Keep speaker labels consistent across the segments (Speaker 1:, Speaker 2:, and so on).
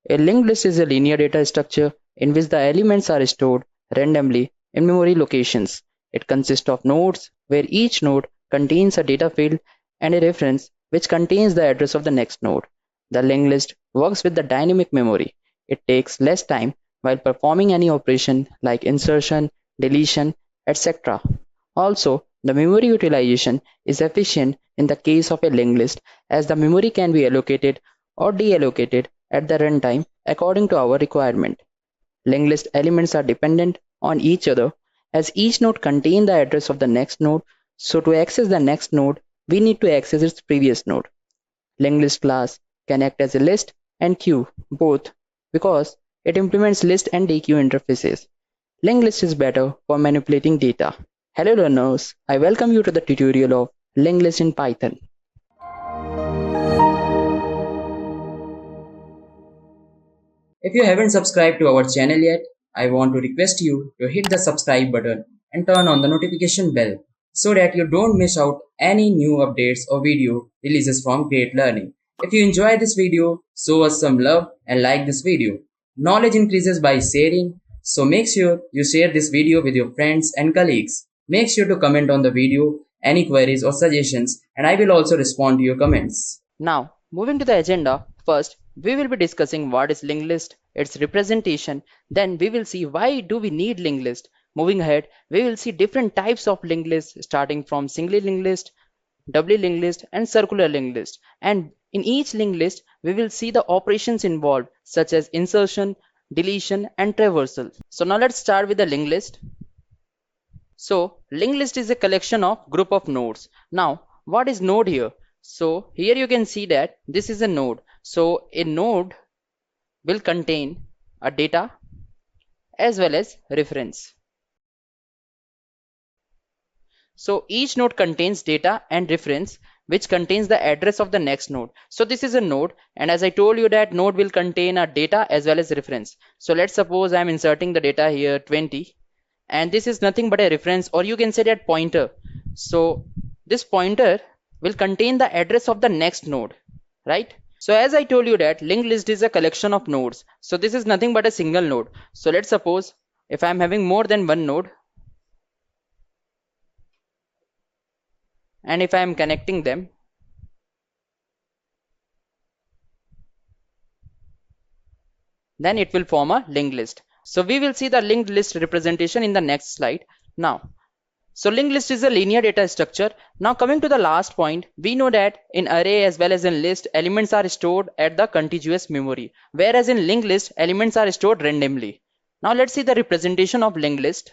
Speaker 1: A linked list is a linear data structure in which the elements are stored randomly in memory locations. It consists of nodes where each node contains a data field and a reference which contains the address of the next node. The linked list works with the dynamic memory. It takes less time while performing any operation like insertion, deletion, etc. Also, the memory utilization is efficient in the case of a linked list as the memory can be allocated or deallocated at the runtime according to our requirement. Linked list elements are dependent on each other as each node contains the address of the next node. So to access the next node, we need to access its previous node. Linked list class can act as a list and queue both because it implements list and dequeue interfaces. Linked list is better for manipulating data. Hello learners, I welcome you to the tutorial of linked list in Python. If you haven't subscribed to our channel yet, I want to request you to hit the subscribe button and turn on the notification bell so that you don't miss out any new updates or video releases from Great Learning. If you enjoy this video, show us some love and like this video. Knowledge increases by sharing, so make sure you share this video with your friends and colleagues. Make sure to comment on the video, any queries or suggestions, and I will also respond to your comments. Now, moving to the agenda, first we will be discussing what is linked list, its representation, then we will see why do we need linked list. Moving ahead, we will see different types of linked list starting from single linked list, doubly linked list and circular linked list. And in each linked list, we will see the operations involved such as insertion, deletion and traversal. So now let's start with the linked list. So linked list is a collection of group of nodes. Now what is node here? So here you can see that this is a node. So a node will contain a data as well as reference. So each node contains data and reference which contains the address of the next node. So this is a node, and as I told you that node will contain a data as well as reference. So let's suppose I'm inserting the data here 20, and this is nothing but a reference, or you can say that pointer. So this pointer will contain the address of the next node, right? So as I told you that linked list is a collection of nodes. So this is nothing but a single node. So let's suppose if I'm having more than one node, and if I am connecting them, then it will form a linked list. So we will see the linked list representation in the next slide. Now, so linked list is a linear data structure. Now coming to the last point, we know that in array as well as in list, elements are stored at the contiguous memory, whereas in linked list, elements are stored randomly. Now let's see the representation of linked list.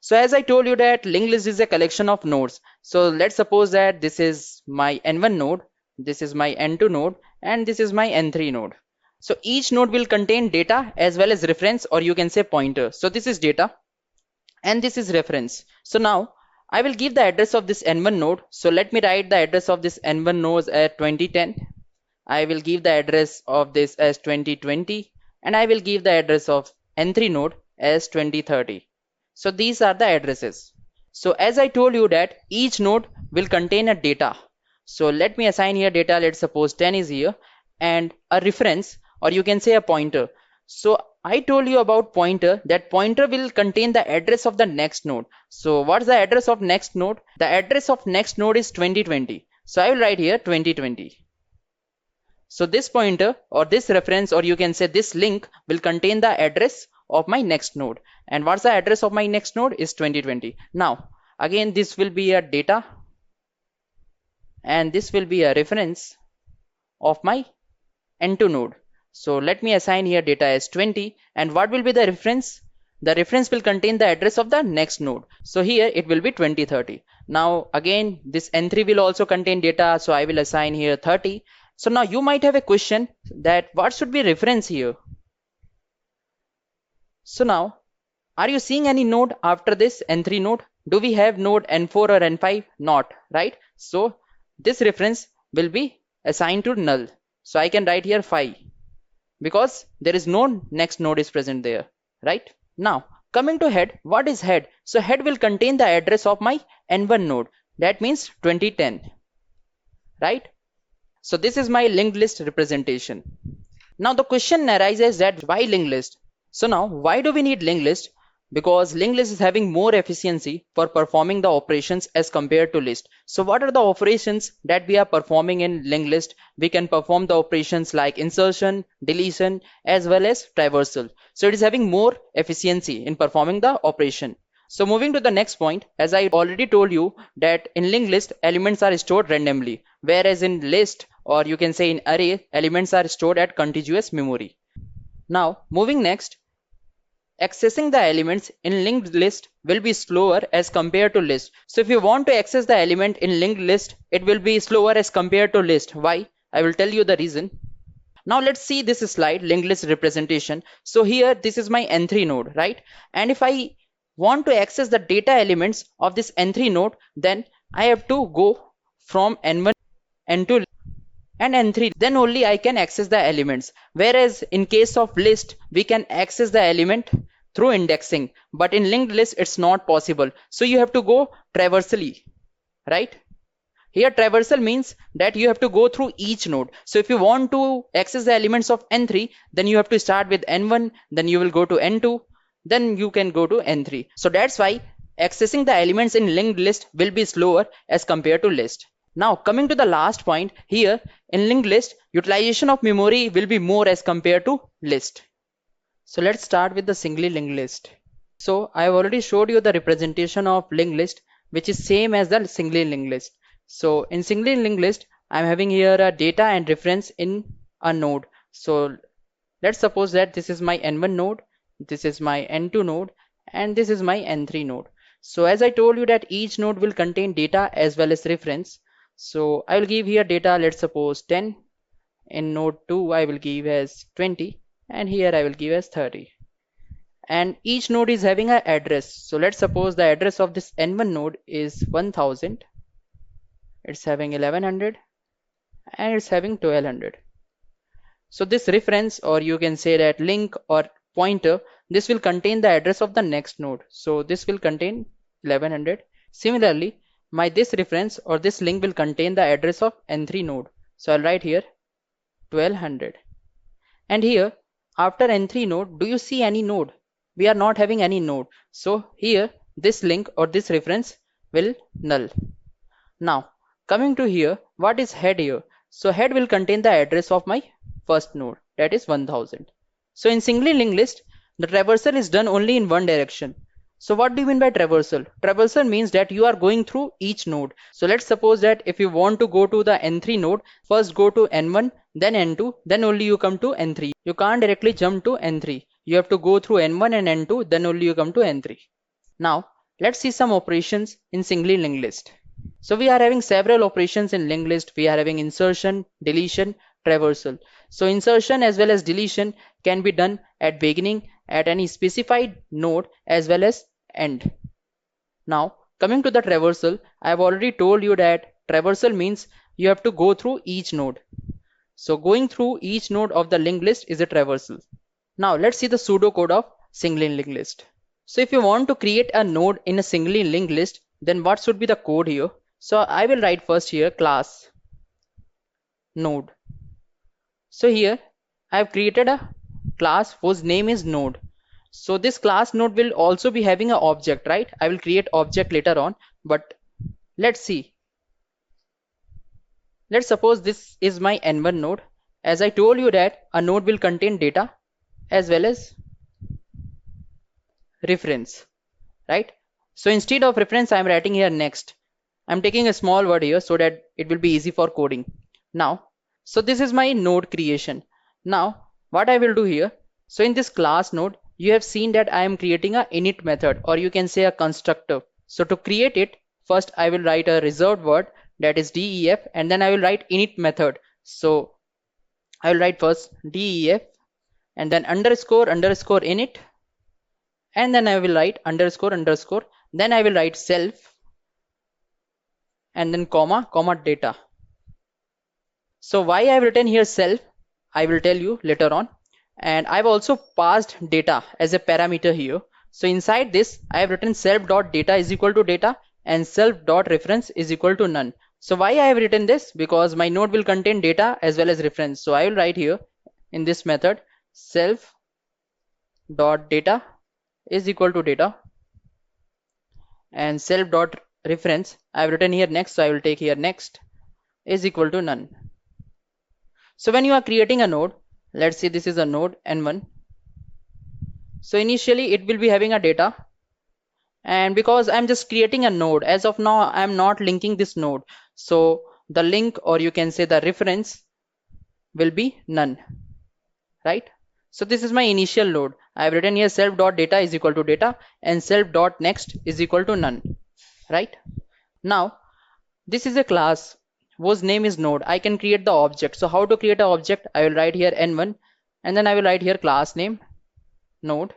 Speaker 1: So as I told you that linked list is a collection of nodes. So let's suppose that this is my n1 node, this is my n2 node, and this is my n3 node. So each node will contain data as well as reference, or you can say pointer. So this is data and this is reference. So now I will give the address of this n1 node. So let me write the address of this n1 node at 2010. I will give the address of this as 2020, and I will give the address of n3 node as 2030. So these are the addresses. So as I told you that each node will contain a data. So let me assign here data. Let's suppose 10 is here, and a reference, or you can say a pointer. So I told you about pointer, that pointer will contain the address of the next node. So what's the address of next node? The address of next node is 2020. So I will write here 2020. So this pointer or this reference, or you can say this link, will contain the address of my next node. And what's the address of my next node is 2020. Now again, this will be a data and this will be a reference of my n2 node. So let me assign here data as 20, and what will be the reference? The reference will contain the address of the next node. So here it will be 2030. Now again, this n3 will also contain data, so I will assign here 30. So now you might have a question that what should be reference here? So now, are you seeing any node after this n3 node? Do we have node n4 or n5? Not, right? So this reference will be assigned to null. So I can write here 5 because there is no next node is present there, right? Now coming to head, what is head? So head will contain the address of my n1 node. That means 2010, right? So this is my linked list representation. Now the question arises that why linked list? So now why do we need linked list? Because linked list is having more efficiency for performing the operations as compared to list. So what are the operations that we are performing in linked list? We can perform the operations like insertion, deletion, as well as traversal. So it is having more efficiency in performing the operation. So moving to the next point, as I already told you that in linked list elements are stored randomly, whereas in list or you can say in array elements are stored at contiguous memory. Now moving next, accessing the elements in linked list will be slower as compared to list. So if you want to access the element in linked list, it will be slower as compared to list. Why? I will tell you the reason. Now let's see this slide, linked list representation. So here this is my N3 node, right? And if I want to access the data elements of this N3 node, then I have to go from N1, N2 and N3, then only I can access the elements. Whereas in case of list, we can access the element through indexing, but in linked list it's not possible. So you have to go traversally, right? Here traversal means that you have to go through each node. So if you want to access the elements of N3, then you have to start with N1, then you will go to N2, then you can go to N3. So that's why accessing the elements in linked list will be slower as compared to list. Now coming to the last point, here in linked list, utilization of memory will be more as compared to list. So let's start with the singly linked list. So I have already showed you the representation of linked list, which is same as the singly linked list. So in singly linked list, I'm having here a data and reference in a node. So let's suppose that this is my N1 node, this is my N2 node, and this is my N3 node. So as I told you that each node will contain data as well as reference. So I will give here data, let's suppose 10. In node 2 I will give as 20, and here I will give as 30. And each node is having an address. So let's suppose the address of this N1 node is 1000, it's having 1100, and it's having 1200. So this reference, or you can say that link or pointer, this will contain the address of the next node. So this will contain 1100. Similarly, my this reference or this link will contain the address of N3 node. So I'll write here 1200. And here after N3 node, do you see any node? We are not having any node. So here this link or this reference will null. Now coming to here, what is head here? So head will contain the address of my first node, that is 1000. So in singly linked list, the traversal is done only in one direction. So what do you mean by traversal? Traversal means that you are going through each node. So let's suppose that if you want to go to the N3 node, first go to N1, then N2, then only you come to N3. You can't directly jump to N3. You have to go through N1 and N2, then only you come to N3. Now let's see some operations in singly linked list. So we are having several operations in linked list. We are having insertion, deletion, traversal. So insertion as well as deletion can be done at beginning, at any specified node, as well as end. Now coming to the traversal, I have already told you that traversal means you have to go through each node. So going through each node of the linked list is a traversal. Now let's see the pseudocode of singly linked list. So if you want to create a node in a singly linked list, then what should be the code here? So I will write first here class node. So here I have created a class whose name is node. So this class node will also be having an object, right? I will create object later on, but let's see. Let's suppose this is my N1 node. As I told you that a node will contain data as well as reference, right? So instead of reference, I am writing here next. I'm taking a small word here so that it will be easy for coding. Now, so this is my node creation. Now, what I will do here, so in this class node, you have seen that I am creating a init method, or you can say a constructor. So to create it, first I will write a reserved word, that is def, and then I will write init method. So I will write first def and then underscore underscore init, and then I will write underscore underscore, then I will write self, and then comma comma data. So why I have written here self, I will tell you later on. And I've also passed data as a parameter here. So inside this I have written self.data is equal to data and self.reference is equal to none. So why I have written this? Because my node will contain data as well as reference. So I will write here in this method self dot data is equal to data, and self dot reference I've written here next, so I will take here next is equal to none. So when you are creating a node, let's say this is a node n1. So initially it will be having a data, and because I'm just creating a node, as of now I'm not linking this node, so the link, or you can say the reference, will be none, right? So this is my initial node. I have written here self dot data is equal to data and self dot next is equal to none, right? Now this is a class whose name is node. I can create the object. So how to create an object? I will write here n1, and then I will write here class name node,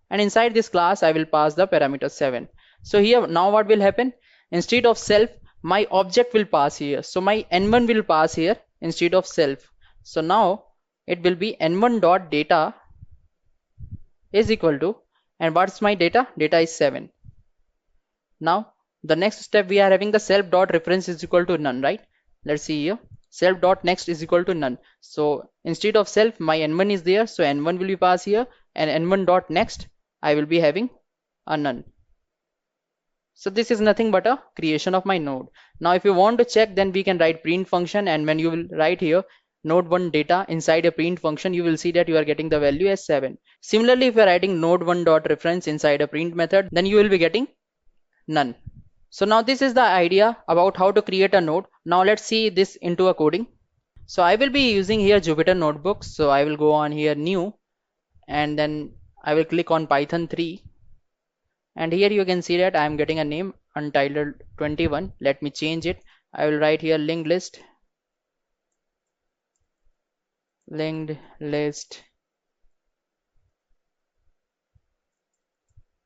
Speaker 1: and inside this class I will pass the parameter 7. So here now what will happen? Instead of self, my object will pass here, so my n1 will pass here instead of self. So now it will be n1 dot data is equal to, and what's my data? Data is 7. Now the next step, we are having the self dot reference is equal to none, right? Let's see here, self dot next is equal to none. So instead of self, my n1 is there, so n1 will be passed here, and n1 dot next I will be having a none. So this is nothing but a creation of my node. Now if you want to check, then we can write print function, and when you will write here node1 data inside a print function, you will see that you are getting the value as 7. Similarly, if you are writing node1 dot reference inside a print method, then you will be getting none. So now this is the idea about how to create a node. Now let's see this into a coding. So I will be using here Jupyter Notebooks. So I will go on here new, and then I will click on Python 3, and here you can see that I am getting a name untitled 21. Let me change it. I will write here linked list,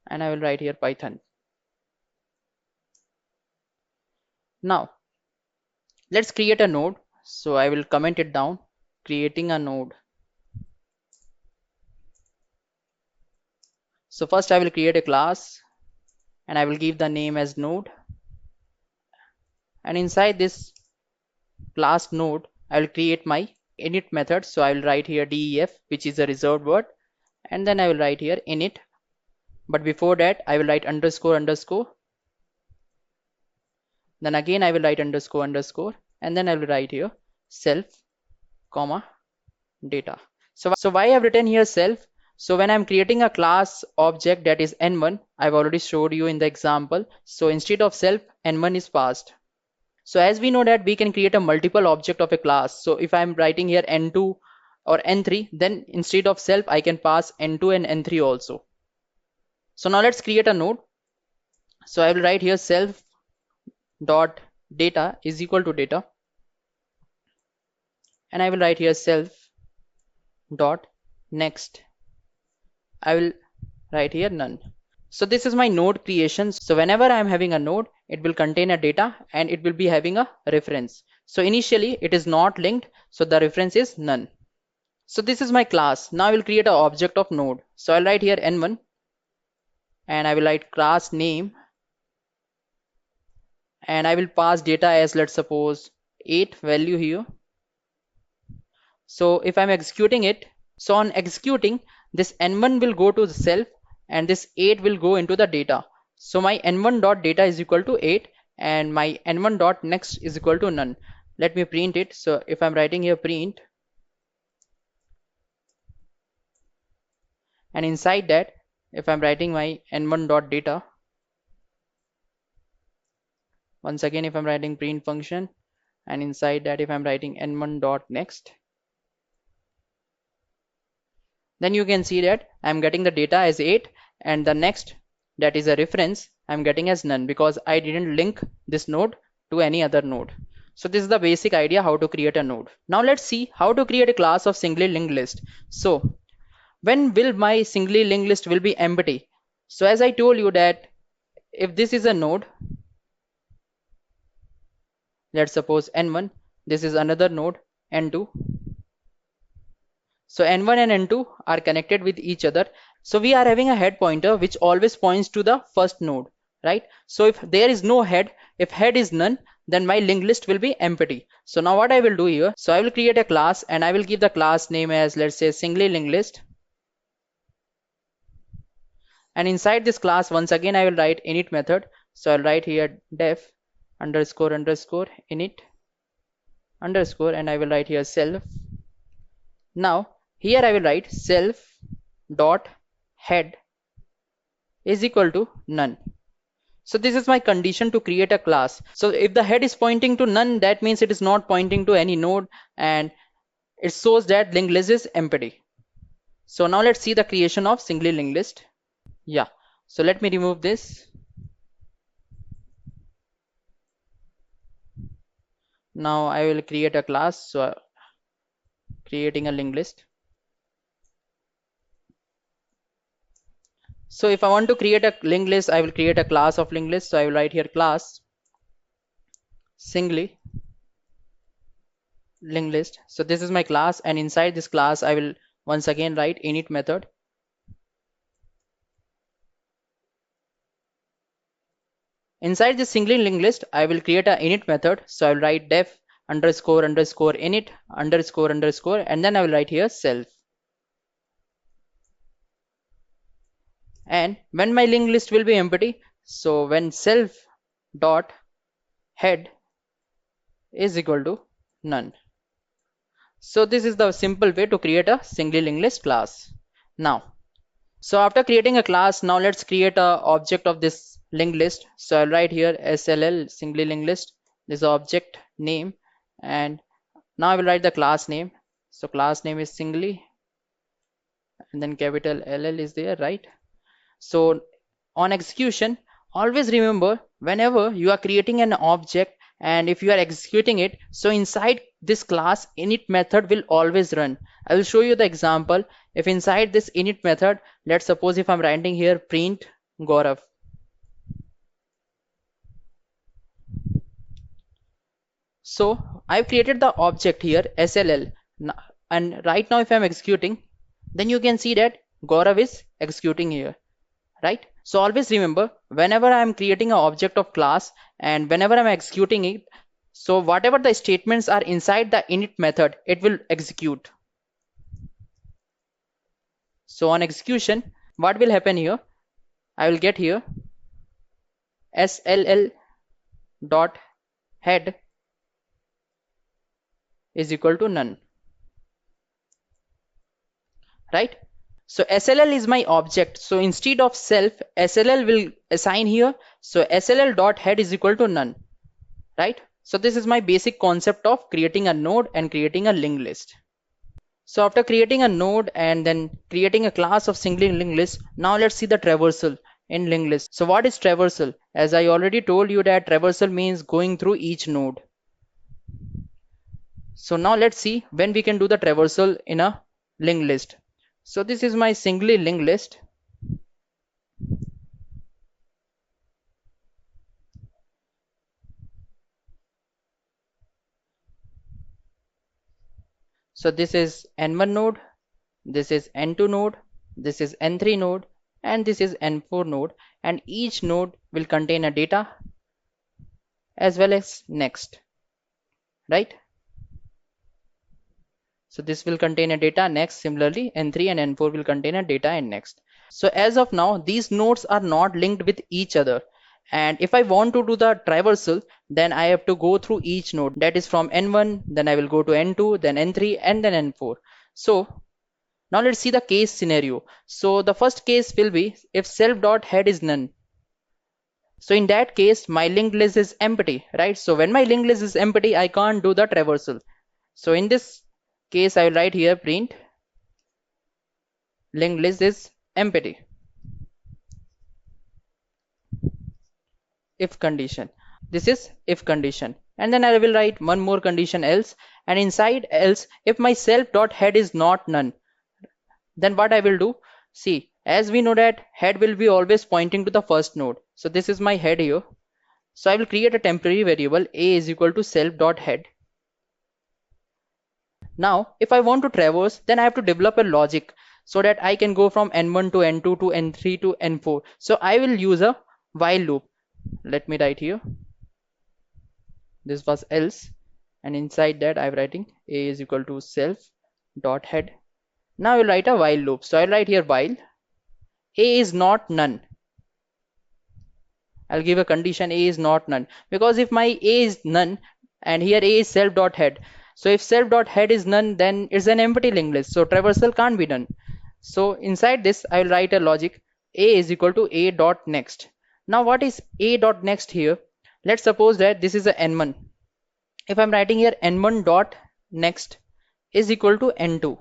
Speaker 1: and I will write here Python. Now let's create a node. So I will comment it down, creating a node. So first I will create a class, and I will give the name as node, and inside this class node I will create my init method. So I will write here def, which is a reserved word, and then I will write here init, but before that I will write underscore underscore, then again I will write underscore underscore, and then I will write here self comma data. So why I have written here self? So when I'm creating a class object that is n1, I've already showed you in the example. So instead of self, n1 is passed. So as we know that we can create a multiple object of a class. So if I'm writing here n2 or n3, then instead of self I can pass n2 and n3 also. So now let's create a node. So I will write here self dot data is equal to data, and I will write here self dot next, I will write here none. So this is my node creation. So whenever I am having a node, it will contain a data and it will be having a reference. So initially it is not linked, so the reference is none. So this is my class. Now I will create an object of node. So I'll write here n1, and I will write class name, and I will pass data as, let's suppose, 8 value here. So if I'm executing it, so on executing, this n1 will go to the self and this 8 will go into the data. So my n1 dot data is equal to 8 and my n1 dot next is equal to none. Let me print it. So if I'm writing here print, and inside that if I'm writing my n1 dot data, once again if I'm writing print function, and inside that if I'm writing n1 dot next, then you can see that I'm getting the data as 8 and the next, that is a reference, I'm getting as none because I didn't link this node to any other node. So this is the basic idea how to create a node. Now let's see how to create a class of singly linked list. So when will my singly linked list will be empty? So as I told you that if this is a node, let's suppose n1, this is another node n2. So n1 and n2 are connected with each other. So we are having a head pointer which always points to the first node, right? So if there is no head, if head is none, then my linked list will be empty. So now what I will do here, so I will create a class and I will give the class name as, let's say, singly linked list. And inside this class, once again I will write init method. So I'll write here def underscore underscore init underscore, and I will write here self. Now here I will write self dot head is equal to none. So this is my condition to create a class. So if the head is pointing to none, that means it is not pointing to any node, and it shows that linked list is empty. So now let's see the creation of singly linked list. Yeah, so let me remove this. Now I will create a class, so creating a linked list. So if I want to create a linked list, I will create a class of linked list. So I will write here class singly linked list. So this is my class, and inside this class I will once again write init method. Inside this singly linked list, I will create a init method. So I will write def underscore underscore init underscore underscore, and then I will write here self. And when my linked list will be empty, so when self dot head is equal to none. So this is the simple way to create a singly linked list class. Now, so after creating a class, now let's create a object of this linked list. So I'll write here SLL singly linked list, this object name, and now I will write the class name. So class name is singly, and then capital LL is there, right? So on execution, always remember, whenever you are creating an object and if you are executing it, so inside this class init method will always run. I will show you the example. If inside this init method, let's suppose if I'm writing here print Gaurav, so I've created the object here SLL, and right now if I'm executing, then you can see that Gaurav is executing here, right? So always remember, whenever I'm creating an object of class and whenever I'm executing it, so whatever the statements are inside the init method, it will execute. So on execution, what will happen here? I will get here SLL dot head is equal to none, right? So SLL is my object. So instead of self, SLL will assign here. So SLL dot head is equal to none, right? So this is my basic concept of creating a node and creating a linked list. So after creating a node and then creating a class of singly linked list, now let's see the traversal in linked list. So what is traversal? As I already told you that traversal means going through each node. So now let's see when we can do the traversal in a linked list. So this is my singly linked list. So this is N1 node, this is N2 node, this is N3 node, and this is N4 node, and each node will contain a data as well as next, right? So this will contain a data next. Similarly, N3 and N4 will contain a data and next. So as of now, these nodes are not linked with each other. And if I want to do the traversal, then I have to go through each node. That is from N1, then I will go to N2, then N3, and then N4. So now let's see the case scenario. So the first case will be if self.head is none. So in that case, my linked list is empty, right? So when my linked list is empty, I can't do the traversal. So in this case, I will write here print linked list is empty. If condition. This is if condition. And then I will write one more condition else. And inside else, if my self.head is not none, then what I will do? See, as we know that head will be always pointing to the first node. So this is my head here. So I will create a temporary variable a is equal to self.head. Now, if I want to traverse, then I have to develop a logic so that I can go from N1 to N2 to N3 to N4. So I will use a while loop. Let me write here. this was else, and inside that I'm writing a is equal to self dot head. Now I'll write a while loop. So I'll write here while a is not none. I'll give a condition a is not none, because if my a is none and here a is self dot head, so if self dot head is none, then it's an empty linked list, so traversal can't be done. So inside this I will write a logic a is equal to a dot next. Now what is a dot next here? Let's suppose that this is a n1. If I'm writing here n1 dot next is equal to n2,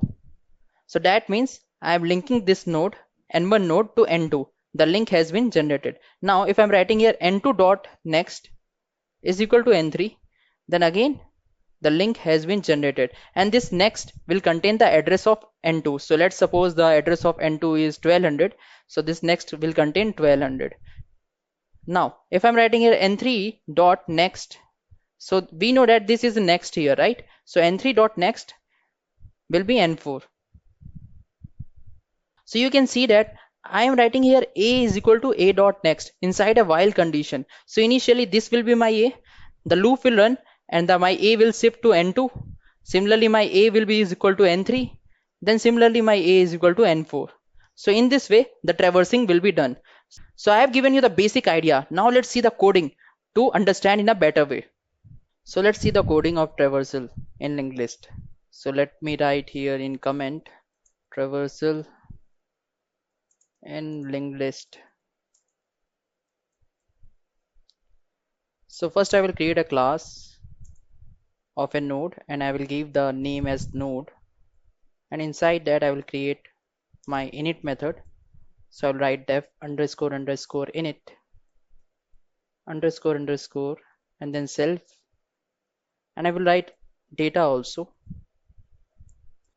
Speaker 1: so that means I am linking this node n1 node to n2. The link has been generated. Now if I'm writing here n2 dot next is equal to n3, then again the link has been generated, and this next will contain the address of n2. So let's suppose the address of n2 is 1200, so this next will contain 1200. Now if I'm writing here n3 dot next, so we know that this is next here, right? So n3 dot next will be n4. So you can see that I am writing here a is equal to a dot next inside a while condition. So initially this will be my a, the loop will run, and my a will shift to n2. Similarly my a will be is equal to n3, then similarly my a is equal to n4. So in this way the traversing will be done. So I have given you the basic idea. Now let's see the coding to understand in a better way. So let's see the coding of traversal in linked list. So let me write here in comment traversal in linked list. So first I will create a class of a node and I will give the name as node, and inside that I will create my init method. So I'll write def underscore underscore init underscore underscore and then self, and I will write data also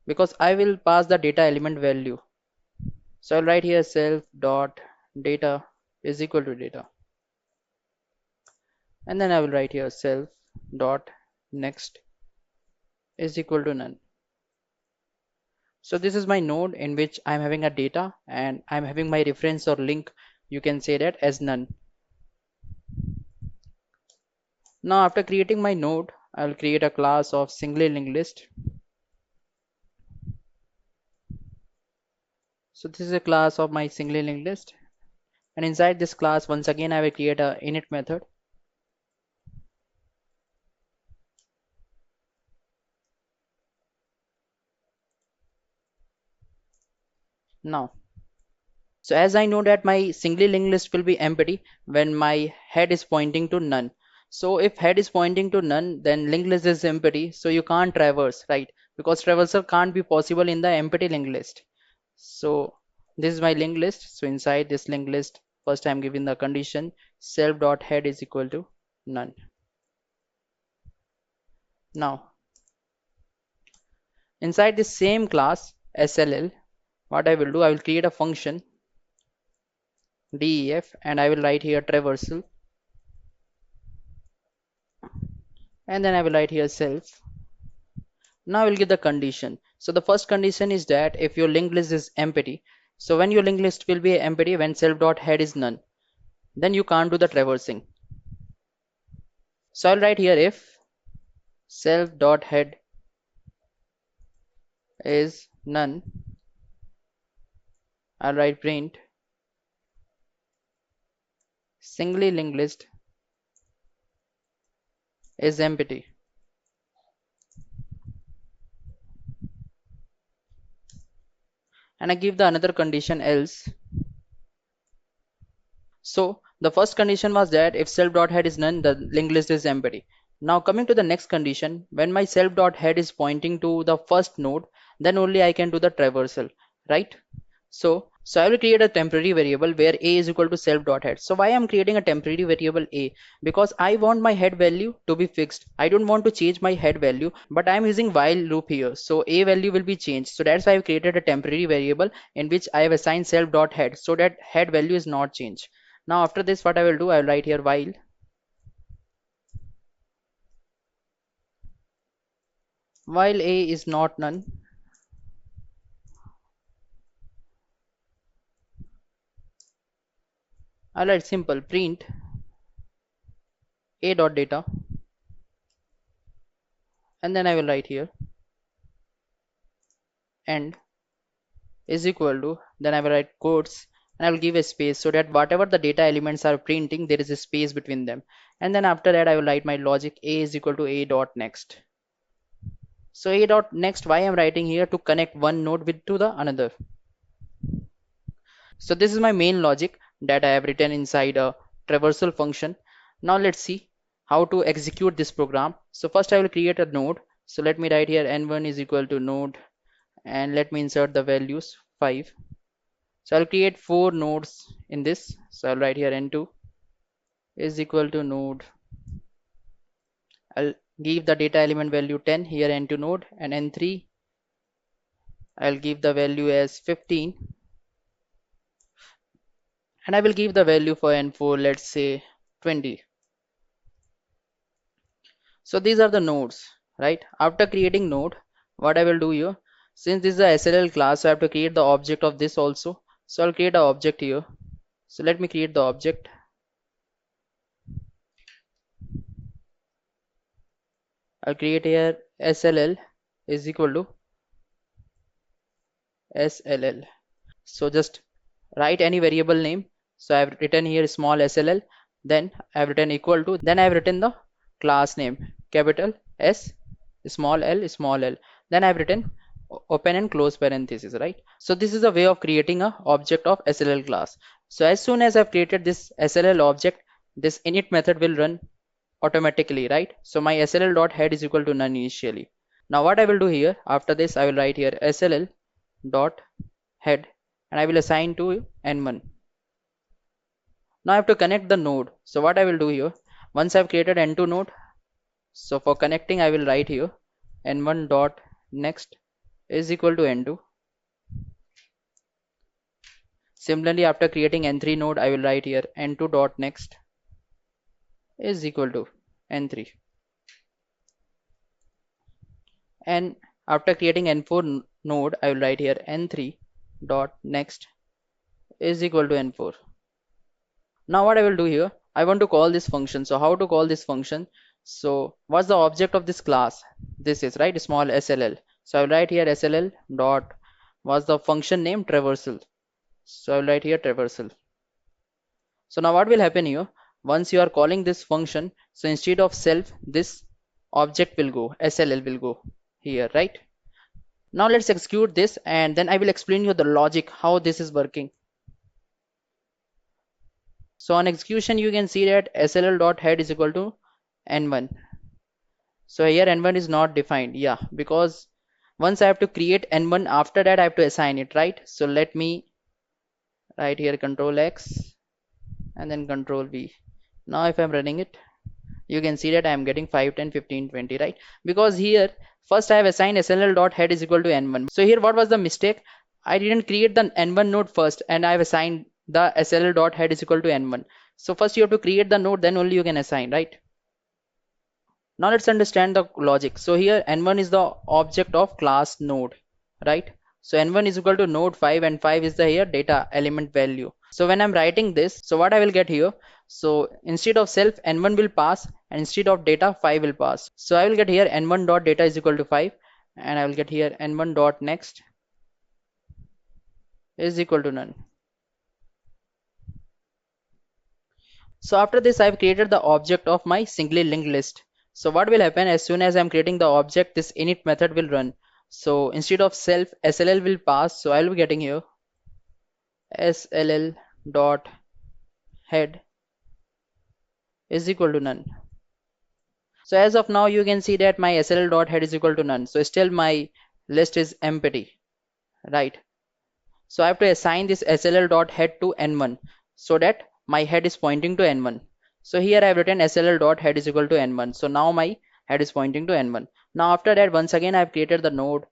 Speaker 1: because I will pass the data element value. So I'll write here self dot data is equal to data, and then I will write here self dot next is equal to none. So this is my node in which I'm having a data and I'm having my reference or link, you can say that, as none. Now after creating my node, I'll create a class of singly linked list. So this is a class of my singly linked list, and inside this class once again I will create a init method. Now so as I know that my singly linked list will be empty when my head is pointing to none. So if head is pointing to none, then linked list is empty, so you can't traverse, right? Because traversal can't be possible in the empty linked list. So this is my linked list. So inside this linked list, first I'm giving the condition self dot head is equal to none. Now inside this same class SLL, what I will do, I will create a function def and I will write here traversal, and then I will write here self. Now I will give the condition. So the first condition is that if your linked list is empty, so when your linked list will be empty when self dot head is none, then you can't do the traversing. So I'll write here if self dot head is none, I'll write print singly linked list is empty. And I give the another condition else. So the first condition was that if self dot head is none, the linked list is empty. Now coming to the next condition, when my self dot head is pointing to the first node, then only I can do the traversal, right? So I will create a temporary variable where a is equal to self dot head. So why I'm creating a temporary variable a? Because I want my head value to be fixed. I don't want to change my head value, but I'm using while loop here. So a value will be changed. So that's why I've created a temporary variable in which I have assigned self dot head so that head value is not changed. Now after this, what I will do, I will write here while a is not none, I'll write simple print a dot data and then I will write here end is equal to, then I will write quotes, and I will give a space so that whatever the data elements are printing, there is a space between them. And then after that I will write my logic a is equal to a dot next. So a dot next, why I'm writing here, to connect one node with to the another. So this is my main logic that I have written inside a traversal function. Now let's see how to execute this program. So first I will create a node. So let me write here n1 is equal to node, and let me insert the values 5. So I'll create 4 nodes in this. So I'll write here n2 is equal to node. I'll give the data element value 10 here, n2 node, and n3 I'll give the value as 15, and I will give the value for n4, let's say 20. So these are the nodes, right? After creating node, what I will do here, since this is a SLL class, so I have to create the object of this also. So I'll create an object here. So let me create the object. I'll create here SLL is equal to SLL. So just write any variable name. So I have written here small SLL, then I have written equal to, then I have written the class name, capital S, small l, then I have written open and close parenthesis, right? So this is a way of creating a object of SLL class. So as soon as I've created this SLL object, this init method will run automatically, right? So my SLL dot head is equal to none initially. Now what I will do here, after this I will write here SLL dot head, and I will assign to n1. Now I have to connect the node. So what I will do here, once I've created n2 node, so for connecting I will write here n1 dot next is equal to n2. Similarly, after creating n3 node, I will write here n2 dot next is equal to n3. And after creating n4 node, I will write here n3 dot next is equal to n4. Now what I will do here, I want to call this function. So how to call this function? So what's the object of this class? This is, right, small SLL. So I will write here SLL dot, what's the function name, traversal. So I will write here traversal. So now what will happen here, once you are calling this function, so instead of self, this object will go, SLL will go here, right? Now let's execute this, and then I will explain you the logic how this is working. So on execution you can see that SLL dot head is equal to n1. So here n1 is not defined, yeah, because once I have to create n1, after that I have to assign it, right? So let me write here control X and then control V. Now if I'm running it, you can see that I am getting 5, 10, 15, 20, right? Because here first I have assigned SLL dot head is equal to n1. So here what was the mistake? I didn't create the n1 node first, and I have assigned the SLL dot head is equal to n1. So first you have to create the node, then only you can assign, right? Now let's understand the logic. So here n1 is the object of class node, right? So n1 is equal to node 5, and 5 is the here data element value. So when I'm writing this, so what I will get here, so instead of self, n1 will pass, and instead of data, 5 will pass. So I will get here n1 dot data is equal to 5, and I will get here n1 dot next is equal to none. So after this I've created the object of my singly linked list. So what will happen, as soon as I'm creating the object, this init method will run. So instead of self, SLL will pass. So I'll be getting here SLL dot head is equal to none. So as of now you can see that my SLL dot head is equal to none. So still my list is empty, right? So I have to assign this SLL dot head to n1 so that my head is pointing to n1. So here I have written SLL dot head is equal to n1. So now my head is pointing to n1. Now after that, once again I have created the node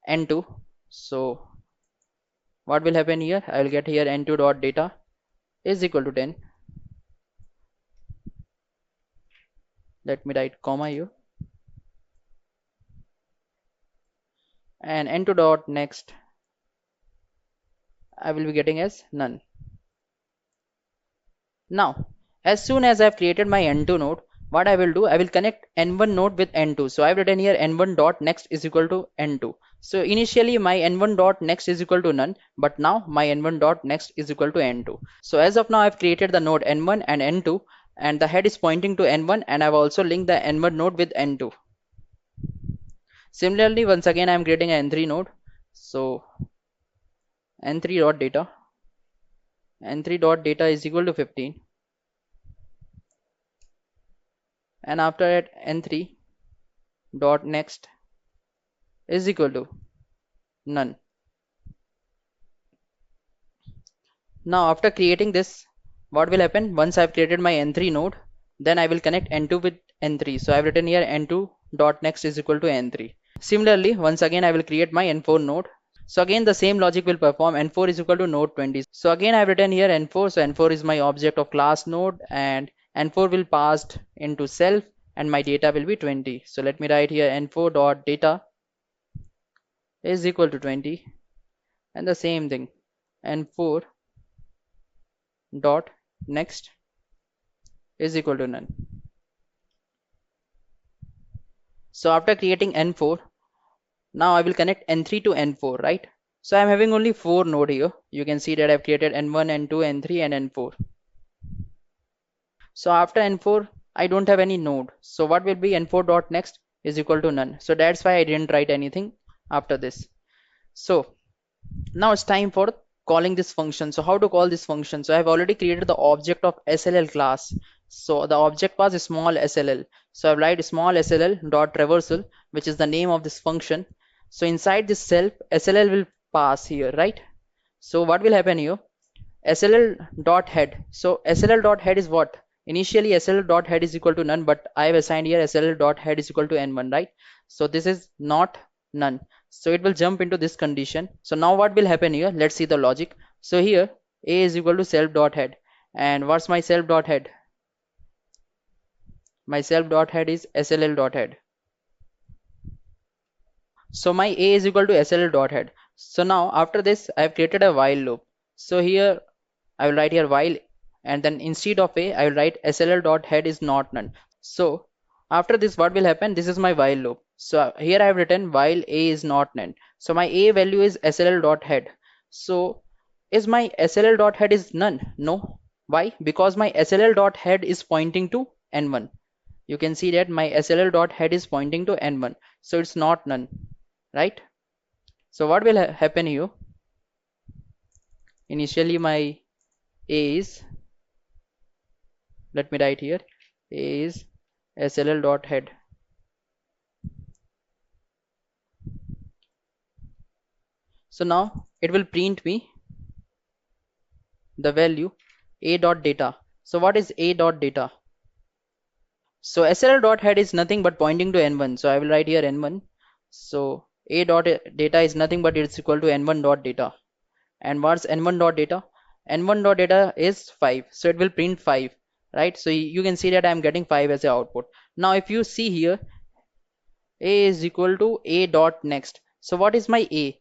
Speaker 1: n2. So what will happen here? I will get here n2 dot data is equal to 10. Let me write comma here. And n2 dot next I will be getting as none. Now as soon as I have created my n2 node, what I will do, I will connect n1 node with n2. So I've written here n1 dot next is equal to n2. So initially my n1 dot next is equal to none, but now my n1 dot next is equal to n2. So as of now I've created the node n1 and n2, and the head is pointing to n1, and I've also linked the n1 node with n2. Similarly, once again I'm creating an n3 node. So n3 dot data, n3 dot data is equal to 15, and after that n3 dot next is equal to none. Now after creating this, what will happen? Once I've created my n3 node, then I will connect n2 with n3. So I've written here n2 dot next is equal to n3. Similarly, once again I will create my n4 node. So again the same logic will perform. N4 is equal to node 20. So again I've written here n4. So n4 is my object of class node, and n4 will passed into self, and my data will be 20. So let me write here n4 dot data is equal to 20, and the same thing n4 dot next is equal to none. So after creating n4, now I will connect n3 to n4, right? So I'm having only 4 node here. You can see that I've created n1, n2, n3 and n4. So after n4 I don't have any node. So what will be n4 dot next is equal to none. So that's why I didn't write anything after this. So now it's time for calling this function. So how to call this function? So I have already created the object of SLL class. So the object was small SLL. So I write small SLL dot traversal, which is the name of this function. So inside this self, SLL will pass here, right? So what will happen here? SLL dot head. So SLL dot head is what? Initially SLL dot head is equal to none, but I have assigned here SLL dot head is equal to n1, right? So this is not none. So it will jump into this condition. So now what will happen here? Let's see the logic. So here a is equal to self dot head, and what's my self dot head? My self dot head is SLL dot head. So my a is equal to SLL dot head. So now after this I have created a while loop. So here I will write here while, and then instead of a I will write SLL dot head is not none. So after this what will happen? This is my while loop. So here I have written while a is not none. So my a value is SLL dot head. So is my SLL dot head is none? No. Why? Because my SLL dot head is pointing to n1. You can see that my SLL dot head is pointing to n1. So it's not none, right? So what will happen here? Initially my a is, let me write here, a is SLL dot head. So now it will print me the value a dot data. So what is a dot data? So SLL dot head is nothing but pointing to n1. So I will write here n1. So a dot data is nothing but it's equal to n1 dot data. And what's n1 dot data? N1 dot data is 5. So it will print 5, right? So you can see that I'm getting 5 as the output. Now if you see here, a is equal to a dot next. So what is my a?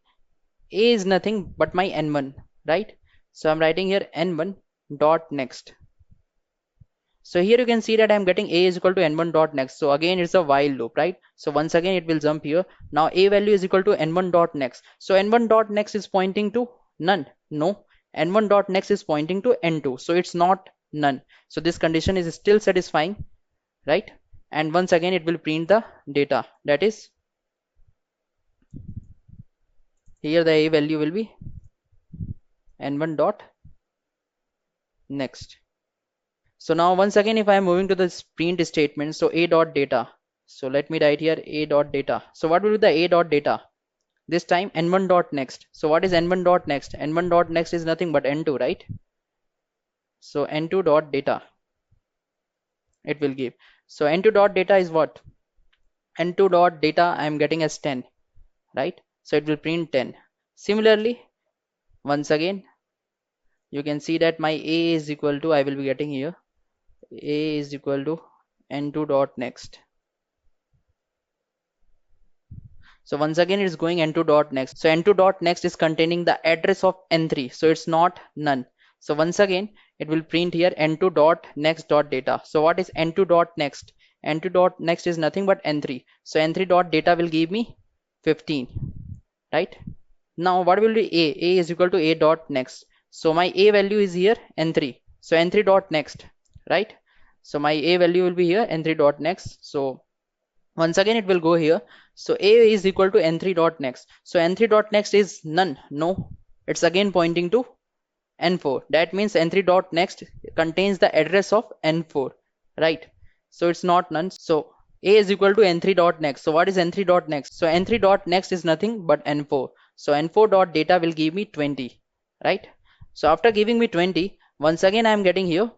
Speaker 1: A is nothing but my n1, right? So I'm writing here n1 dot next. So here you can see that I'm getting a is equal to n1 dot next. So again it's a while loop, right? So once again it will jump here. Now a value is equal to n1 dot next. So n1 dot next is pointing to none. No, n1 dot next is pointing to n2. So it's not none. So this condition is still satisfying, right? And once again it will print the data, that is here the a value will be n1 dot next. So now once again if I am moving to the print statement, so a dot data. So let me write here a dot data. So what will be the a dot data? This time n1 dot next. So what is n1 dot next? N1 dot next is nothing but n2, right? So n2 dot data it will give. So n2 dot data is what? N2 dot data I am getting as 10, right? So it will print 10. Similarly, once again you can see that my a is equal to, I will be getting here a is equal to n2 dot next. So once again it's going n2 dot next. So n2 dot next is containing the address of n3, so it's not none. So once again it will print here n2 dot next dot data. So what is n2 dot next? n2 dot next is nothing but n3. So n3 dot data will give me 15, right? Now what will be a? A is equal to a dot next. So my a value is here n3. So n3 dot next, right? So my a value will be here n3 dot next. So once again it will go here. So a is equal to n3 dot next. So n3 dot next is none. No, it's again pointing to n4. That means n3 dot next contains the address of n4, right? So it's not none. So a is equal to n3 dot next. So what is n3 dot next? So n3 dot next is nothing but n4. So n4 dot data will give me 20, right? So after giving me 20, once again I am getting here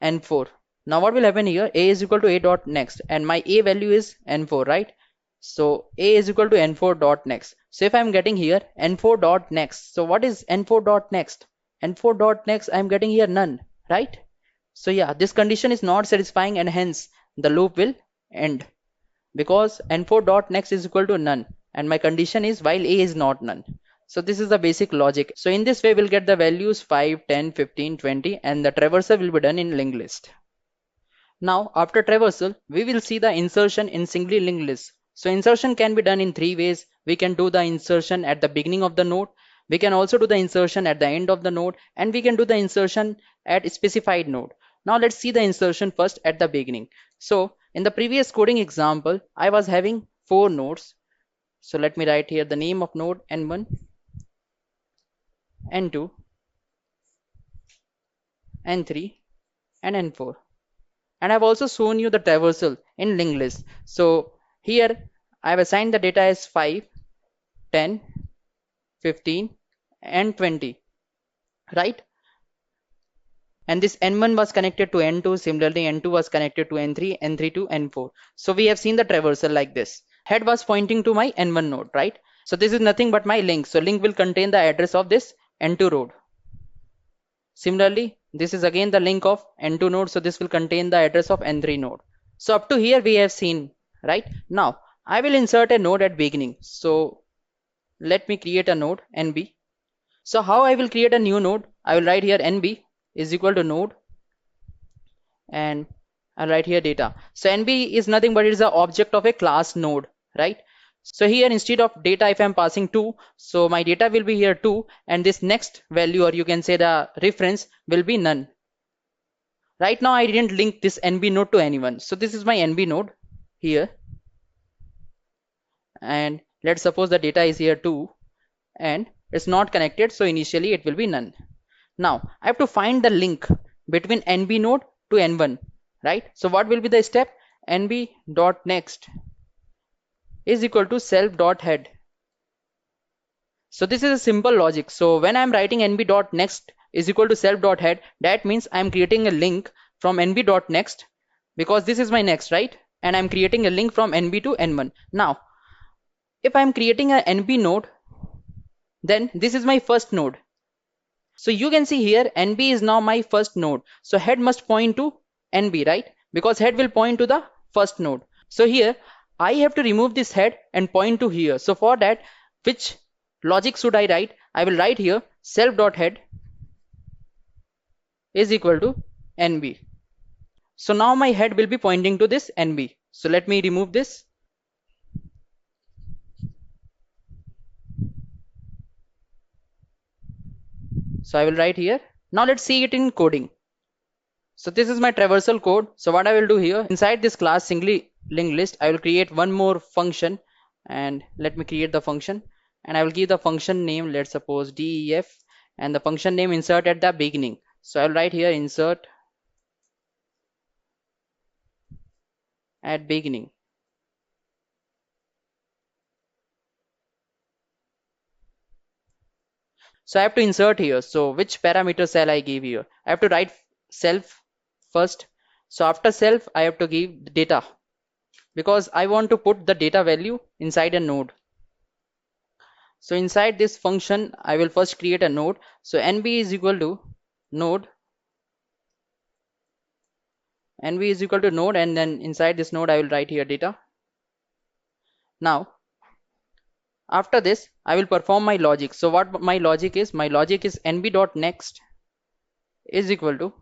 Speaker 1: n4. Now what will happen here? A is equal to a dot next, and my a value is n4, right? So a is equal to n4 dot next. So if I'm getting here n4 dot next, so what is n4 dot next? N4 dot next, I'm getting here none, right? So yeah, this condition is not satisfying, and hence the loop will end, because n4 dot next is equal to none, and my condition is while a is not none. So this is the basic logic. So in this way we'll get the values 5, 10, 15, 20, and the traversal will be done in linked list. Now after traversal, we will see the insertion in singly linked list. So insertion can be done in three ways. We can do the insertion at the beginning of the node. We can also do the insertion at the end of the node, and we can do the insertion at a specified node. Now let's see the insertion first at the beginning. So in the previous coding example, I was having 4 nodes. So let me write here the name of node n1, n2, n3, and n4. And I've also shown you the traversal in linked list. So here I've assigned the data as 5, 10, 15, and 20, right? And this n1 was connected to n2, similarly n2 was connected to n3, n3 to n4. So we have seen the traversal like this. Head was pointing to my n1 node, right? So this is nothing but my link. So link will contain the address of this n2 node. Similarly, this is again the link of n2 node, so this will contain the address of n3 node. So up to here we have seen, right? Now I will insert a node at beginning. So let me create a node nb. So how I will create a new node? I will write here nb is equal to node, and I'll write here data. So nb is nothing but it is an object of a class node, right? So here instead of data, if I'm passing 2, so my data will be here 2, and this next value, or you can say the reference, will be none. Right now I didn't link this nb node to anyone. So this is my nb node here, and let's suppose the data is here 2 and it's not connected, so initially it will be none. Now I have to find the link between nb node to n1, right? So what will be the step? nb dot next is equal to self dot head. So this is a simple logic. So when I'm writing nb dot next is equal to self dot head, that means I'm creating a link from nb dot next, because this is my next, right? And I'm creating a link from nb to n1. Now if I'm creating a nb node, then this is my first node. So you can see here nb is now my first node. So head must point to nb, right? Because head will point to the first node. So here I have to remove this head and point to here. So for that, which logic should I write? I will write here self dot head is equal to nb. So now my head will be pointing to this nb. So let me remove this. So I will write here. Now let's see it in coding. So this is my traversal code. So what I will do here, inside this class singly linked list, I will create one more function, and let me create the function, and I will give the function name, let's suppose def, and the function name insert at the beginning. So I will write here insert at beginning. So I have to insert here. So which parameter shall I give here? I have to write self first. So after self, I have to give data, because I want to put the data value inside a node. So inside this function, I will first create a node. So nb is equal to node. nb is equal to node, and then inside this node, I will write here data. Now, after this, I will perform my logic. So what my logic is? My logic is nb dot next is equal to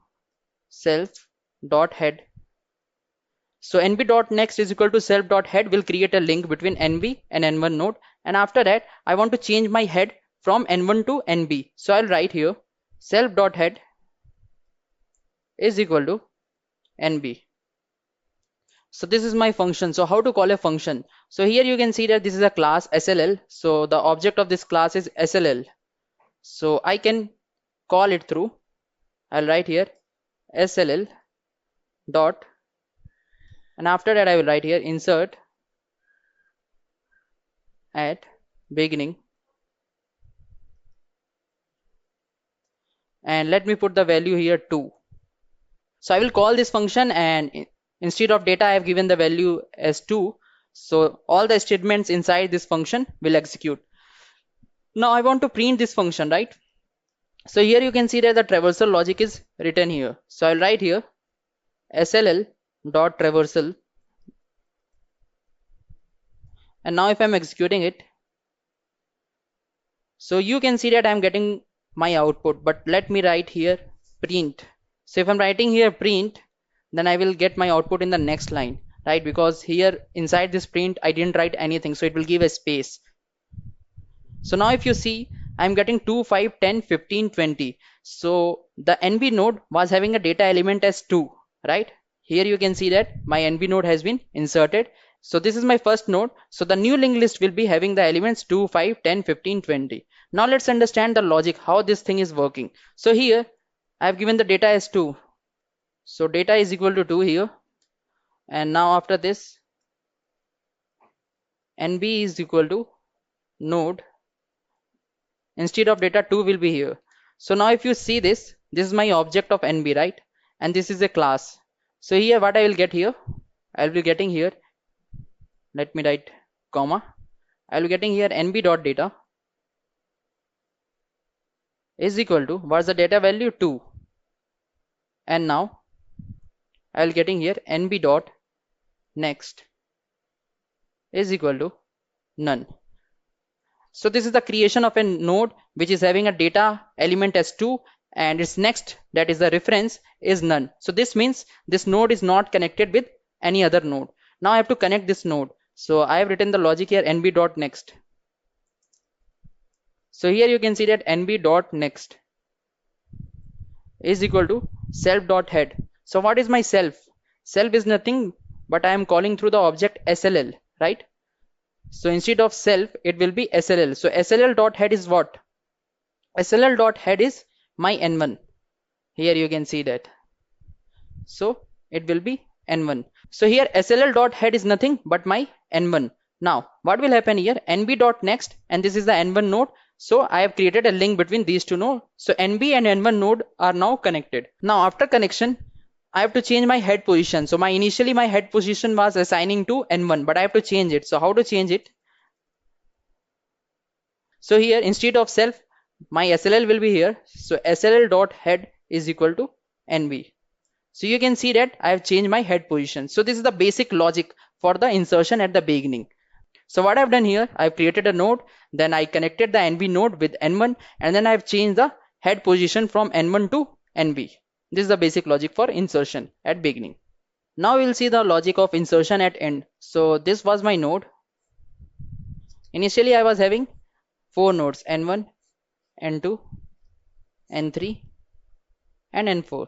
Speaker 1: self dot head. So nb.next is equal to self.head will create a link between nb and n1 node, and after that I want to change my head from n1 to nb. So I'll write here self.head is equal to nb. So this is my function. So how to call a function? So here you can see that this is a class SLL. So the object of this class is SLL. So I can call it through, I'll write here SLL dot, and after that I will write here insert at beginning, and let me put the value here 2. So I will call this function, and instead of data I have given the value as 2. So all the statements inside this function will execute. Now I want to print this function, right? So here you can see that the traversal logic is written here. So I'll write here SLL dot traversal, and now if I'm executing it, so you can see that I'm getting my output, but let me write here print. So if I'm writing here print, then I will get my output in the next line, right? Because here inside this print I didn't write anything, so it will give a space. So now if you see, I'm getting 2, 5, 10, 15, 20. So the NB node was having a data element as 2, right? Here you can see that my NB node has been inserted. So this is my first node. So the new linked list will be having the elements 2, 5, 10, 15, 20. Now let's understand the logic, how this thing is working. So here I have given the data as 2. So data is equal to 2 here. And now after this, NB is equal to node. Instead of data 2 will be here. So now if you see this is my object of NB, right? And this is a class. So here what I will get here, I will be getting here, let me write comma, I will be getting here NB dot data is equal to, what's the data value, 2. And now I will getting here NB dot next is equal to none. So this is the creation of a node which is having a data element as 2, and its next, that is the reference, is none. So this means this node is not connected with any other node. Now I have to connect this node. So I have written the logic here nb dot next. So here you can see that nb dot next is equal to self dot head. So what is my self? Self is nothing but I am calling through the object SLL, right? So instead of self, it will be SLL. So SLL dot head is what? SLL dot head is my N1. Here you can see that. So it will be N1. So here SLL dot head is nothing but my N1. Now what will happen here? NB dot next, and this is the N1 node. So I have created a link between these two nodes. So NB and N1 node are now connected. Now after connection, I have to change my head position. So initially my head position was assigning to N1, but I have to change it. So how to change it? So here instead of self, my SLL will be here. So SLL dot head is equal to NB. So you can see that I have changed my head position. So this is the basic logic for the insertion at the beginning. So what I've done here, I've created a node, then I connected the NB node with N1, and then I've changed the head position from N1 to NB. This is the basic logic for insertion at beginning. Now we'll see the logic of insertion at end. So this was my node. Initially I was having 4 nodes, N1, N2, N3 and N4.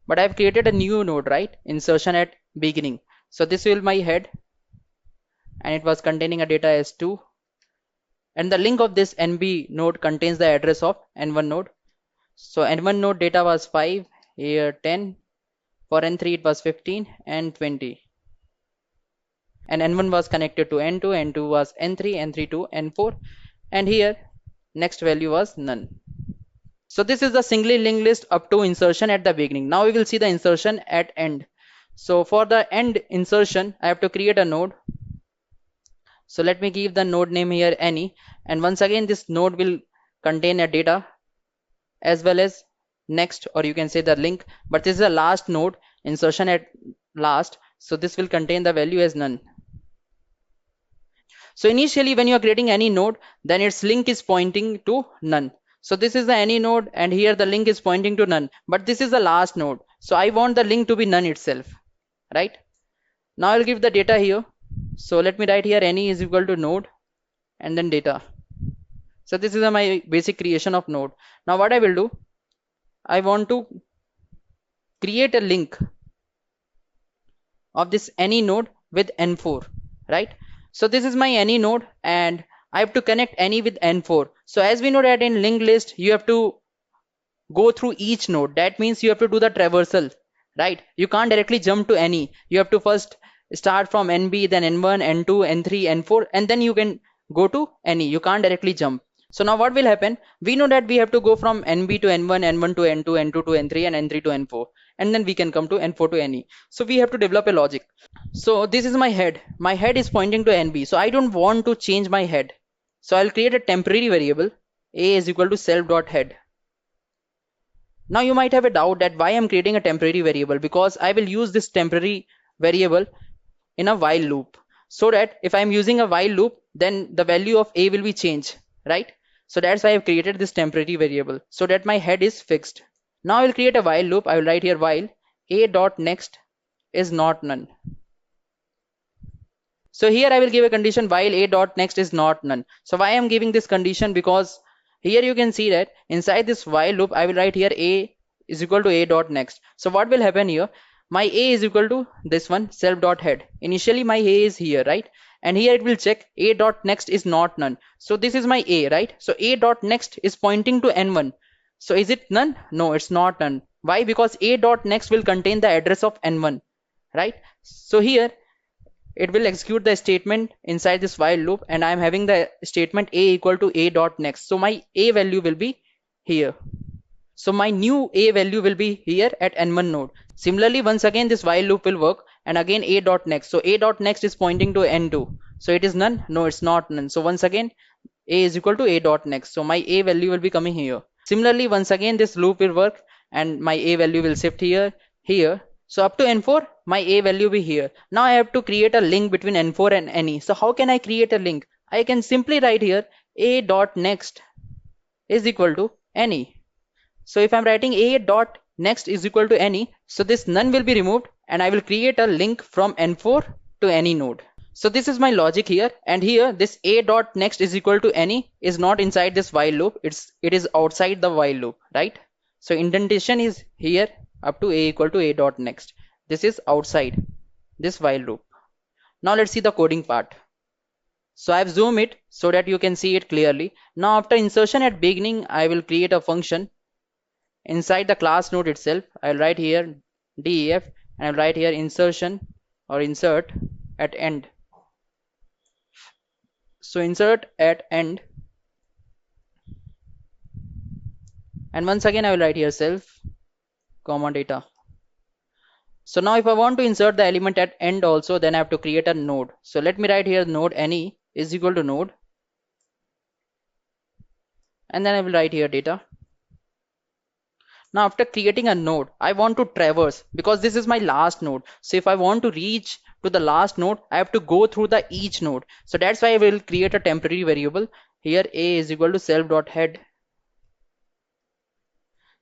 Speaker 1: But I've created a new node, right? Insertion at beginning. So this will be my head, and it was containing a data as 2. And the link of this NB node contains the address of N1 node. So N1 node data was 5, here 10. For N3 it was 15 and 20. And N1 was connected to N2, N2 was N3, N3 to N4. And here next value was none. So this is the singly linked list up to insertion at the beginning. Now we will see the insertion at end. So for the end insertion, I have to create a node. So let me give the node name here any, and once again this node will contain a data as well as next, or you can say the link, but this is the last node, insertion at last, so this will contain the value as none. So initially when you are creating any node, then its link is pointing to none. So this is the any node, and here the link is pointing to none, but this is the last node. So I want the link to be none itself, right? Now I'll give the data here. So let me write here any is equal to node and then data. So this is my basic creation of node. Now what I will do, I want to create a link of this any node with n4, right? So this is my any node and I have to connect any with n4. So as we know that in linked list you have to go through each node. That means you have to do the traversal, right? You can't directly jump to any. You have to first start from nb, then n1, n2, n3, n4, and then you can go to any. You can't directly jump. So now what will happen? We know that we have to go from nb to n1, n1 to n2, n2 to n3, and n3 to n4, and then we can come to n4 to any. So we have to develop a logic. So this is my head. My head is pointing to nb. So I don't want to change my head. So I'll create a temporary variable a is equal to self.head. Now you might have a doubt that why I'm creating a temporary variable, because I will use this temporary variable in a while loop, so that if I'm using a while loop, then the value of a will be changed, right? So that's why I've created this temporary variable so that my head is fixed. Now I will create a while loop. I will write here while a dot next is not none. So here I will give a condition while a dot next is not none. So why I'm giving this condition? Because here you can see that inside this while loop I will write here a is equal to a dot next. So what will happen here? My a is equal to this one self dot head. Initially my a is here, right? And here it will check a dot next is not none. So this is my a, right? So a dot next is pointing to n1. So is it none? No, it's not none. Why? Because a dot next will contain the address of n1, right? So here it will execute the statement inside this while loop, and I am having the statement a equal to a dot next. So my a value will be here. So my new a value will be here at n1 node. Similarly, once again this while loop will work, and again a dot next. So a dot next is pointing to n2. So it is none? No, it's not none. So once again a is equal to a dot next. So my a value will be coming here. Similarly, once again this loop will work, and my a value will shift here, here. So up to n4 my a value be here. Now I have to create a link between n4 and any. So how can I create a link? I can simply write here a dot next is equal to any. So if I'm writing a dot next is equal to any, so this none will be removed and I will create a link from n4 to any node. So this is my logic here, and here this a dot next is equal to any is not inside this while loop. It is outside the while loop, right? So indentation is here up to a equal to a dot next. This is outside this while loop. Now let's see the coding part. So I've zoomed it so that you can see it clearly. Now after insertion at beginning, I will create a function inside the class node itself. I'll write here def and I'll write here insertion or insert at end. So insert at end, and once again I will write here self comma data. So now if I want to insert the element at end also, then I have to create a node. So let me write here node any is equal to node, and then I will write here data. Now after creating a node, I want to traverse because this is my last node. So if I want to reach to the last node, I have to go through the each node. So that's why I will create a temporary variable here a is equal to self.head.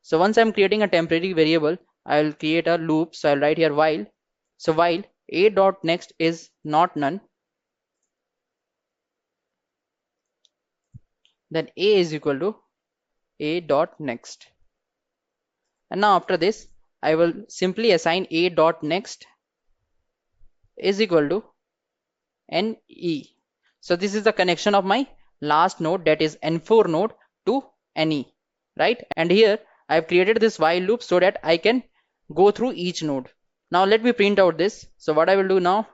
Speaker 1: So once I'm creating a temporary variable, I'll create a loop. So I'll write here while. So while a dot next is not none, then a is equal to a dot next. And now after this, I will simply assign a dot next is equal to ne. So this is the connection of my last node, that is n4 node, to ne, right? And here I have created this while loop so that I can go through each node. Now let me print out this. So what I will do now,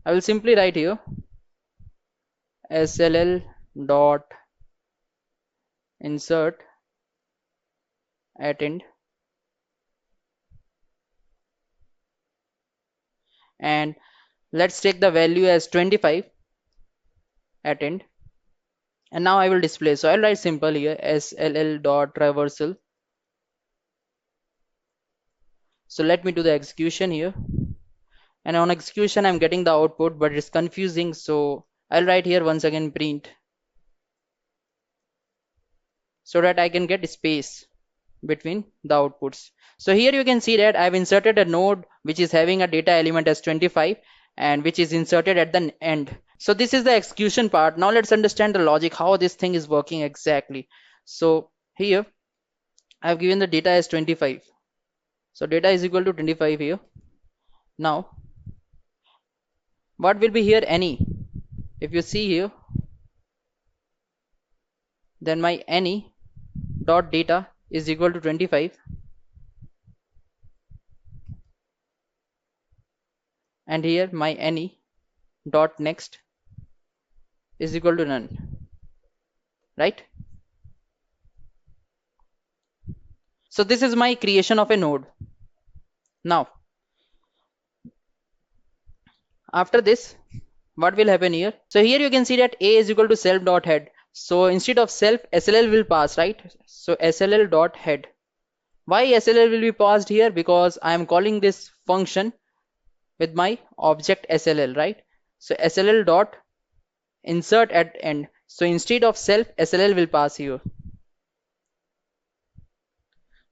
Speaker 1: I will simply write here sll dot insert at end, and let's take the value as 25 at end, and now I will display. So I'll write simple here sll dot traversal. So let me do the execution here, and on execution I'm getting the output, but it's confusing. So I'll write here once again print so that I can get space. between the outputs. So here you can see that I've inserted a node which is having a data element as 25 and which is inserted at the end. So this is the execution part. Now let's understand the logic, how this thing is working exactly. So here I've given the data as 25. So data is equal to 25 here. Now what will be here? Any. If you see here, then my any dot data is equal to 25, and here my any dot next is equal to none, right? So this is my creation of a node. Now after this, what will happen here? So here you can see that a is equal to self dot head. So instead of self, SLL will pass, right? So SLL dot head. Why SLL will be passed here? Because I am calling this function with my object SLL, right? So SLL dot insert at end. So instead of self, SLL will pass here.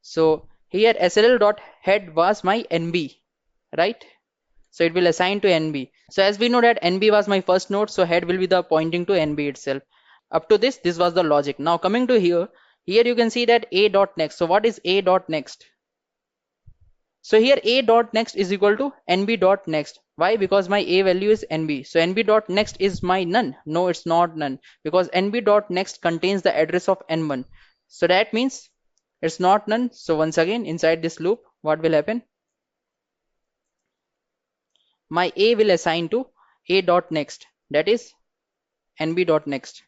Speaker 1: So here SLL dot head was my NB, right? So it will assign to NB. So as we know that NB was my first node, so head will be the pointing to NB itself. Up to this was the logic. Now coming to here you can see that a dot next. So what is a dot next? So here a dot next is equal to NB dot next. Why? Because my a value is NB. So NB dot next is my none. No, it's not none, because NB dot next contains the address of N1. So that means it's not none. So once again inside this loop, what will happen? My a will assign to a dot next, that is NB dot next.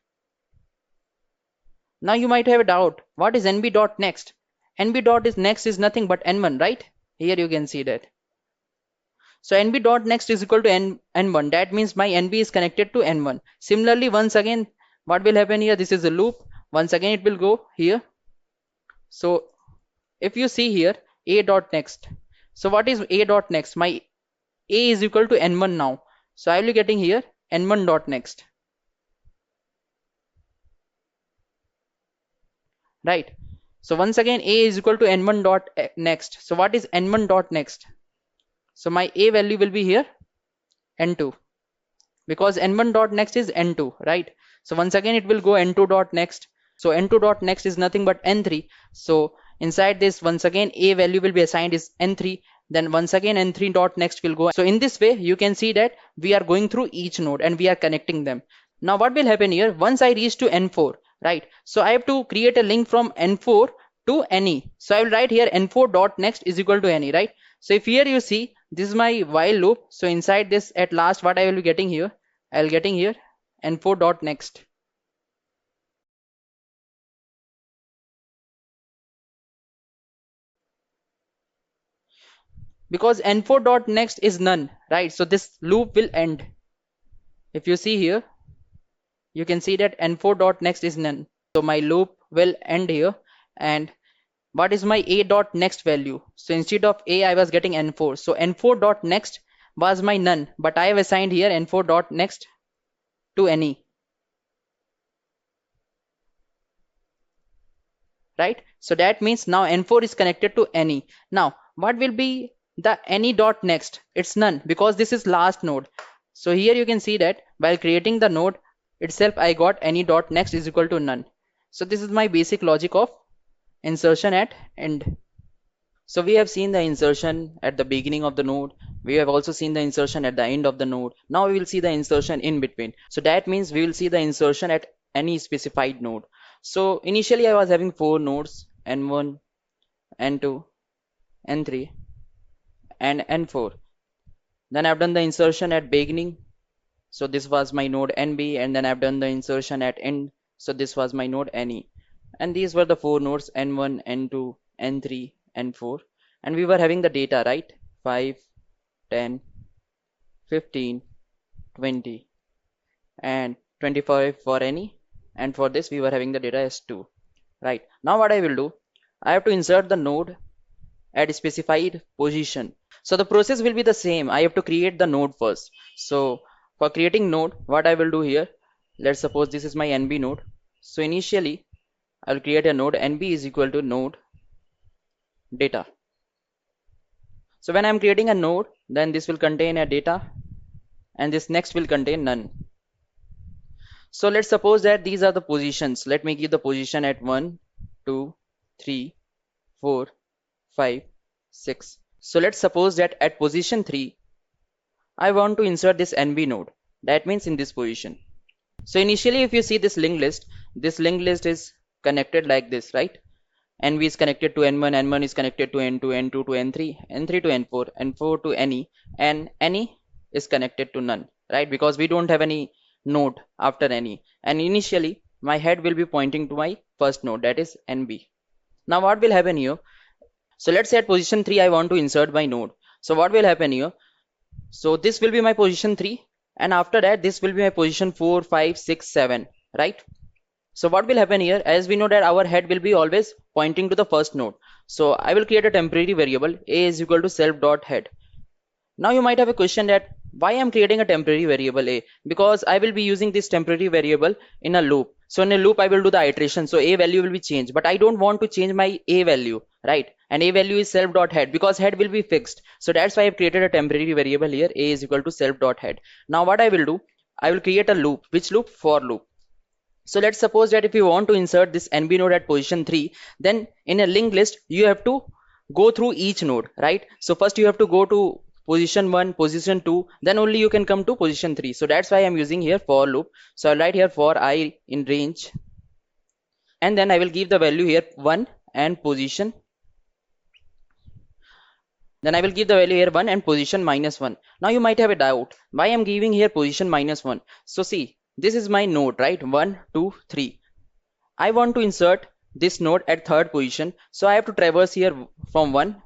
Speaker 1: Now you might have a doubt, what is NB dot next? NB dot is next is nothing but N1, right? Here you can see that. So NB dot next is equal to N1. That means my NB is connected to N1. Similarly, once again, what will happen here? This is a loop. Once again, it will go here. So if you see here, a dot next. So what is a dot next? My a is equal to N1 now. So I will be getting here N1 dot next. Right. So once again, a is equal to N1 dot next. So what is N1 dot next? So my a value will be here N2, because N1 dot next is N2, right? So once again it will go N2 dot next. So N2 dot next is nothing but N3. So inside this, once again a value will be assigned is N3. Then once again N3 dot next will go. So in this way you can see that we are going through each node and we are connecting them. Now what will happen here? Once I reach to N4, right? So I have to create a link from N4 to any. So I will write here N4 dot next is equal to any, right? So if here you see, this is my while loop. So inside this, at last what I will be getting here, I'll getting here N4 dot next. Because N4 dot next is none, right? So this loop will end. If you see here, you can see that N4 dot next is none. So my loop will end here. And what is my a dot next value? So instead of a, I was getting N4. So N4 dot next was my none, but I have assigned here N4 dot next to any, right? So that means now N4 is connected to any. Now what will be the any dot next? It's none, because this is last node. So here you can see that while creating the node itself, I got any dot next is equal to none. So this is my basic logic of insertion at end. So we have seen the insertion at the beginning of the node. We have also seen the insertion at the end of the node. Now we will see the insertion in between. So that means we will see the insertion at any specified node. So initially I was having 4 nodes, N1, N2, N3 and N4. Then I've done the insertion at beginning. So this was my node NB, and then I've done the insertion at end. So this was my node NE. And these were the 4 nodes N1, N2, N3, N4. And we were having the data, right? 5, 10, 15, 20 and 25 for any. And for this we were having the data as 2. Right. Now what I will do, I have to insert the node at a specified position. So the process will be the same. I have to create the node first. So for creating node, what I will do here, let's suppose this is my NB node. So initially I'll create a node NB is equal to node data. So when I'm creating a node, then this will contain a data and this next will contain none. So let's suppose that these are the positions. Let me give the position at 1, 2, 3, 4, 5, 6. So let's suppose that at position 3, I want to insert this NB node. That means in this position. So initially if you see this linked list is connected like this, right? NB is connected to N1, N1 is connected to N2, N2 to N3, N3 to N4, N4 to NE, and NE is connected to none, right? Because we don't have any node after NE. And initially my head will be pointing to my first node, that is NB. Now what will happen here? So let's say at position 3 I want to insert my node. So what will happen here? So this will be my position 3, and after that this will be my position 4, 5, 6, 7, right? So what will happen here, as we know that our head will be always pointing to the first node. So I will create a temporary variable a is equal to self dot head. Now you might have a question that why I'm creating a temporary variable a, because I will be using this temporary variable in a loop. So in a loop I will do the iteration, so a value will be changed, but I don't want to change my a value, right? And a value is self dot head because head will be fixed. So that's why I've created a temporary variable here, a is equal to self dot head. Now what I will do, I will create a loop. Which loop? For loop. So let's suppose that if you want to insert this NB node at position 3, then in a linked list you have to go through each node, right? So first you have to go to position 1, position 2, then only you can come to position 3. So that's why I'm using here for loop. So I'll write here for I in range, and then I will give the value here 1 and position. Then I will give the value here 1 and position -1. Now you might have a doubt, why I'm giving here position -1. So see, this is my node, right? 1, 2, 3. I want to insert this node at third position. So I have to traverse here from 1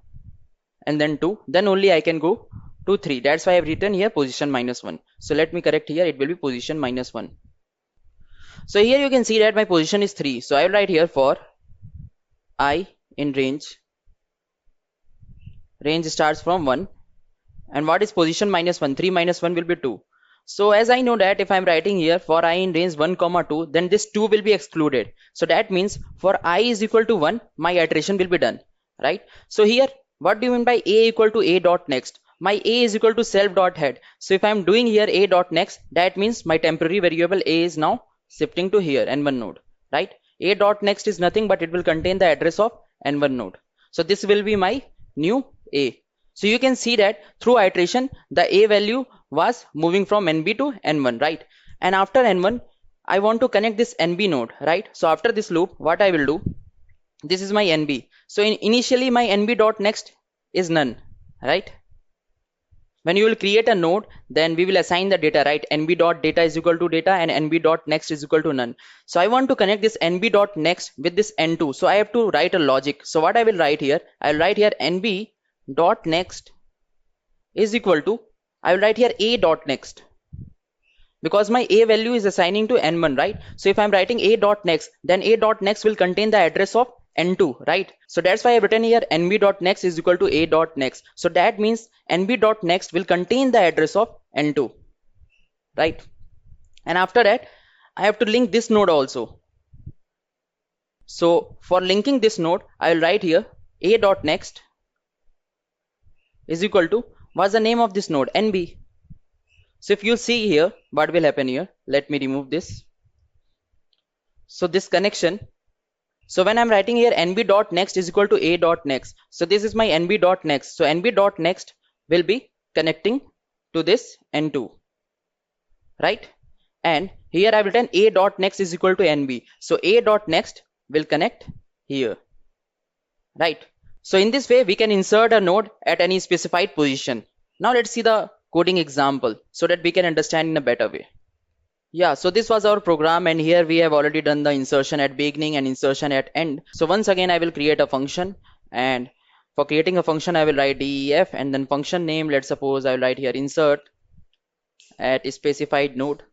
Speaker 1: and then 2. Then only I can go to 3. That's why I've written here position -1. So let me correct here. It will be position -1. So here you can see that my position is 3. So I will write here for I in range. Range starts from 1. And what is position -1? 3 minus 1 will be 2. So as I know that if I'm writing here for I in range 1 comma 2, then this 2 will be excluded. So that means for I is equal to 1, my iteration will be done, right? So here, what do you mean by a equal to a dot next? My a is equal to self dot head. So if I'm doing here a dot next, that means my temporary variable a is now shifting to here N1 node, right? A dot next is nothing but it will contain the address of N1 node. So this will be my new a. So you can see that through iteration, the a value was moving from NB to N1, right? And after N1, I want to connect this NB node, right? So after this loop, what I will do, this is my NB. So initially my NB dot next is none, right? When you will create a node, then we will assign the data, right? NB dot data is equal to data and NB dot next is equal to none. So I want to connect this NB dot next with this N2. So I have to write a logic. So what I will write here, I'll write here NB dot next is equal to, I will write here a dot next, because my a value is assigning to N1, right? So if I'm writing a dot next, then a dot next will contain the address of N2, right? So that's why I've written here NB dot next is equal to a dot next. So that means NB dot next will contain the address of N2, right? And after that, I have to link this node also. So for linking this node, I will write here a dot next is equal to, what's the name of this node? NB. So if you see here, what will happen here? Let me remove this. So this connection. So when I'm writing here NB dot next is equal to a dot next. So this is my NB dot next. So NB dot next will be connecting to this N2, right? And here I've written a dot next is equal to NB. So a dot next will connect here, right? So in this way, we can insert a node at any specified position. Now let's see the coding example so that we can understand in a better way. Yeah, so this was our program, and here we have already done the insertion at beginning and insertion at end. So once again, I will create a function, and for creating a function, I will write def and then function name. Let's suppose I will write here insert at a specified node.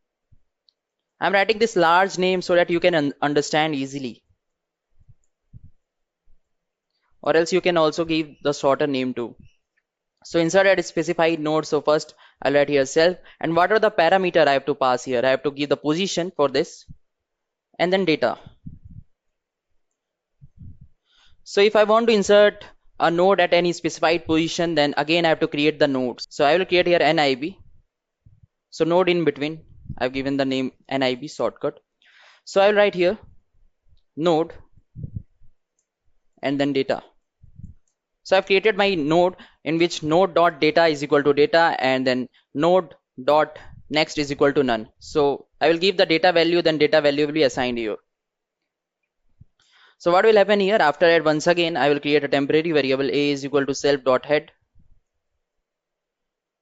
Speaker 1: I'm writing this large name so that you can understand easily. Or else you can also give the shorter name too. So insert at a specified node. So first I'll write here self, and what are the parameter I have to pass here? I have to give the position for this and then data. So if I want to insert a node at any specified position, then again I have to create the nodes. So I will create here NIB. So node in between, I've given the name NIB shortcut. So I will write here node and then data. So I've created my node in which node dot data is equal to data and then node dot next is equal to none. So I will give the data value, then data value will be assigned here. So what will happen here? After that, once again I will create a temporary variable a is equal to self dot head,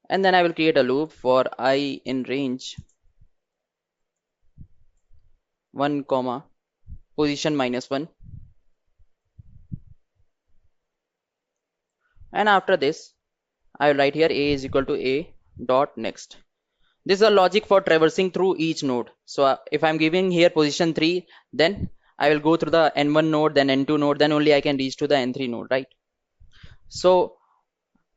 Speaker 1: and then I will create a loop for I in range 1 comma position -1, and after this I will write here a is equal to a dot next. This is a logic for traversing through each node. So if I'm giving here position 3, then I will go through the n1 node, then n2 node, then only I can reach to the n3 node, right? So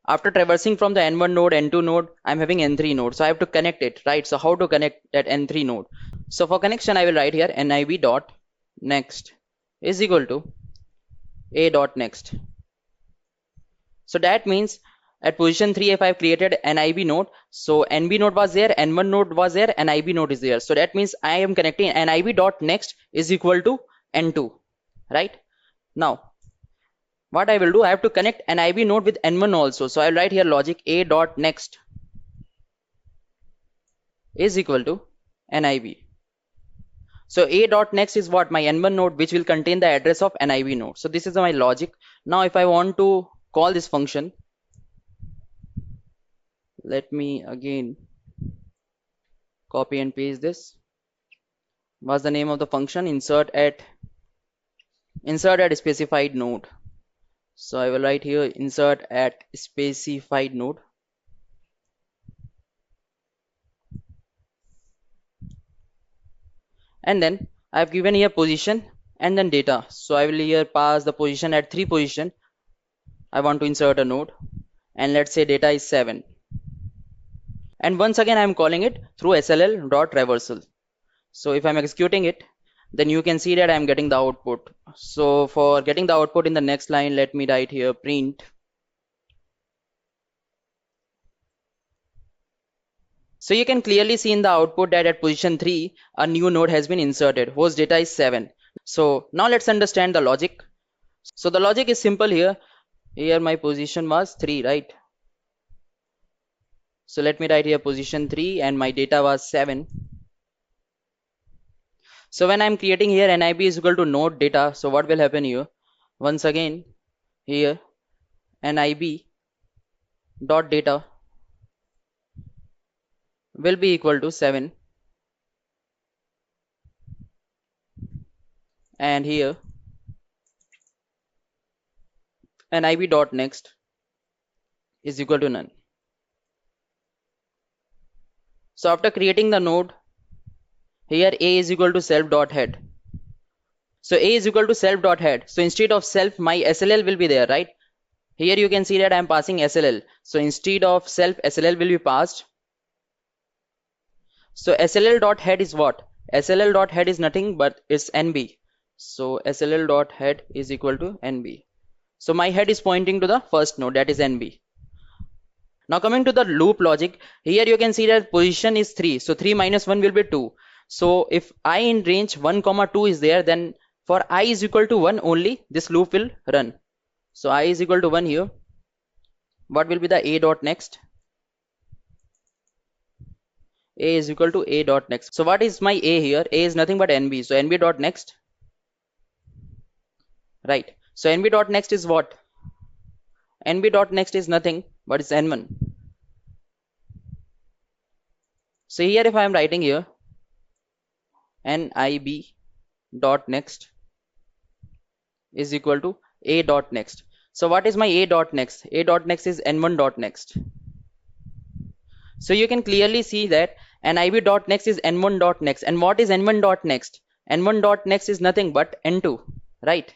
Speaker 1: after traversing from the n1 node, n2 node, I'm having n3 node, so I have to connect it, right? So how to connect that n3 node? So for connection I will write here nib dot next is equal to a dot next. So that means at position 3, if I've created NIB node, so NB node was there, N1 node was there, NIB node is there. So that means I am connecting NIB dot next is equal to N2, right? Now, what I will do, I have to connect NIB node with N1 also. So I'll write here logic A dot next is equal to NIB. So A dot next is what? My N1 node, which will contain the address of NIB node. So this is my logic. Now if I want to call this function, let me again copy and paste this. What's the name of the function? Insert at specified node. So I will write here insert at specified node. And then I've given here position and then data. So I will here pass the position at 3 position. I want to insert a node, and let's say data is 7. And once again I am calling it through SLL dot traversal. So if I'm executing it, then you can see that I'm getting the output. So for getting the output in the next line, let me write here print. So you can clearly see in the output that at position 3 a new node has been inserted whose data is 7. So now let's understand the logic. So the logic is simple here. Here my position was 3, right? So let me write here position 3 and my data was 7. So when I'm creating here NIB is equal to node data, so what will happen here? Once again here NIB dot data will be equal to 7, and here NIB dot next is equal to none. So after creating the node, here a is equal to self dot head. So a is equal to self dot head. So instead of self, my SLL will be there, right? Here you can see that I am passing SLL. So instead of self, SLL will be passed. So SLL dot head is what? SLL dot head is nothing but it's NB. So SLL dot head is equal to NB. So my head is pointing to the first node, that is NB. Now coming to the loop logic, here you can see that position is 3. So 3 minus 1 will be 2. So if I in range 1 comma 2 is there, then for I is equal to 1 only, this loop will run. So I is equal to 1 here. What will be the A dot next? A is equal to A dot next. So what is my A here? A is nothing but NB. So NB dot next. Right. So NB dot next is what? NB dot next is nothing but it's N1. So here if I am writing here NIB dot next is equal to A dot next. So what is my A dot next? A dot next is N1 dot next. So you can clearly see that NIB dot next is N1 dot next. And what is N1 dot next? N1 dot next is nothing but N2, right?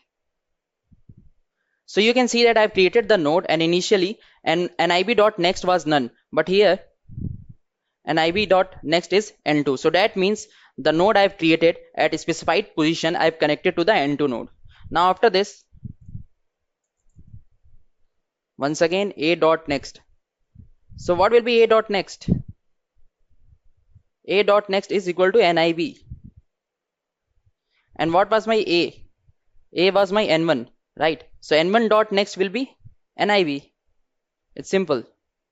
Speaker 1: So you can see that I've created the node, and initially NIB dot next was none, but here NIB dot next is N2. So that means the node I've created at a specified position I've connected to the N2 node. Now after this, Once again, a dot next. So what will be a dot next? A dot next is equal to nib. And what was my a? A was my n1, right? So n1 dot next will be nib. It's simple.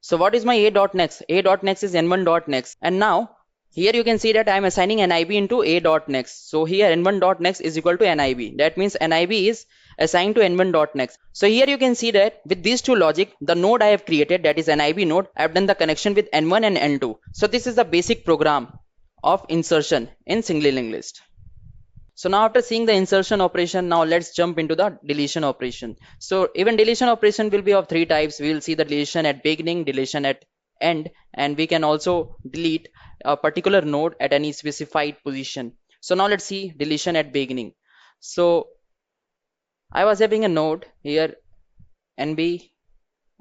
Speaker 1: So what is my a dot next? A dot next is n1 dot next. And now here you can see that I am assigning nib into a dot next. So here n1 dot next is equal to nib. That means nib is assigned to n1 dot next. So here you can see that with these two logic, the node I have created, that is nib node, I have done the connection with n1 and n2. So this is the basic program of insertion in single linked list. So now after seeing the insertion operation, now let's jump into the deletion operation. So even deletion operation will be of three types. We will see the deletion at beginning, deletion at end, and we can also delete a particular node at any specified position. So now let's see deletion at beginning. So I was having a node here nb,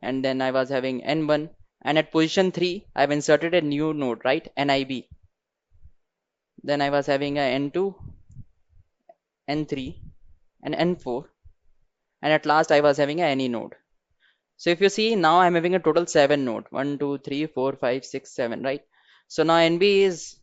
Speaker 1: and then I was having n1, and at position 3 I've inserted a new node, right, nib. Then I was having a n2, n3 and n4, and at last I was having any node. So if you see, now I'm having a total 7 node, 1 2 3 4 5 6 7, right? So now nb is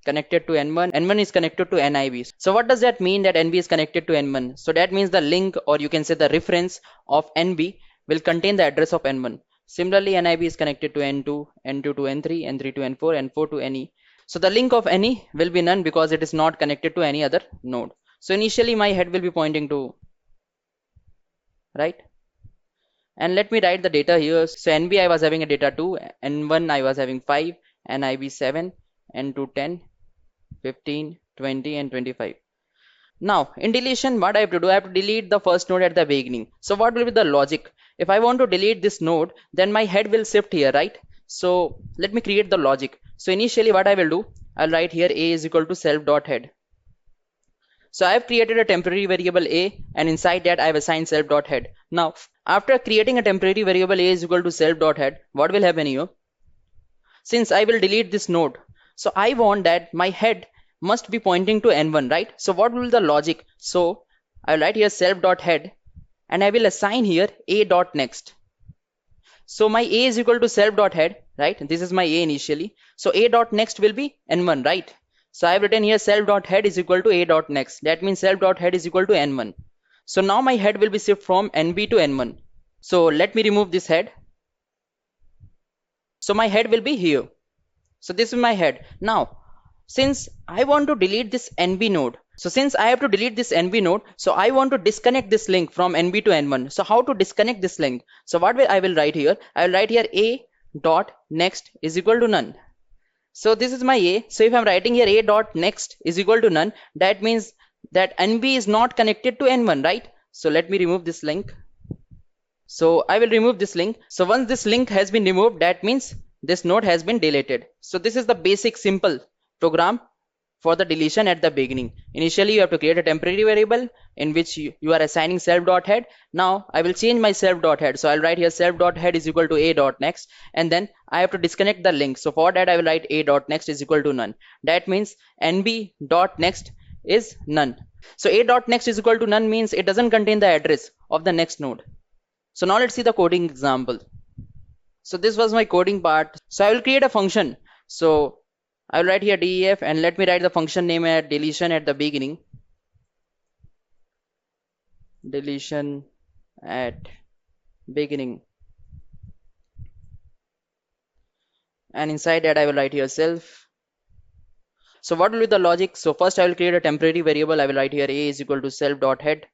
Speaker 1: connected to n1, n1 is connected to nib. So what does that mean, that nb is connected to n1? So that means the link, or you can say the reference of nb will contain the address of n1. Similarly, nib is connected to n2, n2 to n3, n3 to n4, n4 to ne. So the link of any will be none because it is not connected to any other node. So initially my head will be pointing to right, and let me write the data here. So nb I was having a data 2, n1 I was having 5, nib 7, n2 10, 15, 20 and 25. Now in deletion, what I have to do, I have to delete the first node at the beginning. So what will be the logic? If I want to delete this node, then my head will shift here, right? So let me create the logic. So initially what I will do, I'll write here a is equal to self dot head. So I have created a temporary variable a, and inside that I have assigned self dot head. Now after creating a temporary variable a is equal to self dot head, what will happen here? Since I will delete this node, so I want that my head must be pointing to n1, right? So what will be the logic? So I will write here self dot head, and I will assign here a dot next. So my a is equal to self dot head, right? This is my a initially. So a dot next will be n1, right? So I have written here self dot head is equal to a dot next. That means self dot head is equal to n1. So now my head will be shifted from nb to n1. So let me remove this head. So my head will be here. So this is my head. Now since I want to delete this nb node, so since I have to delete this nb node, so I want to disconnect this link from nb to n1. So how to disconnect this link? So what will I will write here? I will write here a dot next is equal to none. So this is my a. So if I'm writing here a dot next is equal to none, that means that nb is not connected to n1, right? So let me remove this link. So I will remove this link. So once this link has been removed, that means this node has been deleted. So this is the basic simple program for the deletion at the beginning. Initially you have to create a temporary variable in which you are assigning self dot head. Now I will change my self dot head. So I'll write here self dot head is equal to a dot next, and then I have to disconnect the link. So for that I will write a dot next is equal to none. That means nb dot next is none. So a dot next is equal to none means it doesn't contain the address of the next node. So now let's see the coding example. So this was my coding part. So I will create a function. So I will write here def, and let me write the function name at deletion at the beginning. Deletion at beginning. And inside that I will write here self. So what will be the logic? So first I will create a temporary variable. I will write here a is equal to self dot head.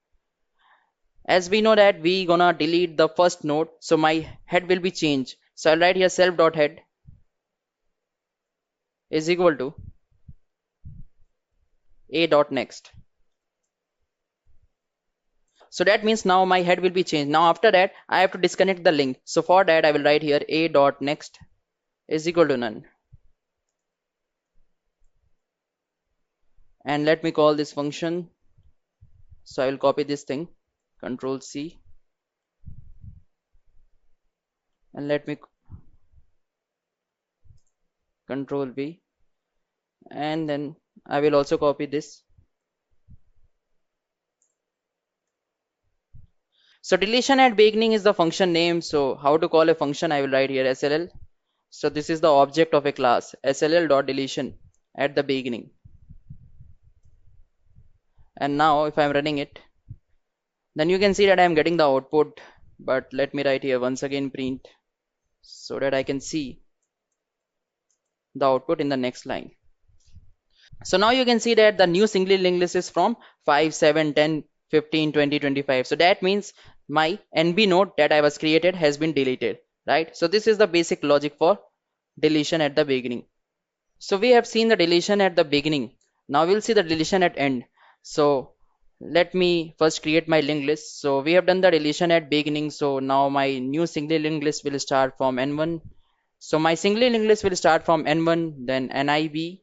Speaker 1: As we know that we gonna delete the first node, so my head will be changed. So I'll write here self dot head is equal to a dot next. So that means now my head will be changed. Now after that I have to disconnect the link. So for that I will write here a dot next is equal to none. And let me call this function. So I will copy this thing, Control C, and let me Control V, and then I will also copy this. So deletion at beginning is the function name. So how to call a function, I will write here SLL. So this is the object of a class, SLL dot deletion at the beginning. And now if I'm running it, then you can see that I'm getting the output. But let me write here once again print so that I can see the output in the next line. So now you can see that the new singly linked list is from 5, 7, 10, 15, 20, 25. So that means my NB node that I was created has been deleted, right? So this is the basic logic for deletion at the beginning. So we have seen the deletion at the beginning. Now we'll see the deletion at end. So let me first create my linked list. So we have done the deletion at beginning. So now my new singly linked list will start from N1. So my singly linked list will start from N1, then NIB,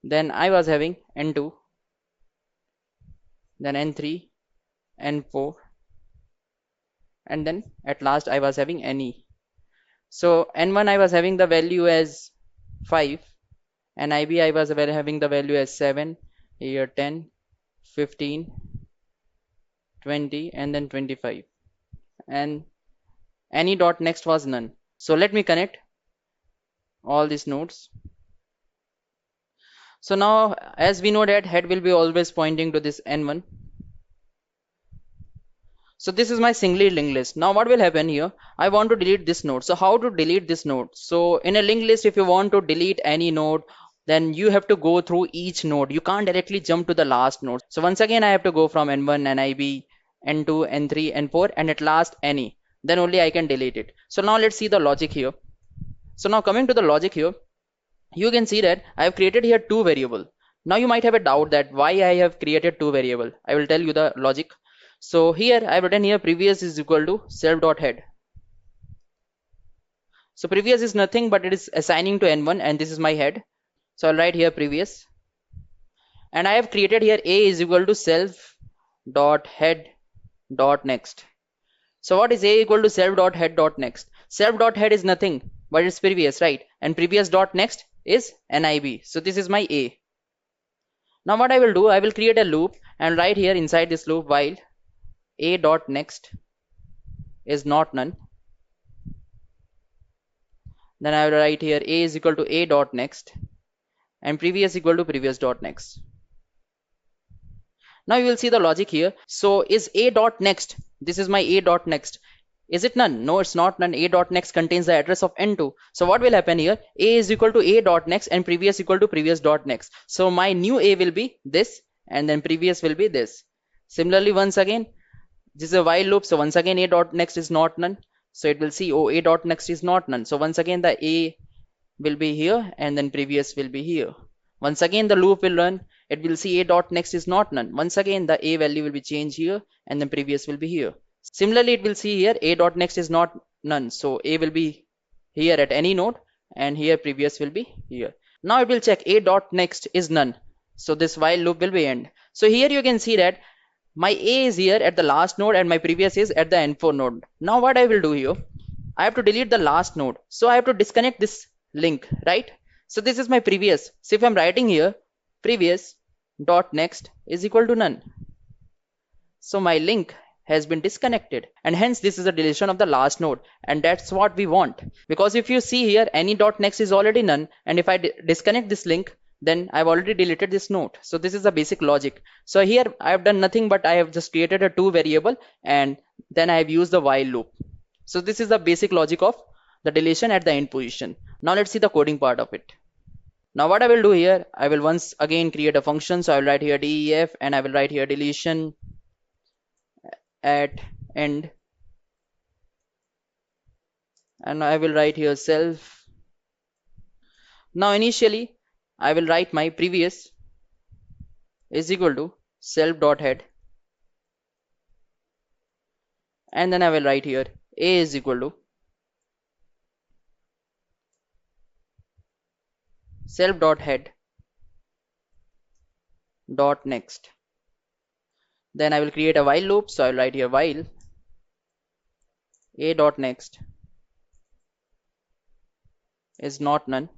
Speaker 1: then I was having N2, then N3, N4, and then at last I was having NE. So N1 I was having the value as 5, NIB I was having the value as 7, here 10, 15, 20, and then 25. And NE dot next was none. So let me connect all these nodes. So now as we know that head will be always pointing to this N1. So this is my singly linked list. Now what will happen here? I want to delete this node. So how to delete this node? So in a linked list, if you want to delete any node, then you have to go through each node. You can't directly jump to the last node. So once again, I have to go from N1, NIB, N2, N3, N4, and at last NE. Then only I can delete it. So now let's see the logic here. So now coming to the logic here, you can see that I have created here two variable. Now you might have a doubt that why I have created two variable. I will tell you the logic. So here I've written here previous is equal to self.head. So previous is nothing but it is assigning to N1 and this is my head. So I'll write here previous. And I have created here A is equal to self.head.next. So what is A equal to self.head.next? Self.head is nothing but it's previous, right? And previous.next is NIB. So this is my A. Now what I will do, I will create a loop and write here inside this loop while A.next is not none. Then I will write here A is equal to A.next and previous equal to previous.next. Now you will see the logic here. So is A.next, this is my A.next. Is it none? No, it's not none. A.next contains the address of N2. So what will happen here? A is equal to A.next and previous equal to previous.next. So my new A will be this and then previous will be this. Similarly, once again, this is a while loop. So once again, A.next is not none. So it will see, oh, A.next is not none. So once again, the A will be here and then previous will be here. Once again, the loop will run. It will see A.next is not none. Once again, the A value will be changed here and then previous will be here. Similarly, it will see here A.next is not none. So A will be here at any node and here previous will be here. Now it will check A.next is none. So this while loop will be end. So here you can see that my A is here at the last node and my previous is at the N4 node. Now what I will do here, I have to delete the last node. So I have to disconnect this link, right? So this is my previous. So if I'm writing here previous dot next is equal to none. So my link has been disconnected and hence this is a deletion of the last node and that's what we want, because if you see here any dot next is already none and if I disconnect this link then I've already deleted this node. So this is the basic logic. So here I have done nothing but I have just created a two variable and then I have used the while loop. So this is the basic logic of the deletion at the end position. Now let's see the coding part of it. Now what I will do here, I will once again create a function. So I will write here def and I will write here deletion at end and I will write here self. Now initially I will write my previous is equal to self.head and then I will write here A is equal to self.head dot next. Then I will create a while loop. So I will write here while A dot next is not none.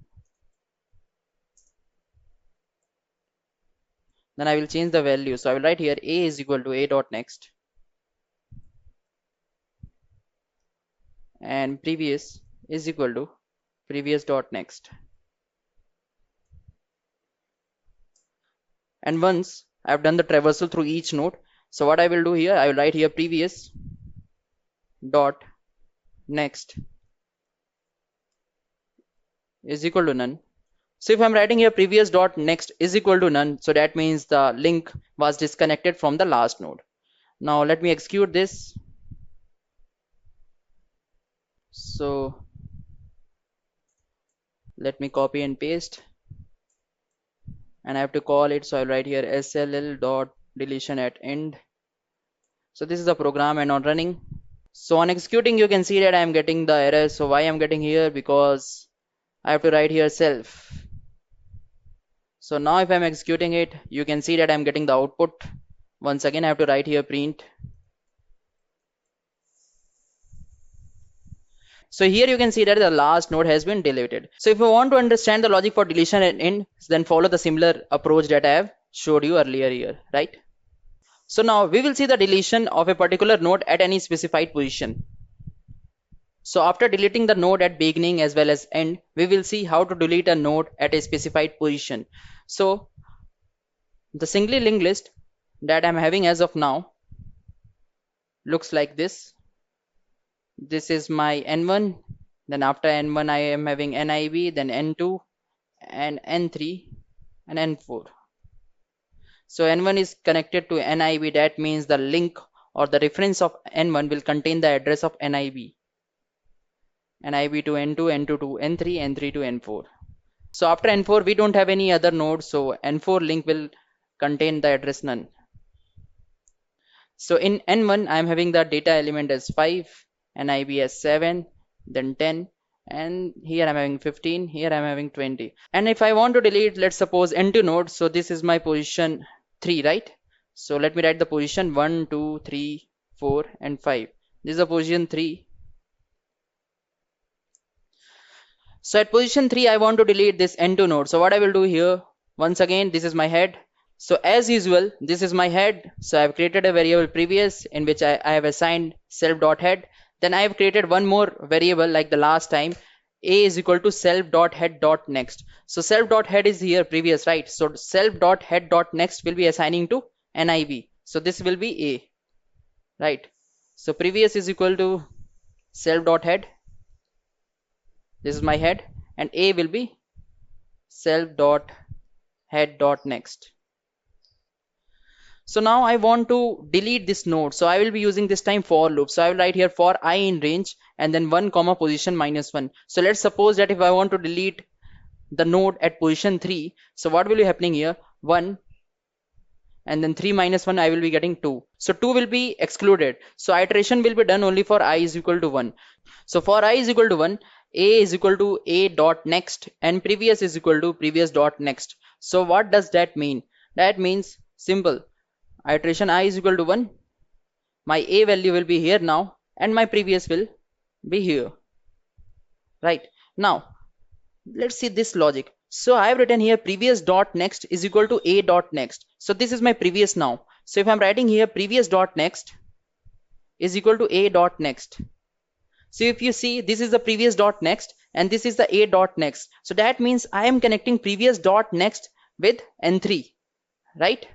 Speaker 1: Then I will change the value. So I will write here A is equal to A dot next and previous is equal to previous dot next. And once I've done the traversal through each node, so what I will do here, I will write here previous dot next is equal to none. So if I'm writing here previous dot next is equal to none, so that means the link was disconnected from the last node. Now let me execute this. So let me copy and paste, and I have to call it. So I'll write here sll dot deletion at end. So this is a program and on running. So on executing, you can see that I'm getting the error. So why I'm getting here? Because I have to write here self. So now if I'm executing it, you can see that I'm getting the output. Once again, I have to write here print. So here you can see that the last node has been deleted. So if you want to understand the logic for deletion and end, then follow the similar approach that I have showed you earlier here, right? So now we will see the deletion of a particular node at any specified position. So after deleting the node at beginning as well as end, we will see how to delete a node at a specified position. So the singly linked list that I'm having as of now looks like this. This is my n1, then after n1 I am having nib, then n2 and n3 and n4. So n1 is connected to nib, that means the link or the reference of n1 will contain the address of nib to n2, n2 to n3, n3 to n4. So after n4 we don't have any other node, so n4 link will contain the address none. So in n1 I am having the data element as 5, nib as 7, then 10, and here I'm having 15, here I'm having 20. And if I want to delete, let's suppose n2 node, so this is my position 3, right? So let me write the position 1, 2, 3, 4 and 5. This is the position 3. So at position 3 I want to delete this n2 node. So what I will do here, once again this is my head. So as usual, this is my head. So I have created a variable previous in which I have assigned self.head. Then I have created one more variable like the last time, a is equal to self.head.next. So self.head is here previous, right? So self.head.next will be assigning to nib. So this will be a, right? So previous is equal to self.head. This is my head, and a will be self.head.next. So now I want to delete this node. So I will be using this time for loop. So I will write here for I in range and then 1 comma position minus 1. So let's suppose that if I want to delete the node at position 3, so what will be happening here? 1 and then 3 minus 1, I will be getting 2. So 2 will be excluded. So iteration will be done only for I is equal to 1. So for I is equal to 1, a is equal to a dot next and previous is equal to previous dot next. So what does that mean? That means simple. Iteration I is equal to 1, my a value will be here now and my previous will be here, right? Now let's see this logic. So I have written here previous dot next is equal to a dot next. So this is my previous now. So if I'm writing here previous dot next is equal to a dot next. So if you see, this is the previous dot next and this is the a dot next. So that means I am connecting previous dot next with n3, right?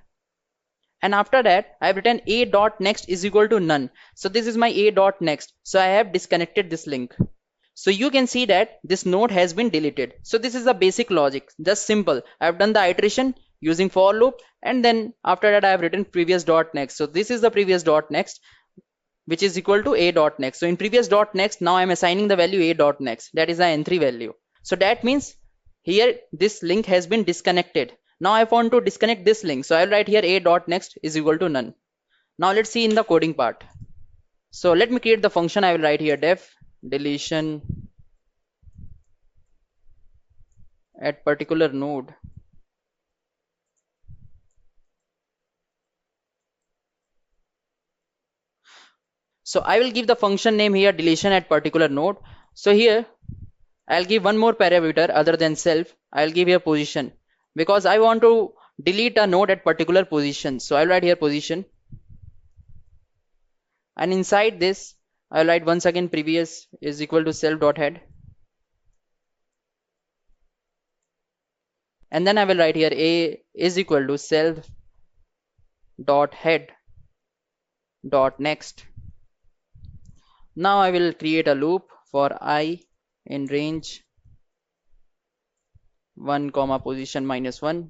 Speaker 1: And after that I have written a dot next is equal to none. So this is my a dot next. So I have disconnected this link. So you can see that this node has been deleted. So this is the basic logic, just simple. I have done the iteration using for loop and then after that I have written previous dot next. So this is the previous dot next, which is equal to a dot next. So in previous dot next, now I'm assigning the value a dot next, that is the n3 value. So that means here this link has been disconnected. Now I want to disconnect this link, so I'll write here a dot next is equal to none. Now let's see in the coding part. So let me create the function. I will write here def deletion at particular node. So I will give the function name here deletion at particular node. So here I'll give one more parameter other than self. I'll give here position because I want to delete a node at particular position. So I'll write here position, and inside this I'll write once again previous is equal to self dot head, and then I will write here a is equal to self dot head dot next. Now I will create a loop for I in range 1 comma position -1,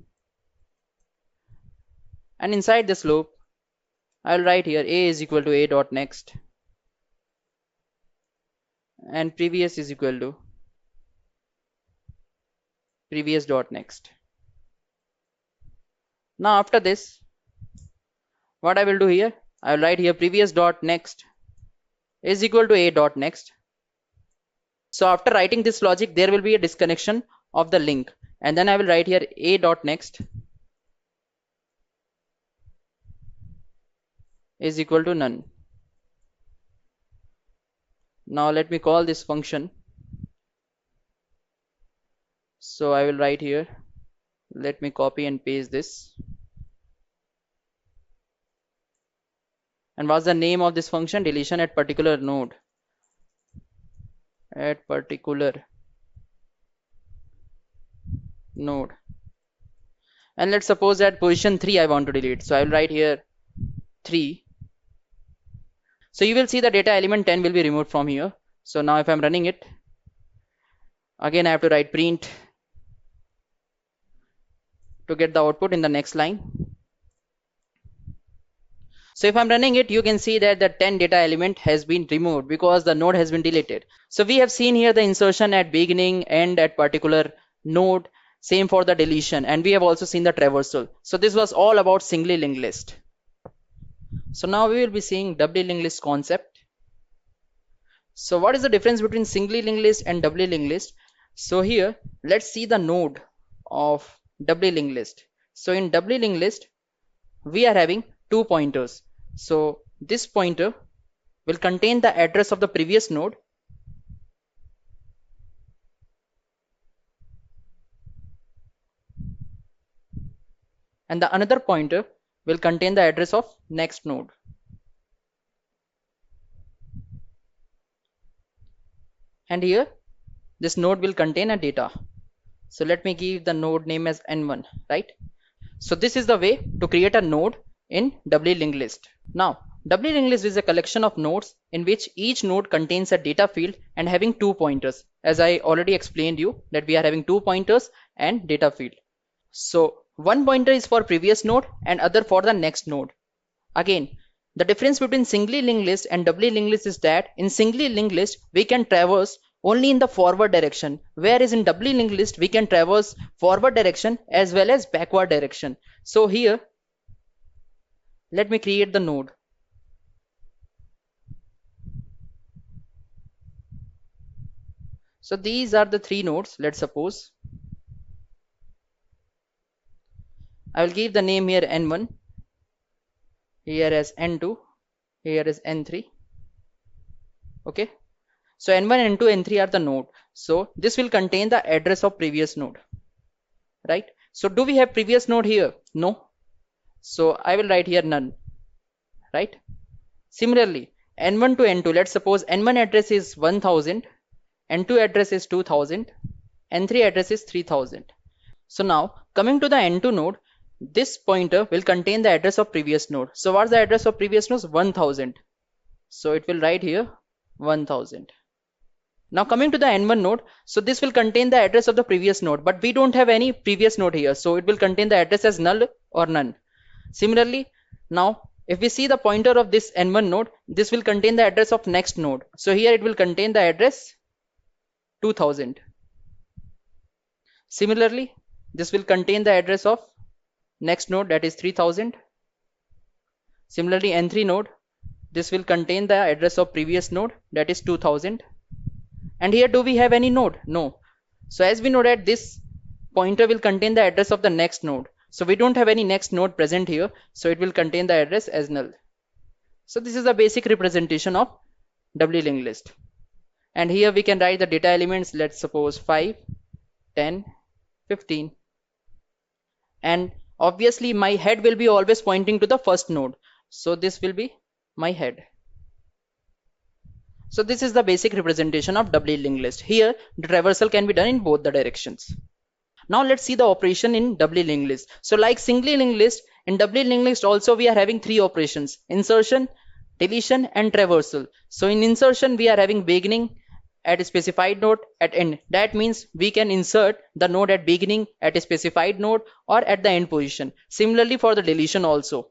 Speaker 1: and inside this loop I'll write here a is equal to a dot next and previous is equal to previous dot next. Now after this, what I will do here, I will write here previous dot next is equal to a dot next. So after writing this logic, there will be a disconnection of the link, and then I will write here a dot next is equal to none. Now let me call this function. So I will write here, let me copy and paste this. And what's the name of this function? Deletion at particular node. At particular node. And let's suppose at position 3 I want to delete. So I will write here 3. So you will see the data element 10 will be removed from here. So now if I'm running it, again I have to write print to get the output in the next line. So if I'm running it, you can see that the 10 data element has been removed because the node has been deleted. So we have seen here the insertion at beginning, end at particular node, same for the deletion, and we have also seen the traversal. So this was all about singly linked list. So now we will be seeing doubly linked list concept. So what is the difference between singly linked list and doubly linked list? So here let's see the node of doubly linked list. So in doubly linked list we are having 2 pointers. So this pointer will contain the address of the previous node, and the another pointer will contain the address of next node. And here this node will contain a data. So let me give the node name as n1, right? So this is the way to create a node in doubly linked list. Now doubly linked list is a collection of nodes in which each node contains a data field and having 2 pointers. As I already explained you that we are having 2 pointers and data field. So one pointer is for previous node and other for the next node. Again, the difference between singly linked list and doubly linked list is that in singly linked list we can traverse only in the forward direction, whereas in doubly linked list we can traverse forward direction as well as backward direction. So here let me create the node. So these are the 3 nodes. Let's suppose I will give the name here n1, here as n2, here is n3. Okay, so n1, n2, n3 are the node. So this will contain the address of previous node, right? So do we have previous node here? No. So I will write here none, right? Similarly, n1 to n2, let's suppose n1 address is 1000, n2 address is 2000, n3 address is 3000. So now coming to the n2 node, this pointer will contain the address of previous node. So what's the address of previous node? 1000. So it will write here 1000. Now coming to the n1 node, so this will contain the address of the previous node, but we don't have any previous node here, so it will contain the address as null or none. Similarly, now if we see the pointer of this n1 node, this will contain the address of next node. So here it will contain the address 2000. Similarly, this will contain the address of next node, that is 3000. Similarly, n3 node, this will contain the address of previous node, that is 2000. And here do we have any node? No. So as we know that this pointer will contain the address of the next node. So we don't have any next node present here. So it will contain the address as null. So this is the basic representation of doubly linked list. And here we can write the data elements. Let's suppose 5, 10, 15. And obviously my head will be always pointing to the first node. So this will be my head. So this is the basic representation of doubly linked list. Here the traversal can be done in both the directions. Now let's see the operation in doubly linked list. So like singly linked list, in doubly linked list also we are having three operations: insertion, deletion and traversal. So in insertion we are having beginning at a specified node at end. That means we can insert the node at beginning, at a specified node, or at the end position. Similarly for the deletion also.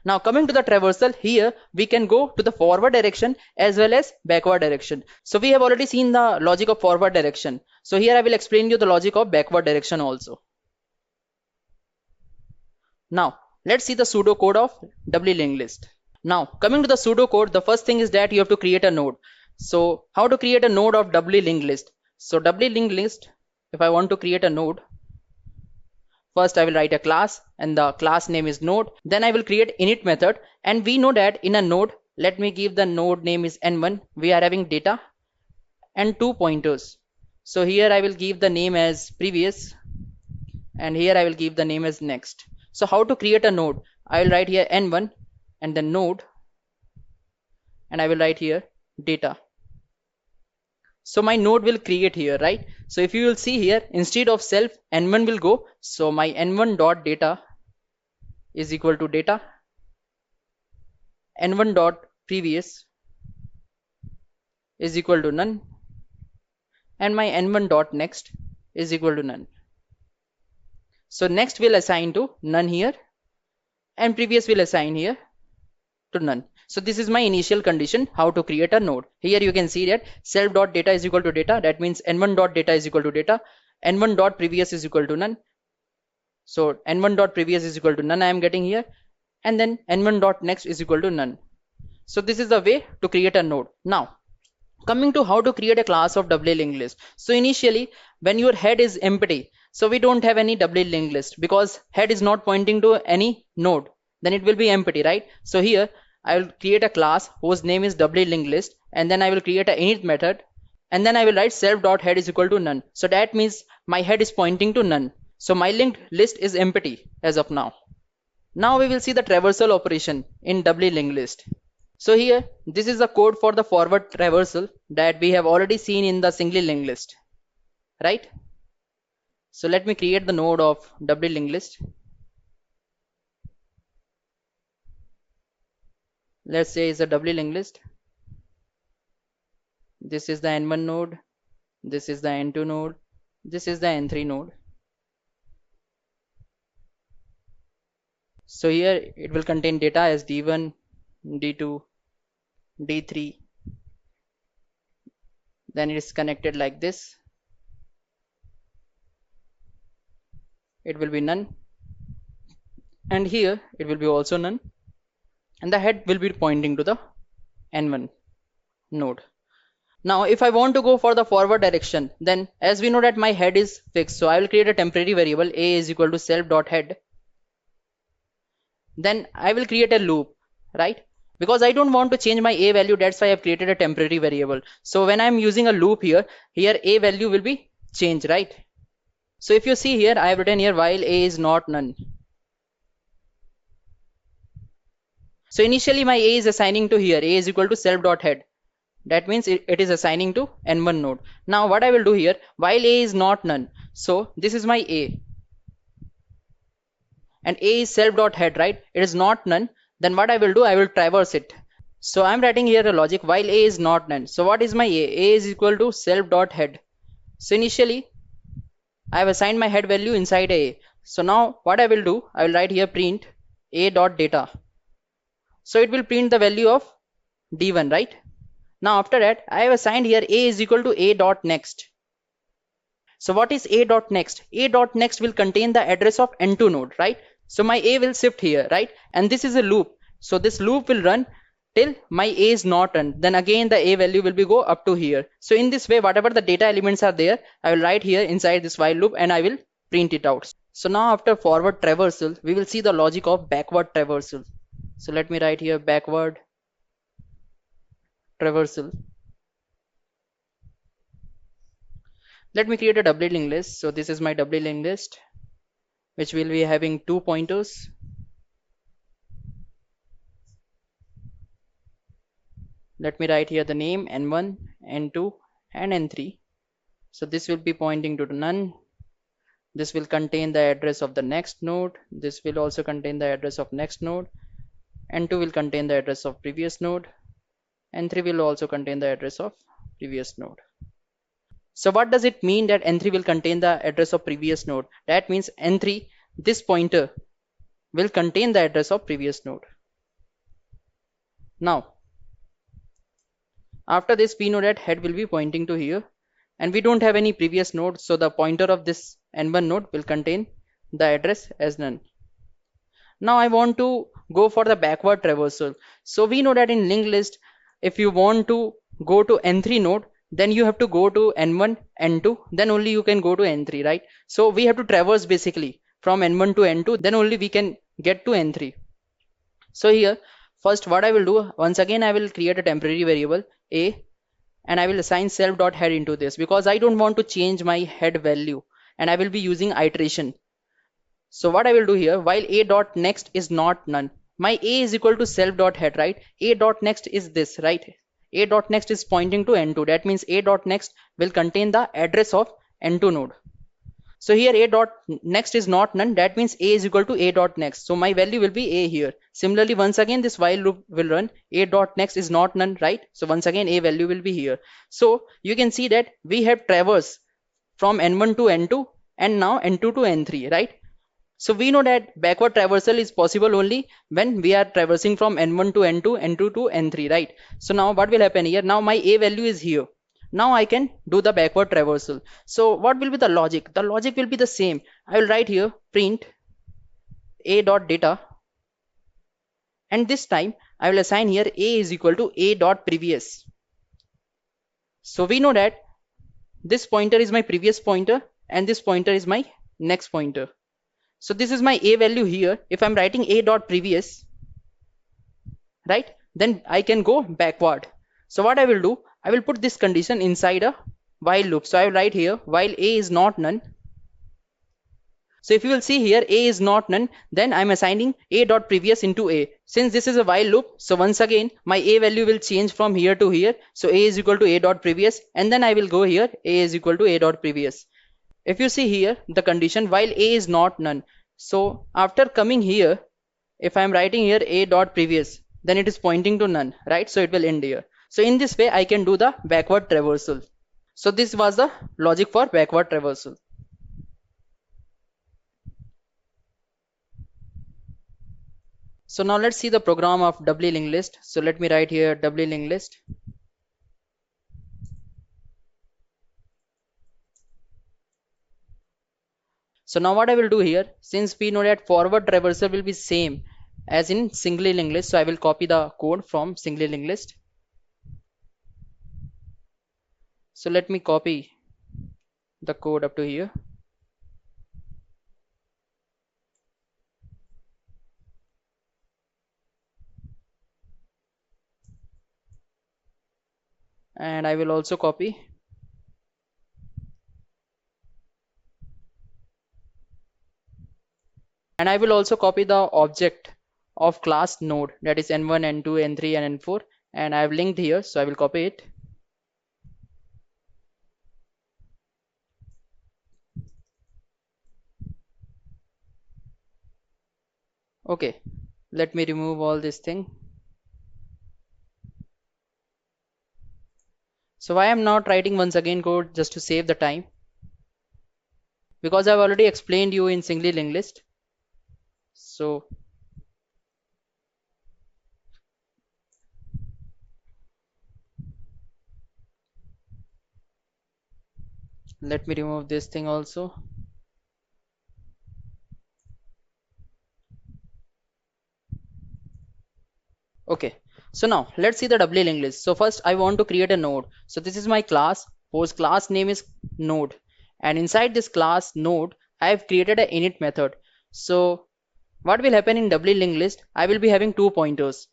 Speaker 1: Now coming to the traversal, here we can go to the forward direction as well as backward direction. So we have already seen the logic of forward direction. So here I will explain you the logic of backward direction also. Now let's see the pseudo code of doubly linked list. Now coming to the pseudo code, the first thing is that you have to create a node. So how to create a node of doubly linked list? So doubly linked list, if I want to create a node, first I will write a class and the class name is node. Then I will create init method, and we know that in a node, let me give the node name is n1. We are having data and 2 pointers. So here I will give the name as previous, and here I will give the name as next. So how to create a node? I will write here n1 and then node, and I will write here data. So my node will create here, right? So if you will see here, instead of self, n1 will go. So my n1 dot data is equal to data, n1 dot previous is equal to none, and my n1 dot next is equal to none. So next will assign to none here, and previous will assign here to none. So this is my initial condition how to create a node. Here you can see that self dot data is equal to data. That means n1 dot data is equal to data, n1 dot previous is equal to none. So n1 dot previous is equal to none I am getting here, and then n1 dot next is equal to none. So this is the way to create a node. Now coming to how to create a class of doubly linked list. So initially when your head is empty, so we don't have any doubly linked list because head is not pointing to any node, then it will be empty, right? So here I will create a class whose name is doubly linked list, and then I will create an init method, and then I will write self dot head is equal to none. So that means my head is pointing to none. So my linked list is empty as of now. Now we will see the traversal operation in doubly linked list. So here this is the code for the forward traversal that we have already seen in the singly linked list, right? So let me create the node of doubly linked list. Let's say it's a doubly linked list. This is the n1 node, this is the n2 node, this is the n3 node. So here it will contain data as d1, d2, d3. Then it is connected like this. It will be none, and here it will be also none, and the head will be pointing to the n1 node. Now if I want to go for the forward direction, then as we know that my head is fixed, so I will create a temporary variable a is equal to self dot head. Then I will create a loop, right? Because I don't want to change my a value, that's why I have created a temporary variable. So when I'm using a loop here a value will be changed, right? So if you see here, I have written here while a is not none. So initially my a is assigning to here a is equal to self dot head. That means it is assigning to n1 node. Now what I will do here, while a is not none, so this is my a, and a is self dot head, right? It is not none. Then what I will do, I will traverse it. So I'm writing here a logic while a is not none. So what is my a? A is equal to self dot head. So initially I have assigned my head value inside a. So now what I will do, I will write here print a dot data. So it will print the value of d1, right? Now after that I have assigned here a is equal to a dot next. So what is a dot next? A dot next will contain the address of n2 node, right? So my a will shift here, right? And this is a loop. So this loop will run till my a is not run. Then again the a value will be go up to here. So in this way, whatever the data elements are there, I will write here inside this while loop and I will print it out. So now after forward traversal, we will see the logic of backward traversal. So let me write here backward traversal. Let me create a doubly linked list. So this is my doubly linked list, which will be having 2 pointers. let me write here the name n1, n2 and n3. So this will be pointing to none. This will contain the address of the next node. This will also contain the address of next node. N2 will contain the address of previous node. N3 will also contain the address of previous node. So what does it mean that N3 will contain the address of previous node? That means N3, this pointer will contain the address of previous node. Now, after this, we know that head will be pointing to here, and we don't have any previous node, so the pointer of this N1 node will contain the address as none. Now I want to go for the backward traversal. So we know that in linked list, if you want to go to N3 node, then you have to go to N1, N2, then only you can go to N3, right? So we have to traverse basically from N1 to N2, then only we can get to N3. So here, first what I will do, once again I will create a temporary variable a, and I will assign self.head into this because I don't want to change my head value, and I will be using iteration. So what I will do here, while a dot next is not none, my a is equal to self dot head, right? A dot next is this, right? A dot next is pointing to N2. That means a dot next will contain the address of N2 node. So here a dot next is not none. That means a is equal to a dot next. So my value will be a here. Similarly, once again this while loop will run. A dot next is not none, right? So once again a value will be here. So you can see that we have traversed from N1 to N2 and now N2 to N3, right? So we know that backward traversal is possible only when we are traversing from N1 to N2, N2 to N3, right? So now what will happen here? Now my A value is here. Now I can do the backward traversal. So what will be the logic? The logic will be the same. I will write here print A dot data, and this time I will assign here A is equal to A dot previous. So we know that this pointer is my previous pointer and this pointer is my next pointer. So this is my a value here. If I'm writing a dot previous, right, then I can go backward. So what I will do, I will put this condition inside a while loop. So I will write here while a is not none. So if you will see here a is not none, then I'm assigning a dot previous into a. Since this is a while loop, so once again my a value will change from here to here. So a is equal to a dot previous, and then I will go here a is equal to a dot previous. If you see here the condition while a is not none, so after coming here, if I am writing here a dot previous, then it is pointing to none, right? So it will end here. So in this way I can do the backward traversal. So this was the logic for backward traversal. So now let's see the program of doubly linked list. So let me write here doubly linked list. So now what I will do here, since we know that forward traversal will be same as in singly linked list, so I will copy the code from singly linked list. So let me copy the code up to here. And I will also copy the object of class node, that is n1, n2, n3 and n4, and I have linked here, so I will copy it. Okay, let me remove all this thing. So why I'm not writing once again code just to save the time? Because I've already explained you in singly linked list. So let me remove this thing also. Okay, so now let's see the doubly linked list. So first I want to create a node. So this is my class, whose class name is node, and inside this class node I have created an init method. So what will happen in doubly linked list, I will be having two pointers.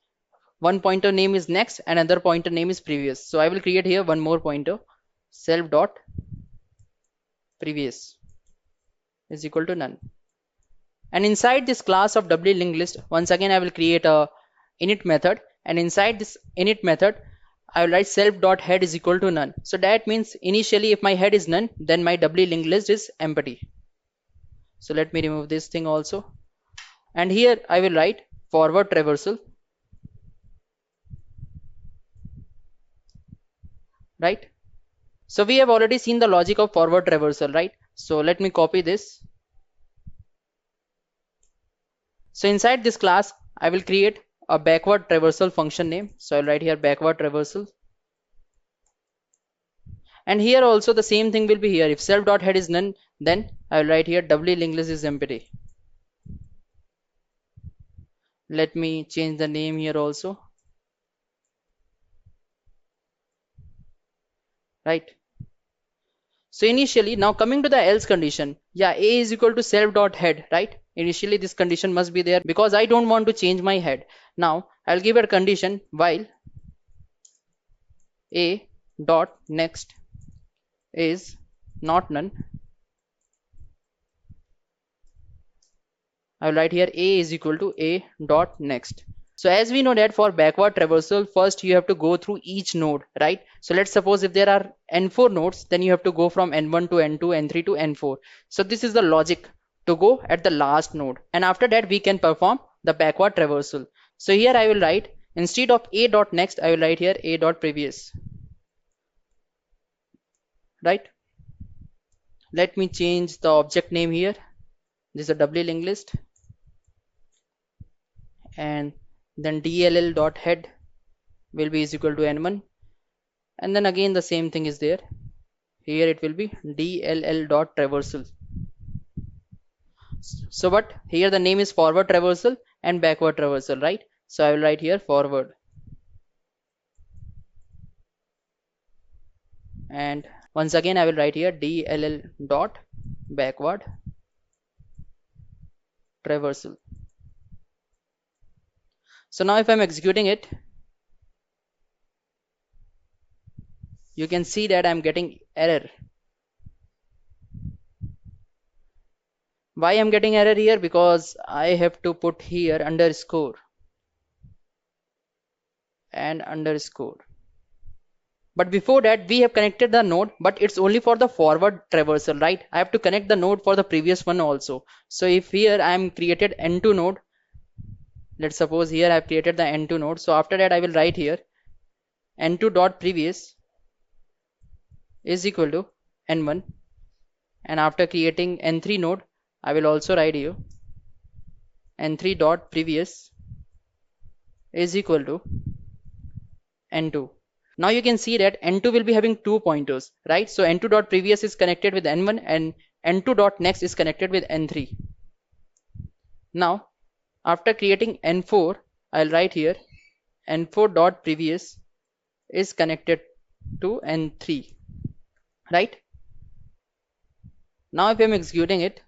Speaker 1: One pointer name is next and another pointer name is previous. So I will create here one more pointer, self dot previous is equal to none. And inside this class of doubly linked list, once again I will create a init method, and inside this init method I will write self.head is equal to none. So that means initially if my head is none, then my doubly linked list is empty. So let me remove this thing also. And here I will write forward traversal, right? So we have already seen the logic of forward traversal, right? So let me copy this. So inside this class, I will create a backward traversal function name. So I'll write here backward traversal. And here also the same thing will be here. If self.head is none, then I will write here doubly linked list is empty. Let me change the name here also. Right. So initially, now coming to the else condition, yeah, a is equal to self.head, right? Initially this condition must be there because I don't want to change my head. Now I'll give a condition while a dot next is not none. I will write here a is equal to a dot next. So as we know that for backward traversal, first you have to go through each node, right? So let's suppose if there are n4 nodes, then you have to go from n1 to n2, n3 to n4. So this is the logic to go at the last node. And after that, we can perform the backward traversal. So here I will write, instead of a dot next, I will write here a dot previous, right? Let me change the object name here. This is a doubly linked list. And then dll dot head will be is equal to n1, and then again the same thing is there. Here it will be dll dot traversal. So but here the name is forward traversal and backward traversal, right? So I will write here forward, and once again I will write here dll dot backward traversal. So now if I'm executing it, you can see that I'm getting error. Why I'm getting error here? Because I have to put here underscore and underscore. But before that, we have connected the node, but it's only for the forward traversal, right? I have to connect the node for the previous one also. So if here I am created n2 node, let's suppose here I have created the n2 node. So after that, I will write here n2 dot previous is equal to n1, and after creating n3 node, I will also write here n3 dot previous is equal to n2. Now you can see that n2 will be having two pointers, right? So n2 dot previous is connected with n1 and n2 dot next is connected with n3. Now after creating n4, I'll write here n4 dot previous is connected to n3, right? Now if I'm executing it,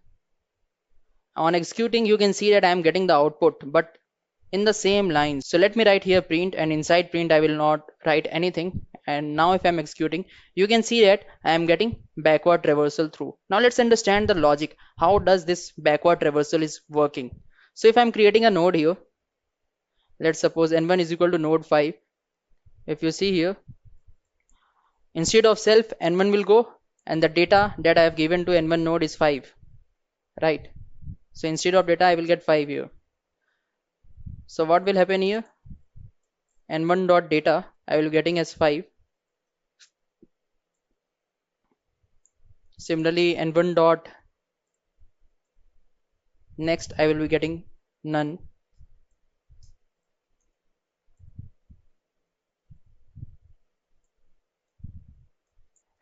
Speaker 1: on executing you can see that I'm getting the output but in the same line. So let me write here print, and inside print I will not write anything. And now if I'm executing, you can see that I am getting backward traversal through. Now let's understand the logic. How does this backward traversal is working? So if I'm creating a node here, let's suppose n1 is equal to node 5. If you see here, instead of self, n1 will go, and the data that I have given to n1 node is 5, right? So instead of data I will get 5 here. So what will happen here? n1 dot data I will be getting as 5. Similarly n1 dot next I will be getting none.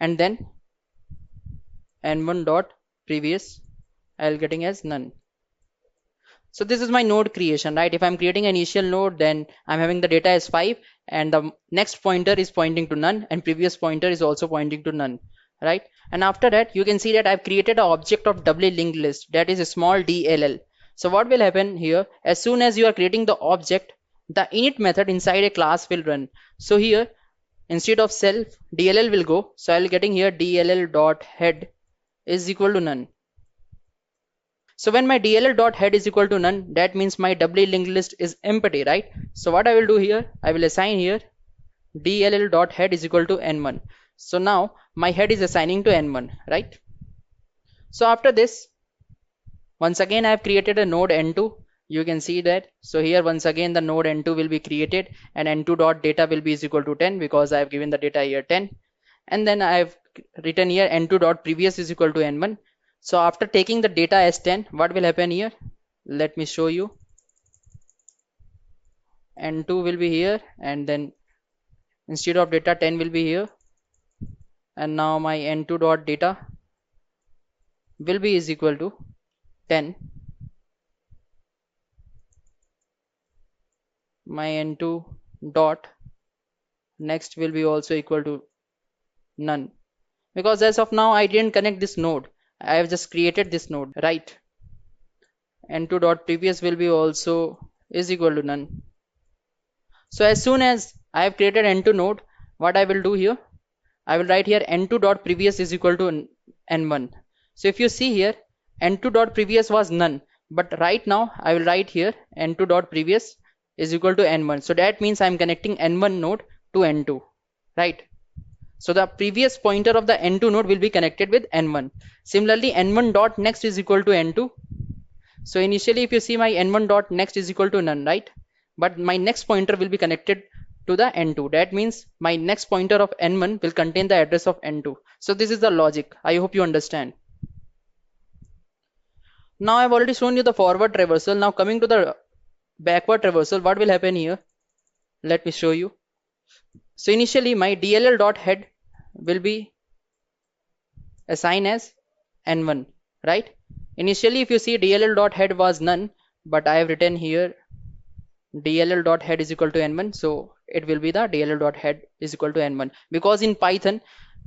Speaker 1: And then n1 dot previous I will getting as none. So this is my node creation, right? If I'm creating an initial node, then I'm having the data as 5 and the next pointer is pointing to none and previous pointer is also pointing to none, right? And after that you can see that I've created an object of doubly linked list, that is a small dll. So what will happen here, as soon as you are creating the object, the init method inside a class will run. So here instead of self, dll will go. So I'll getting here dll dot head is equal to none. So when my dll dot head is equal to none, that means my doubly linked list is empty, right? So what I will do here, I will assign here dll dot head is equal to n1. So now my head is assigning to n1, right? So after this, once again I have created a node n2. You can see that. So here once again the node n2 will be created, and n2 dot data will be is equal to 10 because I have given the data here 10. And then I have written here n2 dot previous is equal to n1. So after taking the data as 10, what will happen here? Let me show you. N2 will be here, and then instead of data 10 will be here, and now my n2 dot data will be is equal to 10. My n2 dot next will be also equal to none, because as of now I didn't connect this node. I have just created this node, right? n2 dot previous will be also is equal to none. So as soon as I have created n2 node, what I will do here, I will write here n2 dot previous is equal to n1. So if you see here, n2 dot previous was none, but right now I will write here n2 dot previous is equal to n1. So that means I am connecting n1 node to n2, right? So the previous pointer of the n2 node will be connected with n1. Similarly, n1 dot next is equal to n2. So initially if you see, my n1 dot next is equal to none, right? But my next pointer will be connected to the n2. That means my next pointer of n1 will contain the address of n2. So this is the logic. I hope you understand. Now I've already shown you the forward traversal. Now coming to the backward traversal, what will happen here? Let me show you. So initially my dll dot head will be assigned as n1, right? Initially if you see, dll dot head was none, but I have written here dll dot head is equal to n1, so it will be the dll dot head is equal to n1, because in Python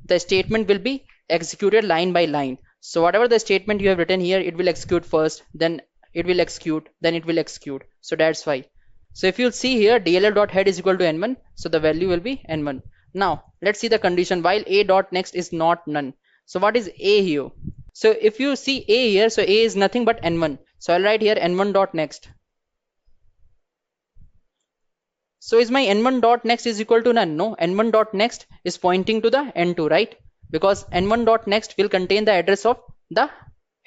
Speaker 1: the statement will be executed line by line. So whatever the statement you have written here, it will execute first, then it will execute, then it will execute. So that's why. So if you see here, dll dot head is equal to n1, so the value will be n1. Now let's see the condition. While a dot next is not none, so what is a here? So if you see a here, so a is nothing but n1. So I'll write here n1 dot next. So is my n1 dot next is equal to none? No, n1 dot next is pointing to the n2, right? Because n1 dot next will contain the address of the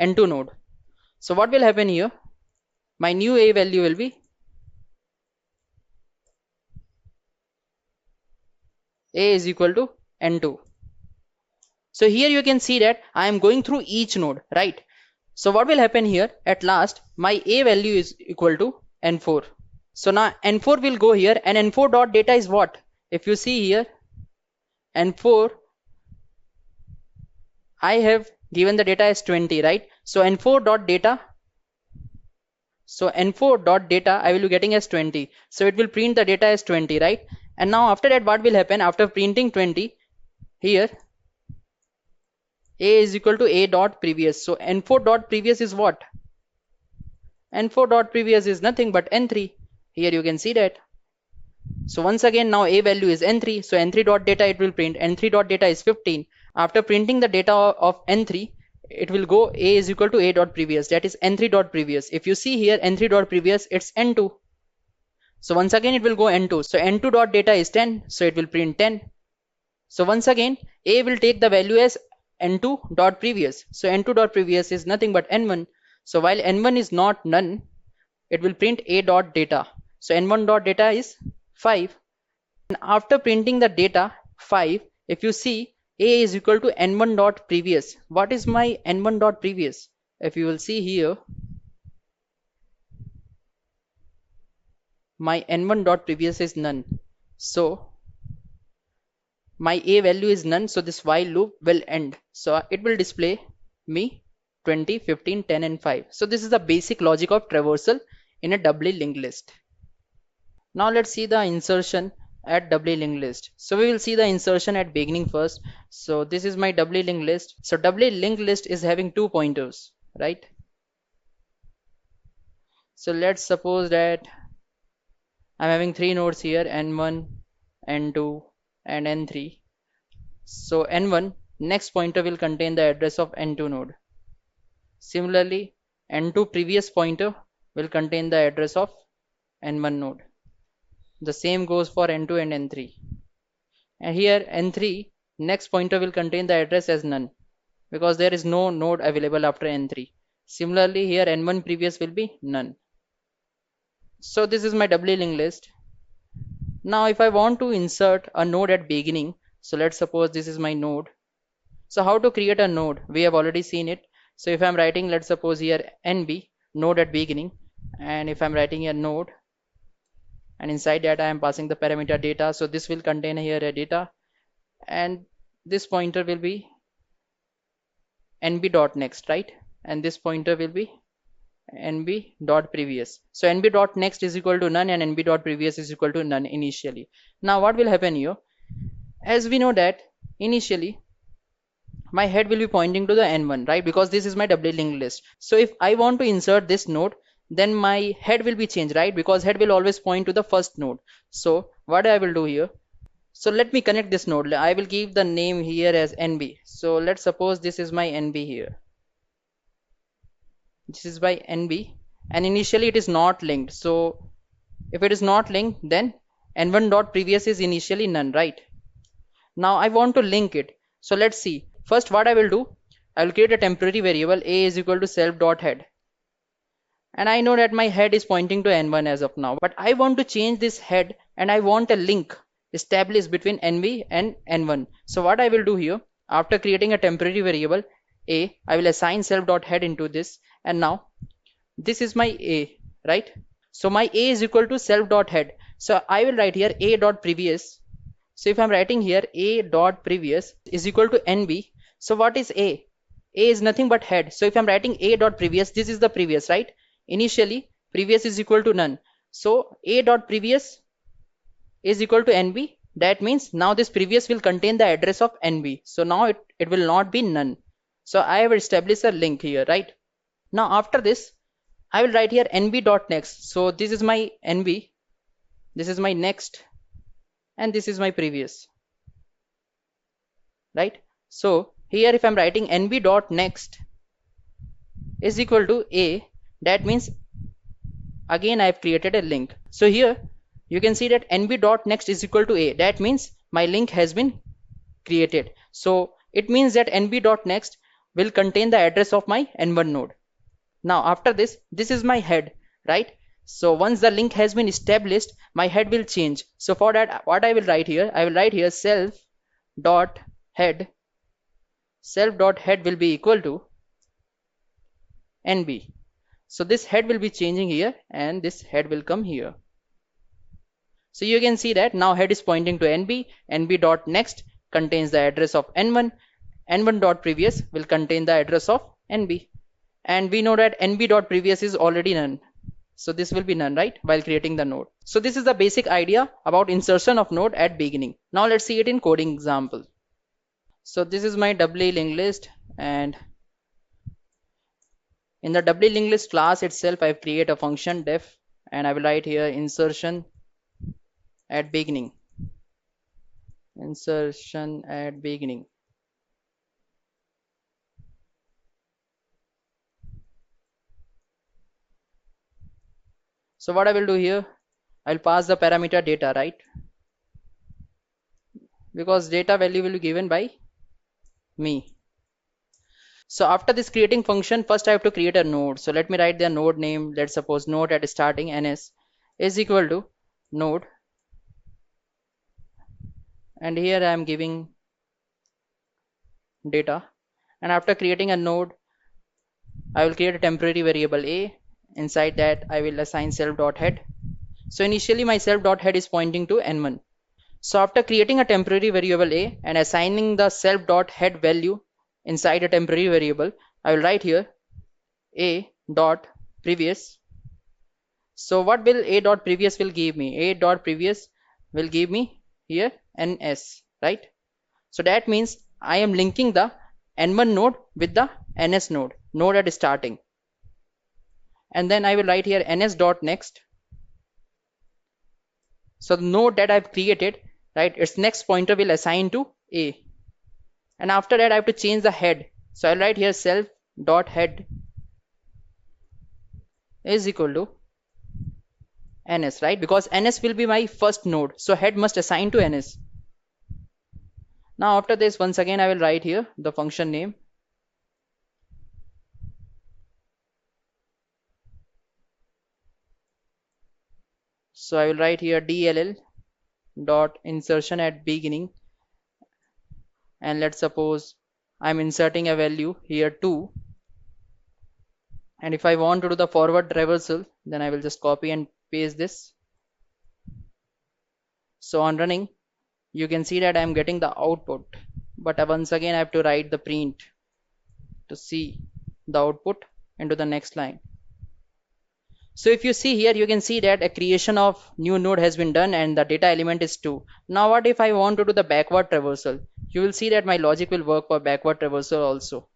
Speaker 1: n2 node. So what will happen here? My new a value will be a is equal to n2. So here you can see that I am going through each node, right? So what will happen here? At last my a value is equal to n4. So now n4 will go here, and n4 dot data is what? If you see here, n4 I have given the data as 20, right? So n4 dot data, so n4 dot data I will be getting as 20. So it will print the data as 20, right? And now after that, what will happen? After printing 20, here a is equal to a dot previous. So n4 dot previous is what? N4 dot previous is nothing but n3. Here you can see that. So once again, now a value is n3. So n3 dot data it will print. n3 dot data is 15. After printing the data of n3, it will go a is equal to a dot previous. That is n3 dot previous. If you see here, n3 dot previous, it's n2. So once again it will go n2. So n2 dot data is 10. So it will print 10. So once again, a will take the value as n2 dot previous. So n2 dot previous is nothing but n1. So while n1 is not none, it will print a dot data. So n1 dot data is 5. And after printing the data 5, if you see, a is equal to n1 dot previous. What is my n1 dot previous? If you will see here, my n1 dot previous is none. So my a value is none, so this while loop will end. So it will display me 20, 15, 10 and 5. So this is the basic logic of traversal in a doubly linked list. Now let's see the insertion at doubly linked list. So we will see the insertion at beginning first. So this is my doubly linked list. So doubly linked list is having 2 pointers, right? So let's suppose that I'm having 3 nodes here, n1, n2 and n3. So n1 next pointer will contain the address of n2 node. Similarly, n2 previous pointer will contain the address of n1 node. The same goes for n2 and n3. and here n3 next pointer will contain the address as none because there is no node available after n3. Similarly here n1 previous will be none. So this is my doubly linked list. Now if I want to insert a node at beginning, so let's suppose this is my node. So how to create a node? We have already seen it. So if I'm writing, let's suppose here nb node at beginning, and if I'm writing here node, and inside that I am passing the parameter data, so this will contain here a data, and this pointer will be nb.next, right? And this pointer will be nb.previous. So nb.next is equal to none and nb.previous is equal to none initially. Now what will happen here? As we know that initially my head will be pointing to the n1, right? Because this is my doubly linked list. So if I want to insert this node, then my head will be changed, right? Because head will always point to the first node. So what I will do here, so let me connect this node. I will give the name here as nb. So let's suppose this is my nb here. This is by nb, and initially it is not linked. So if it is not linked, then n1 dot previous is initially none, right? Now I want to link it. So let's see. First what I will do, I will create a temporary variable a is equal to self dot head, and I know that my head is pointing to n1 as of now, but I want to change this head and I want a link established between nb and n1. So what I will do here, after creating a temporary variable a, I will assign self dot head into this, and now this is my a, right? So my a is equal to self dot head. So I will write here a dot previous. So if I'm writing here a dot previous is equal to nb, so what is a? A is nothing but head. So if I'm writing a dot previous, this is the previous, right? Initially previous is equal to none. So a dot previous is equal to nb. That means now this previous will contain the address of nb. So now it will not be none. So I have established a link here, right? Now after this, I will write here nb dot next. So this is my nb, this is my next, and this is my previous, right? So here if I'm writing nb dot next is equal to a, that means again I have created a link. So here you can see that nb dot next is equal to a, that means my link has been created. So it means that nb dot next will contain the address of my n1 node. Now after this, this is my head, right? So once the link has been established, my head will change. So for that, what I will write here, I will write here self dot head will be equal to nb. So this head will be changing here and this head will come here. So you can see that now head is pointing to nb dot next contains the address of n1 dot previous will contain the address of nb, and we know that nb dot previous is already none. So this will be none, right, while creating the node. So this is the basic idea about insertion of node at beginning. Now let's see it in coding example. So this is my doubly linked list, and in the doubly linked list class itself I create a function def, and I will write here insertion at beginning. Insertion at beginning. So what I will do here, I'll pass the parameter data, right? Because data value will be given by me. So after this creating function, first I have to create a node. So let me write the node name. Let's suppose node at starting ns is equal to node, and here I am giving data, and after creating a node I will create a temporary variable a. Inside that I will assign self dot head. So initially my self dot head is pointing to n1. So after creating a temporary variable a and assigning the self dot head value inside a temporary variable, I will write here a dot previous. So what will a dot previous will give me? A dot previous will give me here ns, right? So that means I am linking the n1 node with the ns node at starting, and then I will write here ns dot next. So the node that I've created, right, its next pointer will assign to a, and after that I have to change the head. So I'll write here self dot head is equal to ns, right? Because ns will be my first node, so head must assign to ns. Now after this, once again I will write here the function name. So I will write here DLL dot insertion at beginning, and let's suppose I'm inserting a value here 2, and if I want to do the forward reversal, then I will just copy and paste this. So on running, you can see that I'm getting the output, but once again I have to write the print to see the output into the next line. So if you see here, you can see that a creation of new node has been done and the data element is 2. Now what if I want to do the backward traversal? You will see that my logic will work for backward traversal also.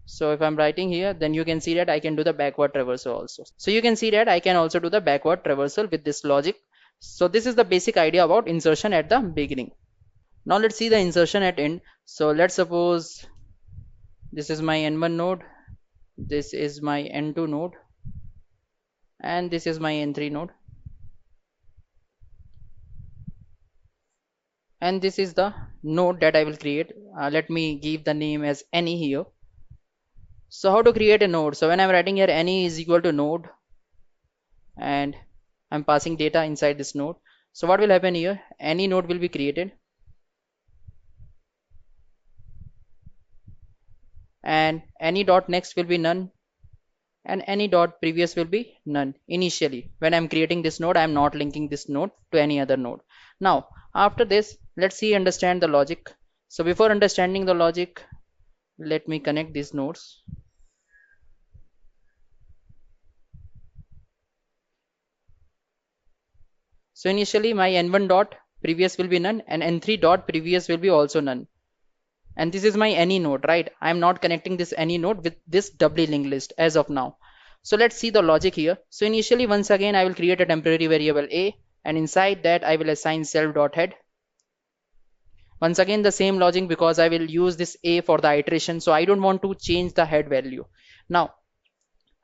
Speaker 1: So if I'm writing here, then you can see that I can do the backward traversal also. So you can see that I can also do the backward traversal with this logic. So this is the basic idea about insertion at the beginning. Now let's see the insertion at end. So let's suppose this is my n1 node, this is my n2 node, and this is my n3 node, and this is the node that I will create. Let me give the name as any here. So how to create a node? So when I'm writing here any is equal to node, and I'm passing data inside this node. So what will happen here? Any node will be created, and any dot next will be none, and any dot previous will be none. Initially when I'm creating this node, I'm not linking this node to any other node. Now after this, let's see understand the logic. So before understanding the logic, let me connect these nodes. So initially my n1 dot previous will be none and n3 dot previous will be also none, and this is my any node, right? I am not connecting this any node with this doubly linked list as of now. So let's see the logic here. So initially once again I will create a temporary variable a, and inside that I will assign self dot head. Once again the same logic, because I will use this a for the iteration, so I don't want to change the head value. Now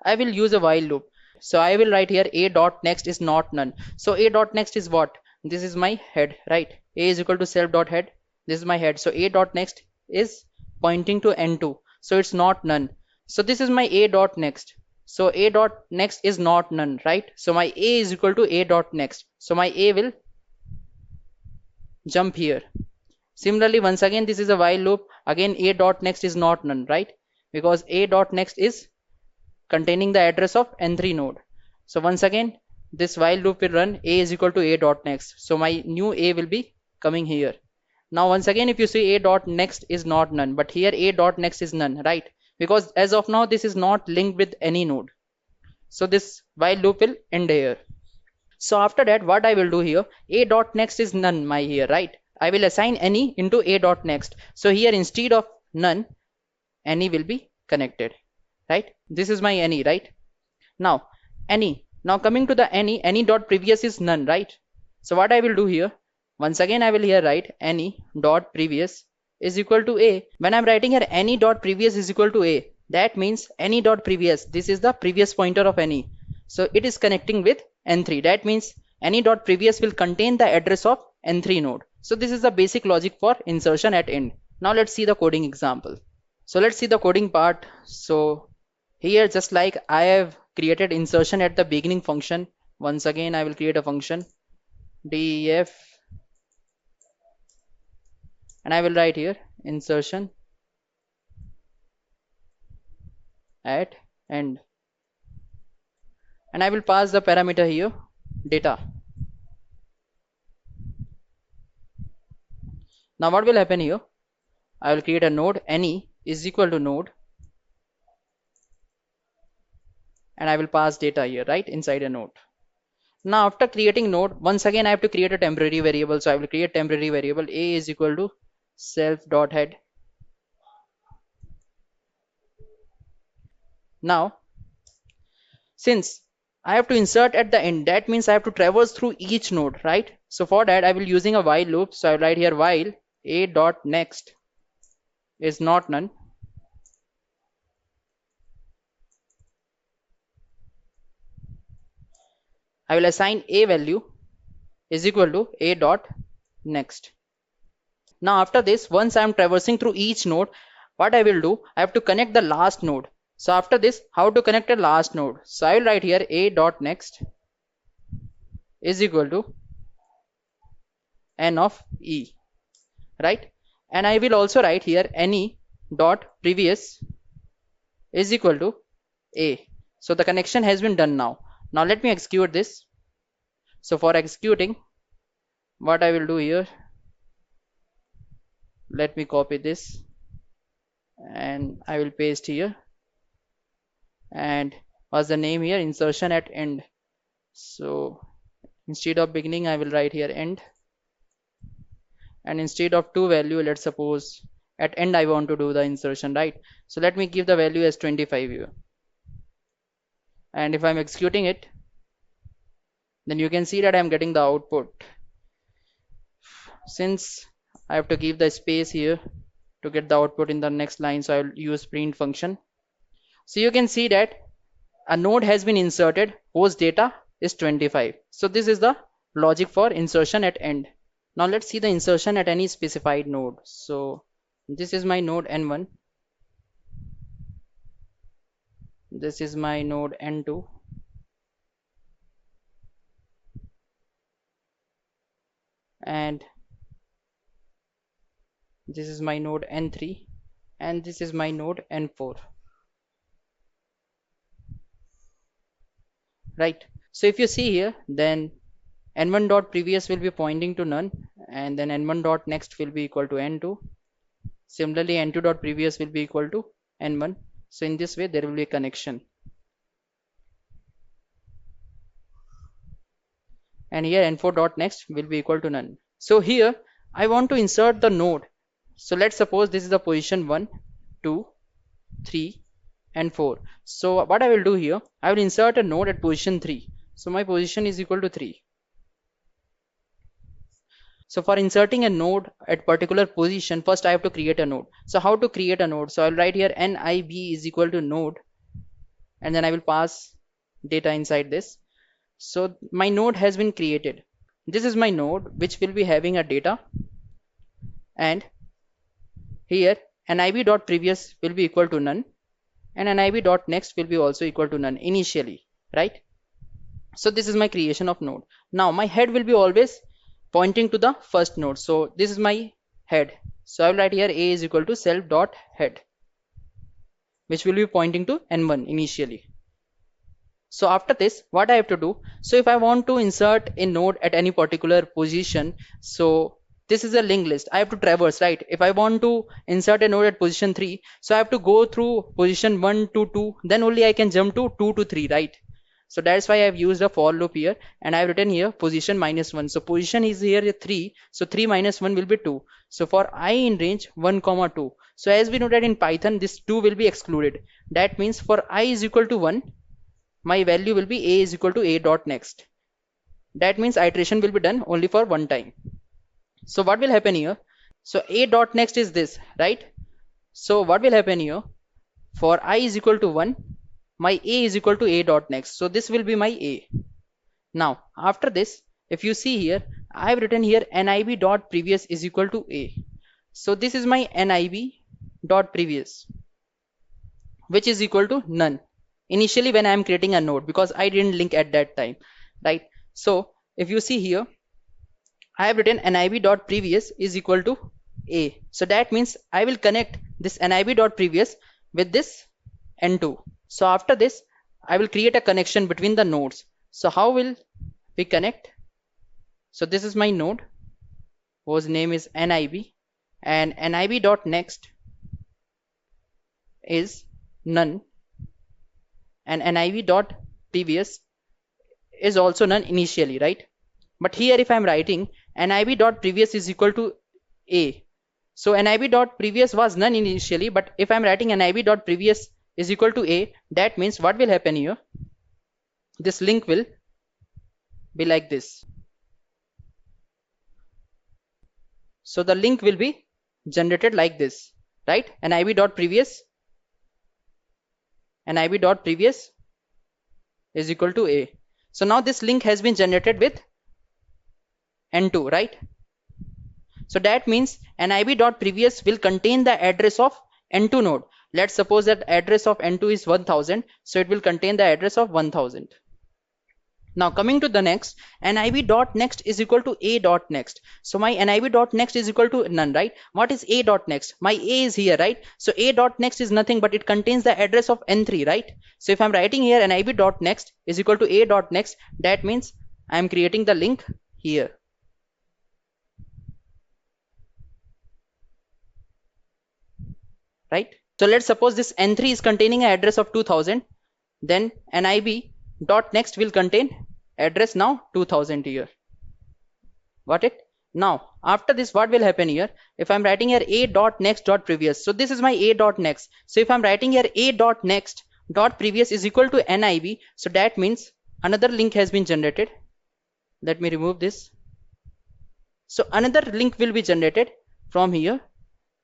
Speaker 1: I will use a while loop. So I will write here a dot next is not none. So a dot next is what? This is my head, right? A is equal to self dot head. This is my head. So a dot next is pointing to n2. So it's not none. So this is my a dot next. So a dot next is not none, right? So my a is equal to a dot next. So my a will jump here. Similarly, once again this is a while loop. Again a dot next is not none, right? Because a dot next is containing the address of n3 node. So once again this while loop will run a is equal to a dot next. So my new a will be coming here. Now once again if you see a dot next is not none, but here a dot next is none, right? Because as of now this is not linked with any node. So this while loop will end here. So after that what I will do here, a dot next is none my here, right? I will assign any into a dot next. So here instead of none, any will be connected, right? This is my any, right? Now any, now coming to the any dot previous is none, right? So what I will do here, once again I will here write any dot previous is equal to a. When I'm writing here any dot previous is equal to a, that means any dot previous, this is the previous pointer of any, so it is connecting with n3. That means any dot previous will contain the address of n3 node. So this is the basic logic for insertion at end. Now let's see the coding example. So let's see the coding part. So here just like I have created insertion at the beginning function, once again I will create a function def, and I will write here insertion at end, and I will pass the parameter here data. Now what will happen here, I will create a node any is equal to node, and I will pass data here, right, inside a node. Now after creating node, once again I have to create a temporary variable. So I will create temporary variable a is equal to self dot head. Now since I have to insert at the end, that means I have to traverse through each node, right? So for that I will using a while loop. So I will write here while a dot next is not none, I will assign a value is equal to a dot next. Now after this, once I am traversing through each node, what I will do, I have to connect the last node. So after this, how to connect a last node? So I will write here a dot next is equal to n of e, right? And I will also write here ne dot previous is equal to a. So the connection has been done now. Now let me execute this. So for executing, what I will do here, let me copy this and I will paste here. And what's the name here? Insertion at end. So instead of beginning, I will write here end. And instead of to value, let's suppose at end I want to do the insertion, right? So let me give the value as 25 here. And if I'm executing it, then you can see that I'm getting the output. Since I have to give the space here to get the output in the next line, so I will use print function. So you can see that a node has been inserted whose data is 25. So this is the logic for insertion at end. Now let's see the insertion at any specified node. So this is my node n1, this is my node n2, and this is my node n3, and this is my node n4, right? So if you see here, then n1 dot previous will be pointing to none, and then n1 dot next will be equal to n2. Similarly, n2 dot previous will be equal to n1. So in this way there will be a connection. And here n4 dot next will be equal to none. So here I want to insert the node. So let's suppose this is the position 1, 2, 3 and 4. So what I will do here, I will insert a node at position 3. So my position is equal to 3. So for inserting a node at particular position, first I have to create a node. So how to create a node? So I'll write here nib is equal to node, and then I will pass data inside this. So my node has been created. This is my node which will be having a data, and here nib dot previous will be equal to none, and nib dot next will be also equal to none initially, right? So this is my creation of node. Now my head will be always pointing to the first node. So this is my head. So I will write here a is equal to self dot head, which will be pointing to n1 initially. So after this, what I have to do, so if I want to insert a node at any particular position, so this is a linked list. I have to traverse, right? If I want to insert a node at position 3, so I have to go through position 1 to 2, then only I can jump to 2 to 3, right? So that's why I have used a for loop here, and I have written here position -1. So position is here 3, so 3 minus 1 will be 2. So for I in range 1 comma 2, so as we know that in Python this 2 will be excluded. That means for I is equal to 1, my value will be a is equal to a dot next. That means iteration will be done only for one time. So what will happen here? So a dot next is this, right? So what will happen here? For I is equal to 1, my a is equal to a dot next. So this will be my a. Now after this, if you see here, I have written here nib dot previous is equal to a. So this is my nib dot previous, which is equal to none initially when I am creating a node, because I didn't link at that time, right? So if you see here, I have written nib dot previous is equal to a. So that means I will connect this nib dot previous with this n2. So after this, I will create a connection between the nodes. So how will we connect? So this is my node whose name is nib, and nib dot next is none, and nib dot previous is also none initially, right? But here if I'm writing nib dot previous is equal to a, so nib dot previous was none initially, but if I'm writing nib dot previous is equal to a, that means what will happen here? This link will be like this. So the link will be generated like this, right? nib dot previous is equal to a. So now this link has been generated with n2, right? So that means nib.previous will contain the address of n2 node. Let's suppose that address of n2 is 1000, so it will contain the address of 1000. Now coming to the next, nib.next is equal to a.next. So my nib.next is equal to none, right? What is a.next? My a is here, right? So a.next is nothing but it contains the address of n3, right? So if I'm writing here nib.next is equal to a.next, that means I'm creating the link here, right? So let's suppose this n3 is containing an address of 2000, then nib.next will contain address now 2000 here. Got it? Now after this, what will happen here? If I'm writing here a.next.previous, so this is my a.next. So if I'm writing here a.next.previous is equal to nib, so that means another link has been generated. Let me remove this. So another link will be generated from here,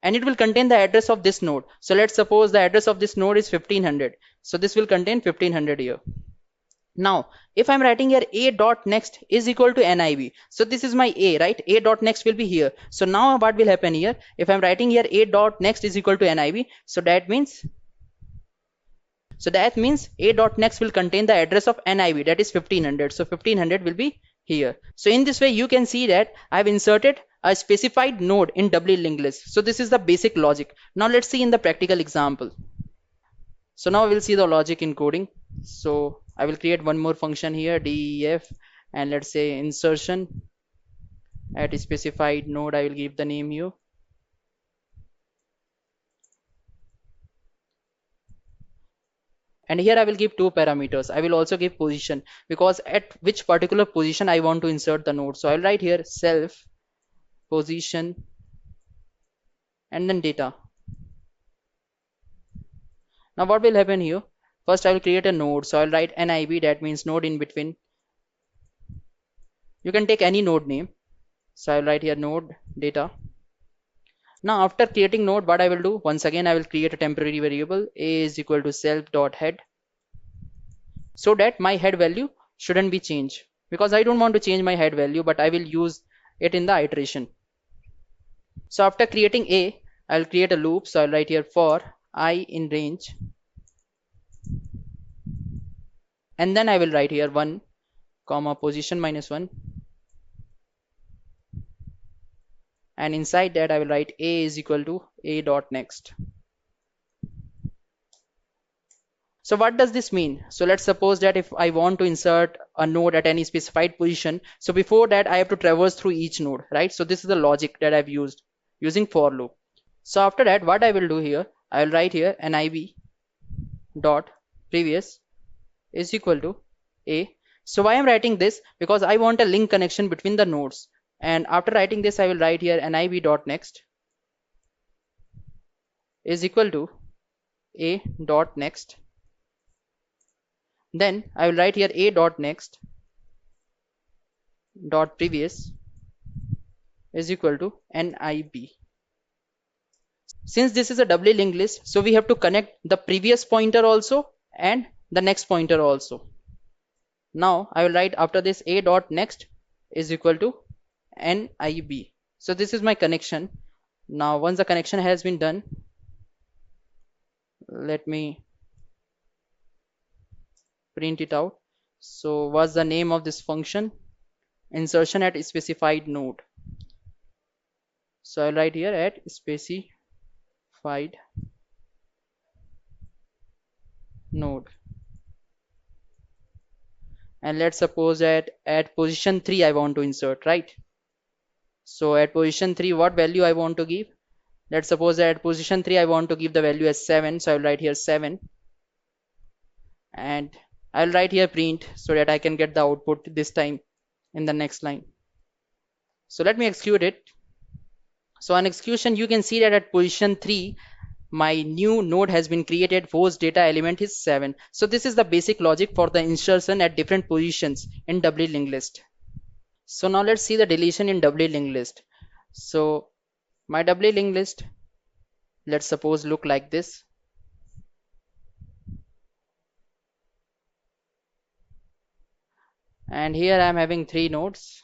Speaker 1: and it will contain the address of this node. So let's suppose the address of this node is 1500. So this will contain 1500 here. Now if I'm writing here a.next is equal to nib, so this is my a, right? A.next will be here. So now what will happen here? If I'm writing here a.next is equal to nib, so that means a.next will contain the address of nib, that is 1500. So 1500 will be here. So in this way you can see that I've inserted a specified node in doubly linked list. So this is the basic logic. Now let's see in the practical example. So now we'll see the logic in coding. So I will create one more function here, def, and let's say insertion at a specified node. I will give the name here. And here I will give two parameters. I will also give position, because at which particular position I want to insert the node. So I'll write here self position and then data. Now what will happen here? First I will create a node. So I'll write nib, that means node in between. You can take any node name. So I'll write here node data. Now after creating node, what I will do, once again I will create a temporary variable, a is equal to self.head, so that my head value shouldn't be changed, because I don't want to change my head value, but I will use it in the iteration. So after creating a, I'll create a loop. So I'll write here for I in range, and then I will write here 1 comma position minus 1, and inside that I will write a is equal to a.next. So what does this mean? So let's suppose that if I want to insert a node at any specified position, so before that I have to traverse through each node, right? So this is the logic that I've used using for loop. So after that, what I will do here, I will write here nib dot previous is equal to a. So why I'm writing this? Because I want a link connection between the nodes. And after writing this, I will write here nib dot next is equal to a dot next. Then I will write here a dot next dot previous is equal to nib. Since this is a doubly linked list, so we have to connect the previous pointer also and the next pointer also. Now I will write after this a dot next is equal to nib. So this is my connection. Now once the connection has been done, let me print it out. So what's the name of this function? Insertion at specified node. So I'll write here at specified node, and let's suppose that at position 3 I want to insert, right? So at position 3, what value I want to give? Let's suppose that at position 3 I want to give the value as 7. So I'll write here 7, and I'll write here print so that I can get the output this time in the next line. So let me execute it. So on execution, you can see that at position 3 my new node has been created whose data element is 7. So this is the basic logic for the insertion at different positions in doubly linked list. So now let's see the deletion in doubly linked list. So my doubly linked list, let's suppose look like this. And here I am having 3 nodes,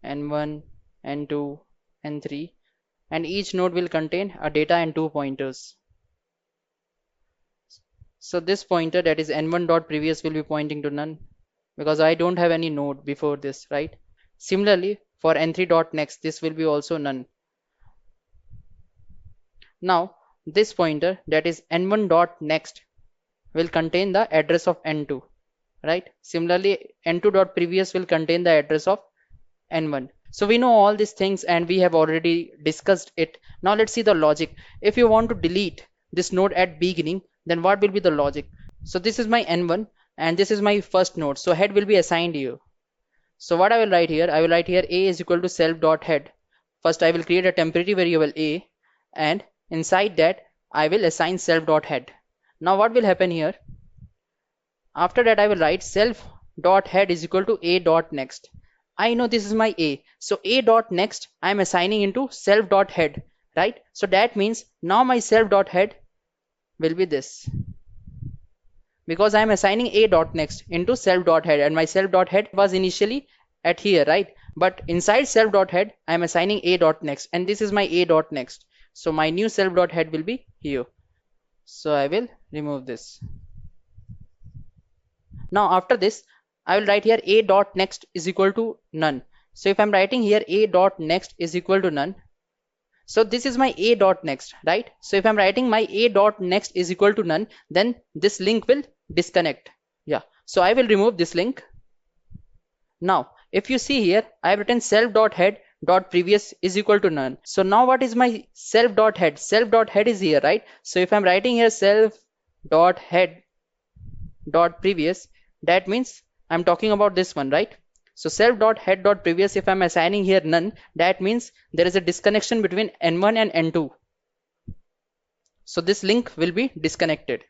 Speaker 1: n1, n2, n3, and each node will contain a data and 2 pointers. So this pointer, that is n1 dot previous, will be pointing to none because I don't have any node before this, right? Similarly, for n3 dot next, this will be also none. Now this pointer, that is n1 dot next, will contain the address of n2, right? Similarly, n2 dot previous will contain the address of n1. So we know all these things and we have already discussed it. Now let's see the logic. If you want to delete this node at beginning, then what will be the logic? So this is my n1 and this is my first node, so head will be assigned here. So what I will write here, I will write here a is equal to self dot head. First I will create a temporary variable a, and inside that I will assign self dot head. Now what will happen here? After that I will write self dot head is equal to a dot next. I know this is my a, so a dot next I am assigning into self dot head, right? So that means now my self dot head will be this, because I am assigning a dot next into self dot head, and my self dot head was initially at here, right? But inside self dot head I am assigning a dot next, and this is my a dot next. So my new self dot head will be here. So I will remove this. Now after this I will write here a dot next is equal to none. So if I'm writing here a dot next is equal to none, so this is my a dot next, right? So if I'm writing my a dot next is equal to none, then this link will disconnect. Yeah, so I will remove this link. Now if you see here, I have written self dot head dot previous is equal to none. So now what is my self dot head? Self dot head is here, right? So if I'm writing here self dot head dot previous, that means I'm talking about this one, right? So self dot head dot previous, if I'm assigning here none, that means there is a disconnection between n1 and n2. So this link will be disconnected.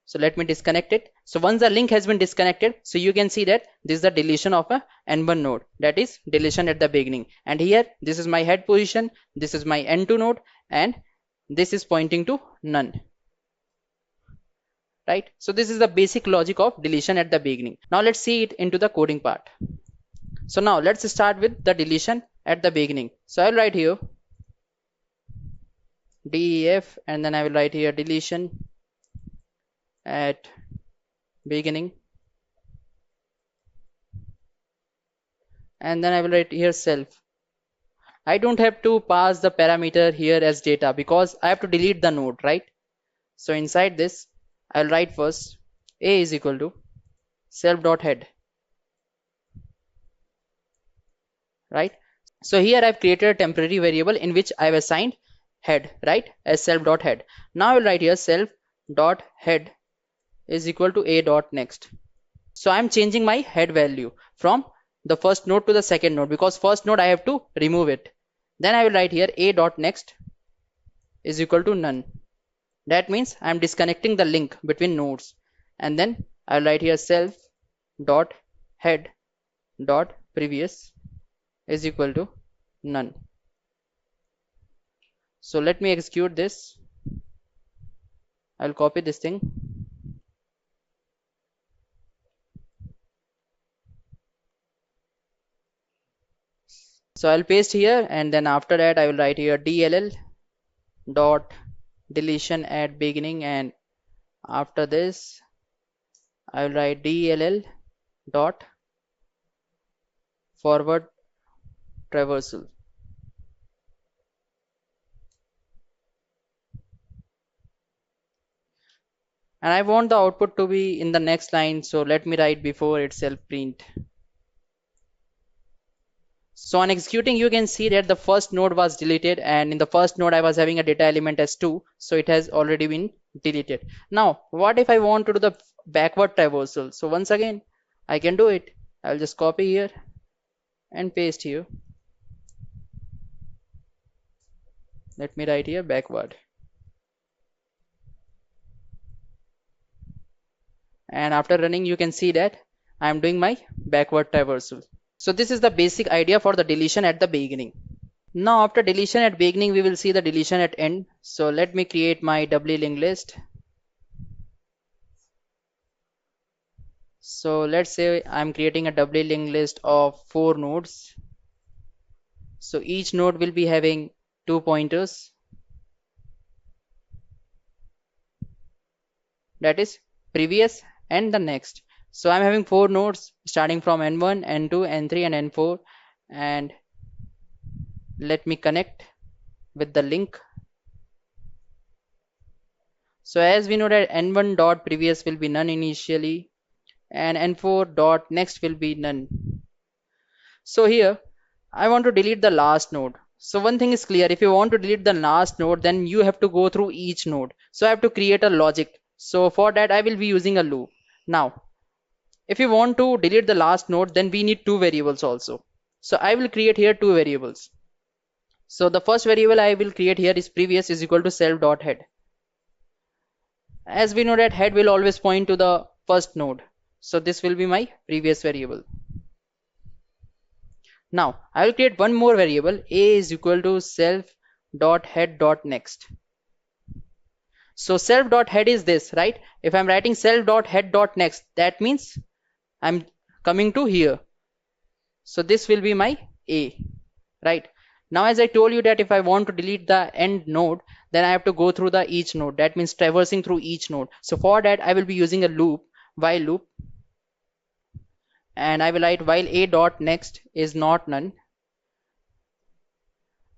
Speaker 1: So let me disconnect it. So once the link has been disconnected, so you can see that this is the deletion of a n1 node, that is deletion at the beginning. And here this is my head position, this is my n2 node, and this is pointing to none, right? So this is the basic logic of deletion at the beginning. Now let's see it into the coding part. So now let's start with the deletion at the beginning. So I'll write here def, and then I will write here deletion at beginning, and then I will write here self. I don't have to pass the parameter here as data because I have to delete the node, right? So inside this I'll write first a is equal to self dot head, right? So here I've created a temporary variable in which I've assigned head, right, as self dot head. Now I'll write here self dot head is equal to a dot next. So I'm changing my head value from the first node to the second node, because first node I have to remove it. Then I will write here a dot next is equal to none. That means I'm disconnecting the link between nodes. And then I'll write here self dot head dot previous is equal to none. So let me execute this. I'll copy this thing. So I'll paste here, and then after that I will write here dll dot deletion at beginning, and after this I will write dll dot forward traversal. And I want the output to be in the next line, so let me write before itself print. So on executing, you can see that the first node was deleted, and in the first node I was having a data element as 2, so it has already been deleted. Now what if I want to do the backward traversal? So once again I can do it. I'll just copy here and paste here. Let me write here backward, and after running you can see that I am doing my backward traversal. So this is the basic idea for the deletion at the beginning. Now after deletion at beginning, we will see the deletion at end. So let me create my doubly linked list. So let's say I'm creating a doubly linked list of 4 nodes. So each node will be having 2 pointers, that is previous and the next. So I'm having 4 nodes starting from n1, n2, n3 and n4, and let me connect with the link. So as we know that n1 dot previous will be none initially and n4 dot next will be none. So here I want to delete the last node. So one thing is clear, if you want to delete the last node, then you have to go through each node. So I have to create a logic. So for that I will be using a loop. Now if you want to delete the last node, then we need 2 variables also. So I will create here 2 variables. So the first variable I will create here is previous is equal to self.head. As we know that head will always point to the first node. So this will be my previous variable. Now I will create one more variable, a is equal to self.head.next. So self.head is this, right? If I'm writing self.head.next, that means I'm coming to here. So this will be my a, right? Now as I told you that if I want to delete the end node, then I have to go through the each node. That means traversing through each node. So for that I will be using a loop, while loop, and I will write while a dot next is not none.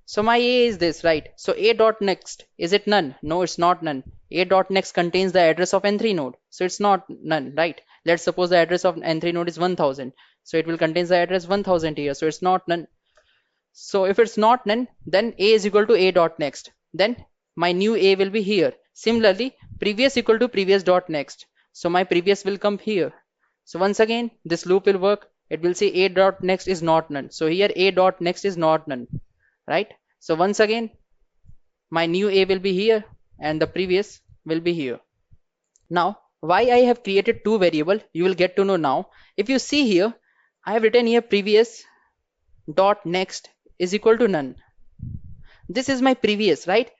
Speaker 1: So my a is this, right? So a dot next, is it none? No, it's not none. A dot next contains the address of n3 node, so it's not none, right? Let's suppose the address of n3 node is 1000, so it will contain the address 1000 here, so it's not none. So if it's not none, then a is equal to a dot next. Then my new a will be here. Similarly, previous equal to previous dot next. So my previous will come here. So once again, this loop will work. It will say a dot next is not none. So here a dot next is not none, right? So once again, my new a will be here and the previous will be here. Now, why I have created 2 variable, you will get to know now. If you see here, I have written here previous dot next is equal to none. This is my previous, right?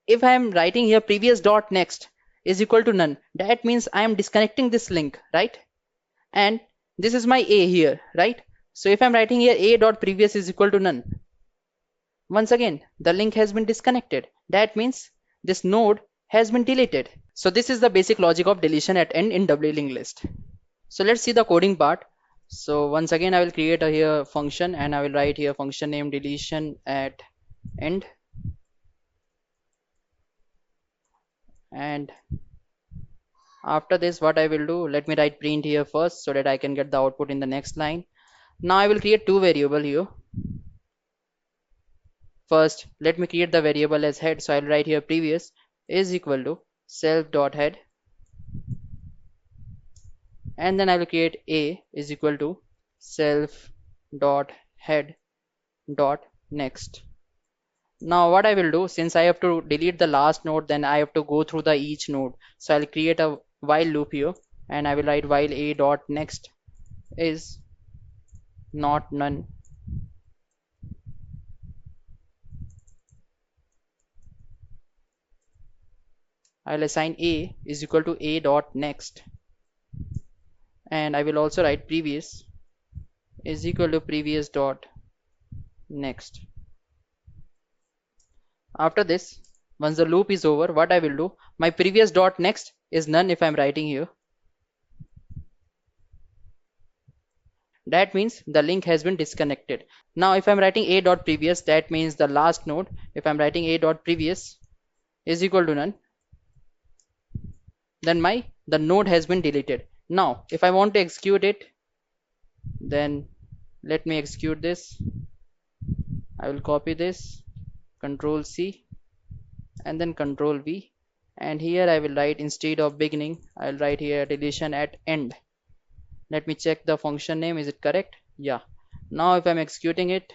Speaker 1: If I am writing here previous dot next is equal to none, that means I am disconnecting this link, right? And this is my a here, right? So if I'm writing here a dot previous is equal to none, once again the link has been disconnected. That means this node has been deleted. So this is the basic logic of deletion at end in WLinked list. So let's see the coding part. So once again I will create a here function and I will write here function name deletion at end, and after this what I will do, let me write print here first so that I can get the output in the next line. Now I will create 2 variable here. First let me create the variable as head, so I will write here previous is equal to self.head, and then I will create a is equal to self.head.next. Now what I will do, since I have to delete the last node, then I have to go through the each node. So I'll create a while loop here and I will write while a dot next is not none. I'll assign a is equal to a dot next, and I will also write previous is equal to previous dot next. After this, once the loop is over, what I will do, my previous dot next is none if I'm writing here. That means the link has been disconnected. Now if I'm writing a dot previous, that means the last node. If I'm writing a dot previous is equal to none, then the node has been deleted. Now if I want to execute it, then let me execute this. I will copy this, Control C and then Control V, and here I will write instead of beginning, I will write here deletion at end. Let me check the function name, is it correct? Yeah. Now if I'm executing it,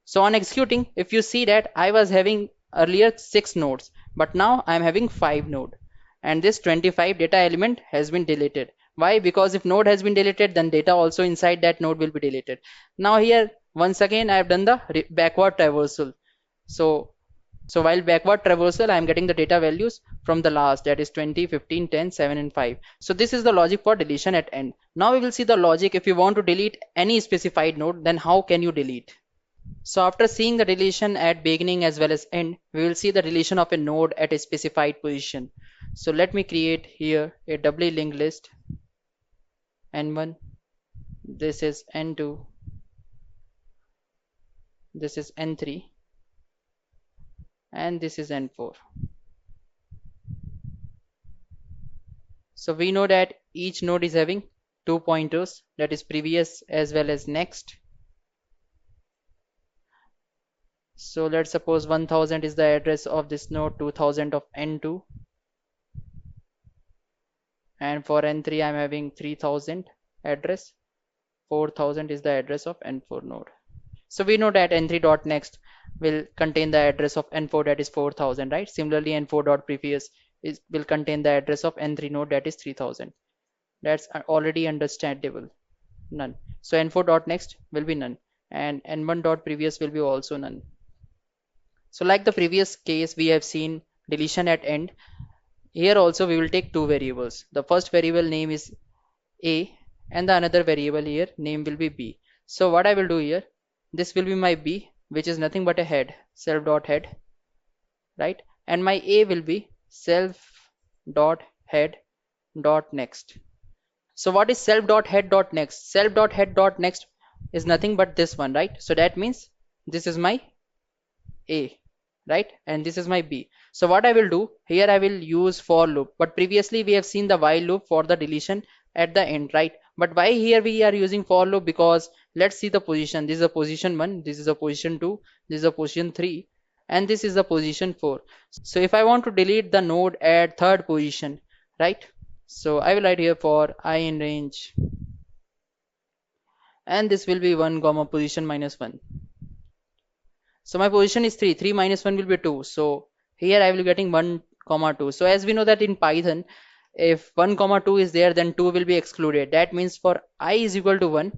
Speaker 1: so on executing, if you see that I was having earlier 6 nodes, but now I'm having 5 nodes, and this 25 data element has been deleted. Why? Because if node has been deleted, then data also inside that node will be deleted. Now here once again I have done the backward traversal. So while backward traversal, I am getting the data values from the last, that is 20, 15, 10, 7 and 5. So this is the logic for deletion at end. Now we will see the logic if you want to delete any specified node, then how can you delete? So after seeing the deletion at beginning as well as end, we will see the deletion of a node at a specified position. So let me create here a doubly linked list, n1, this is n2, this is n3, and this is n4. So we know that each node is having two pointers, that is previous as well as next. So let's suppose 1000 is the address of this node, 2000 of n2, and for n3 I'm having 3000 address, 4000 is the address of n4 node. So we know that n3.next will contain the address of n4, that is 4000, right? Similarly n4.previous will contain the address of n3 node, that is 3000. That's already understandable, none. So n4.next will be none, and n1.previous will be also none. So like the previous case, we have seen deletion at end. Here also we will take two variables. The first variable name is a, and the another variable here name will be b. So what I will do here, this will be my b, which is nothing but a head, self.head, right? And my a will be self.head.next. So what is self.head.next? Self.head.next is nothing but this one, right? So that means this is my a, right? And this is my b. So what I will do here, I will use for loop, but previously we have seen the while loop for the deletion at the end, right? But why here we are using for loop? Because let's see the position. This is a position 1, this is a position 2, this is a position 3, and this is the position 4. So if I want to delete the node at third position, right? So I will write here for I in range, and this will be 1 comma position minus 1. So my position is 3, 3 minus 1 will be 2. So here I will be getting 1 comma 2. So as we know that in Python, if 1 comma 2 is there, then 2 will be excluded. That means for I is equal to 1,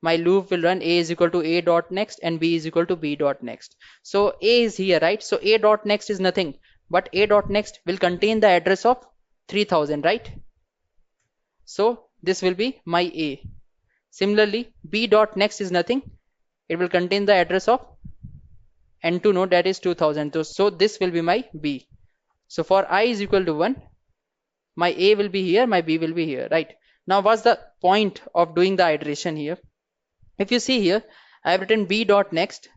Speaker 1: my loop will run a is equal to a dot next and b is equal to b dot next. So a is here, right? So a dot next is nothing, but a dot next will contain the address of 3000, right? So this will be my a. Similarly, b dot next is nothing. It will contain the address of n2 node, that is 2000. So this will be my b. So for I is equal to 1, my a will be here, my b will be here, right? Now what's the point of doing the iteration here? If you see here, I have written b dot next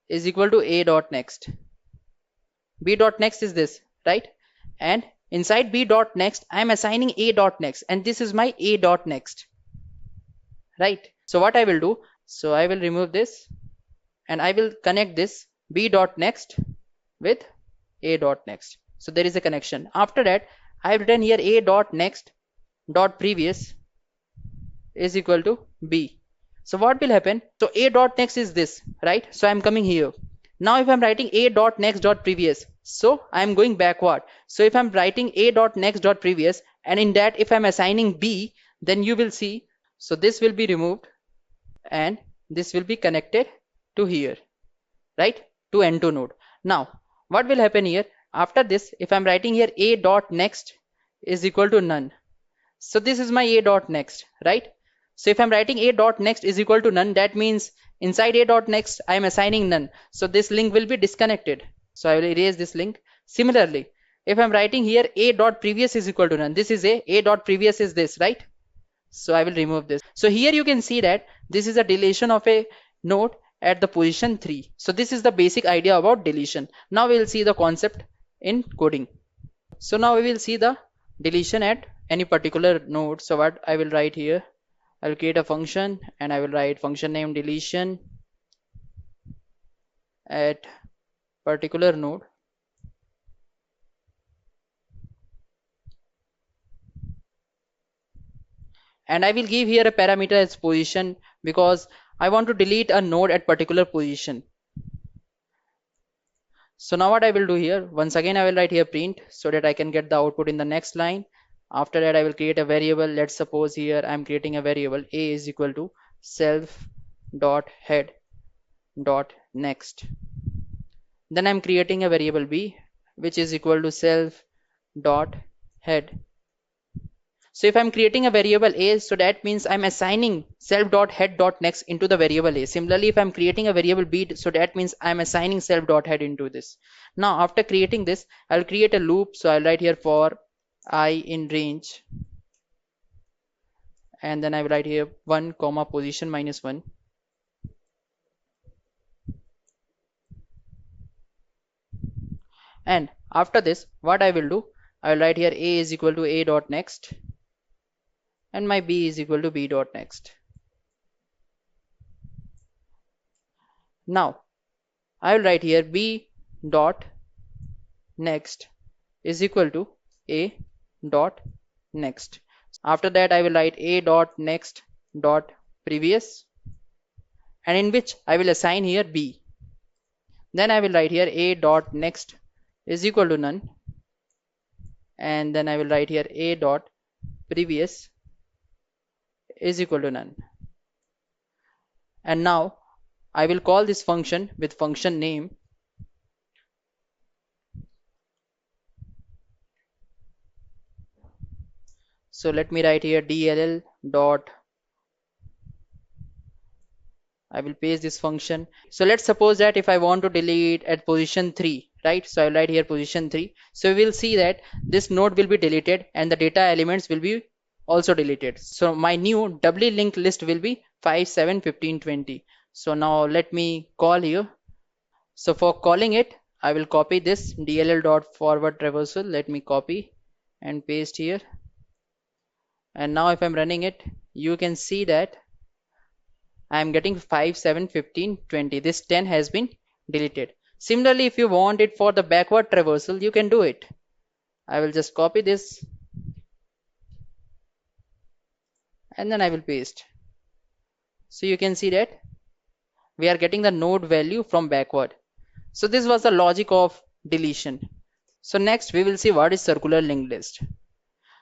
Speaker 1: is equal to a dot next. B dot next is this, right? And inside b dot next I am assigning a dot next, and this is my a dot next, right? So what I will do, so I will remove this and I will connect this b dot next with a dot next. So there is a connection. After that, I have written here a dot next dot previous is equal to b. So what will happen? So a dot next is this, right? So I'm coming here. Now if I'm writing a dot next dot previous, so I'm going backward. So if I'm writing a dot next dot previous, and in that if I'm assigning b, then you will see, so this will be removed and this will be connected to here, right? To n2 node. Now what will happen here? After this, if I'm writing here a dot next is equal to none, so this is my a dot next, right? So if I'm writing a dot next is equal to none, that means inside a dot next I am assigning none, so this link will be disconnected. So I will erase this link. Similarly, if I'm writing here a dot previous is equal to none, this is a dot previous is this, right? So I will remove this. So here you can see that this is a deletion of a node at the position 3. So this is the basic idea about deletion. Now we will see the concept in coding. So now we will see the deletion at any particular node. So what I will write here, I will create a function and I will write function name deletion at particular node. And I will give here a parameter as position because I want to delete a node at particular position. So now what I will do here, once again I will write here print so that I can get the output in the next line. After that I will create a variable. Let's suppose here I am creating a variable a is equal to self dot head dot next. Then I'm creating a variable b which is equal to self dot head. So if I'm creating a variable a, so that means I'm assigning self.head.next into the variable a. Similarly, if I'm creating a variable b, so that means I'm assigning self.head into this. Now after creating this, I'll create a loop. So I'll write here for I in range, and then I will write here 1 comma position minus 1. And after this, what I will do, I will write here a is equal to a dot next, and my b is equal to b dot next. Now I will write here b dot next is equal to a dot next. After that, I will write a dot next dot previous, and in which I will assign here b. Then I will write here a dot next is equal to none, and then I will write here a dot previous is equal to none. And now I will call this function with function name. So let me write here dll dot, I will paste this function. So let's suppose that if I want to delete at position 3, right? So I'll write here position 3. So we will see that this node will be deleted and the data elements will be also deleted. So my new doubly linked list will be 5, 7, 15, 20. So now let me call here. So for calling it, I will copy this dll dot forward traversal. Let me copy and paste here. And now if I'm running it, you can see that I am getting 5, 7, 15, 20. This 10 has been deleted. Similarly, if you want it for the backward traversal, you can do it. I will just copy this and then I will paste. So you can see that we are getting the node value from backward. So this was the logic of deletion. So next we will see what is circular linked list.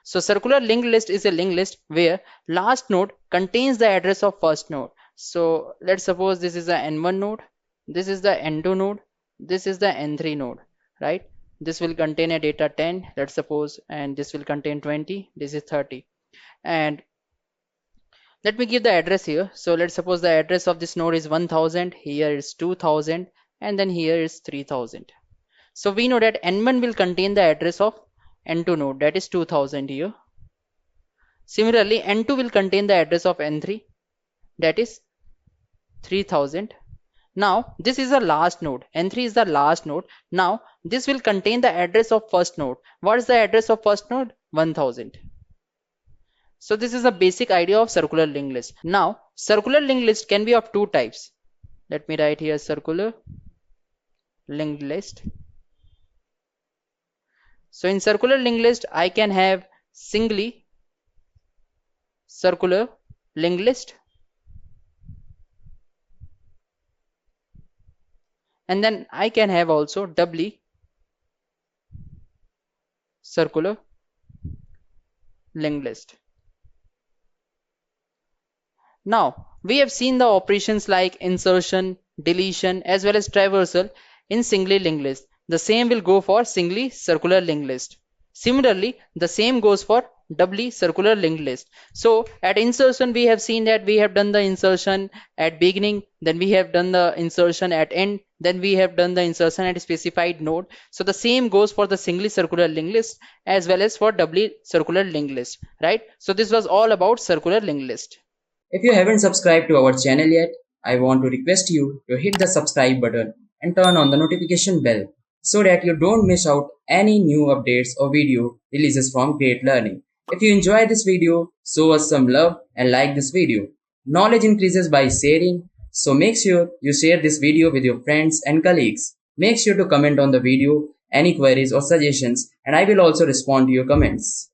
Speaker 1: So circular linked list is a linked list where last node contains the address of first node. So let's suppose this is the n1 node, this is the n2 node, this is the n3 node, right? This will contain a data 10, let's suppose, and this will contain 20, this is 30. And let me give the address here. So let's suppose the address of this node is 1000, here is 2000, and then here is 3000. So we know that n1 will contain the address of n2 node, that is 2000 here. Similarly, n2 will contain the address of n3, that is 3000. Now this is the last node, n3 is the last node. Now this will contain the address of first node. What is the address of first node? 1000. So this is the basic idea of circular linked list. Now circular linked list can be of two types. Let me write here circular linked list. So in circular linked list, I can have singly circular linked list, and then I can have also doubly circular linked list. Now we have seen the operations like insertion, deletion as well as traversal in singly linked list. The same will go for singly circular linked list. Similarly, the same goes for doubly circular linked list. So at insertion we have seen that we have done the insertion at beginning, then we have done the insertion at end, then we have done the insertion at a specified node. So the same goes for the singly circular linked list as well as for doubly circular linked list, right? So this was all about circular linked list.
Speaker 2: If you haven't subscribed to our channel yet, I want to request you to hit the subscribe button and turn on the notification bell so that you don't miss out any new updates or video releases from Great Learning. If you enjoy this video, show us some love and like this video. Knowledge increases by sharing, so make sure you share this video with your friends and colleagues. Make sure to comment on the video, any queries or suggestions, and I will also respond to your comments.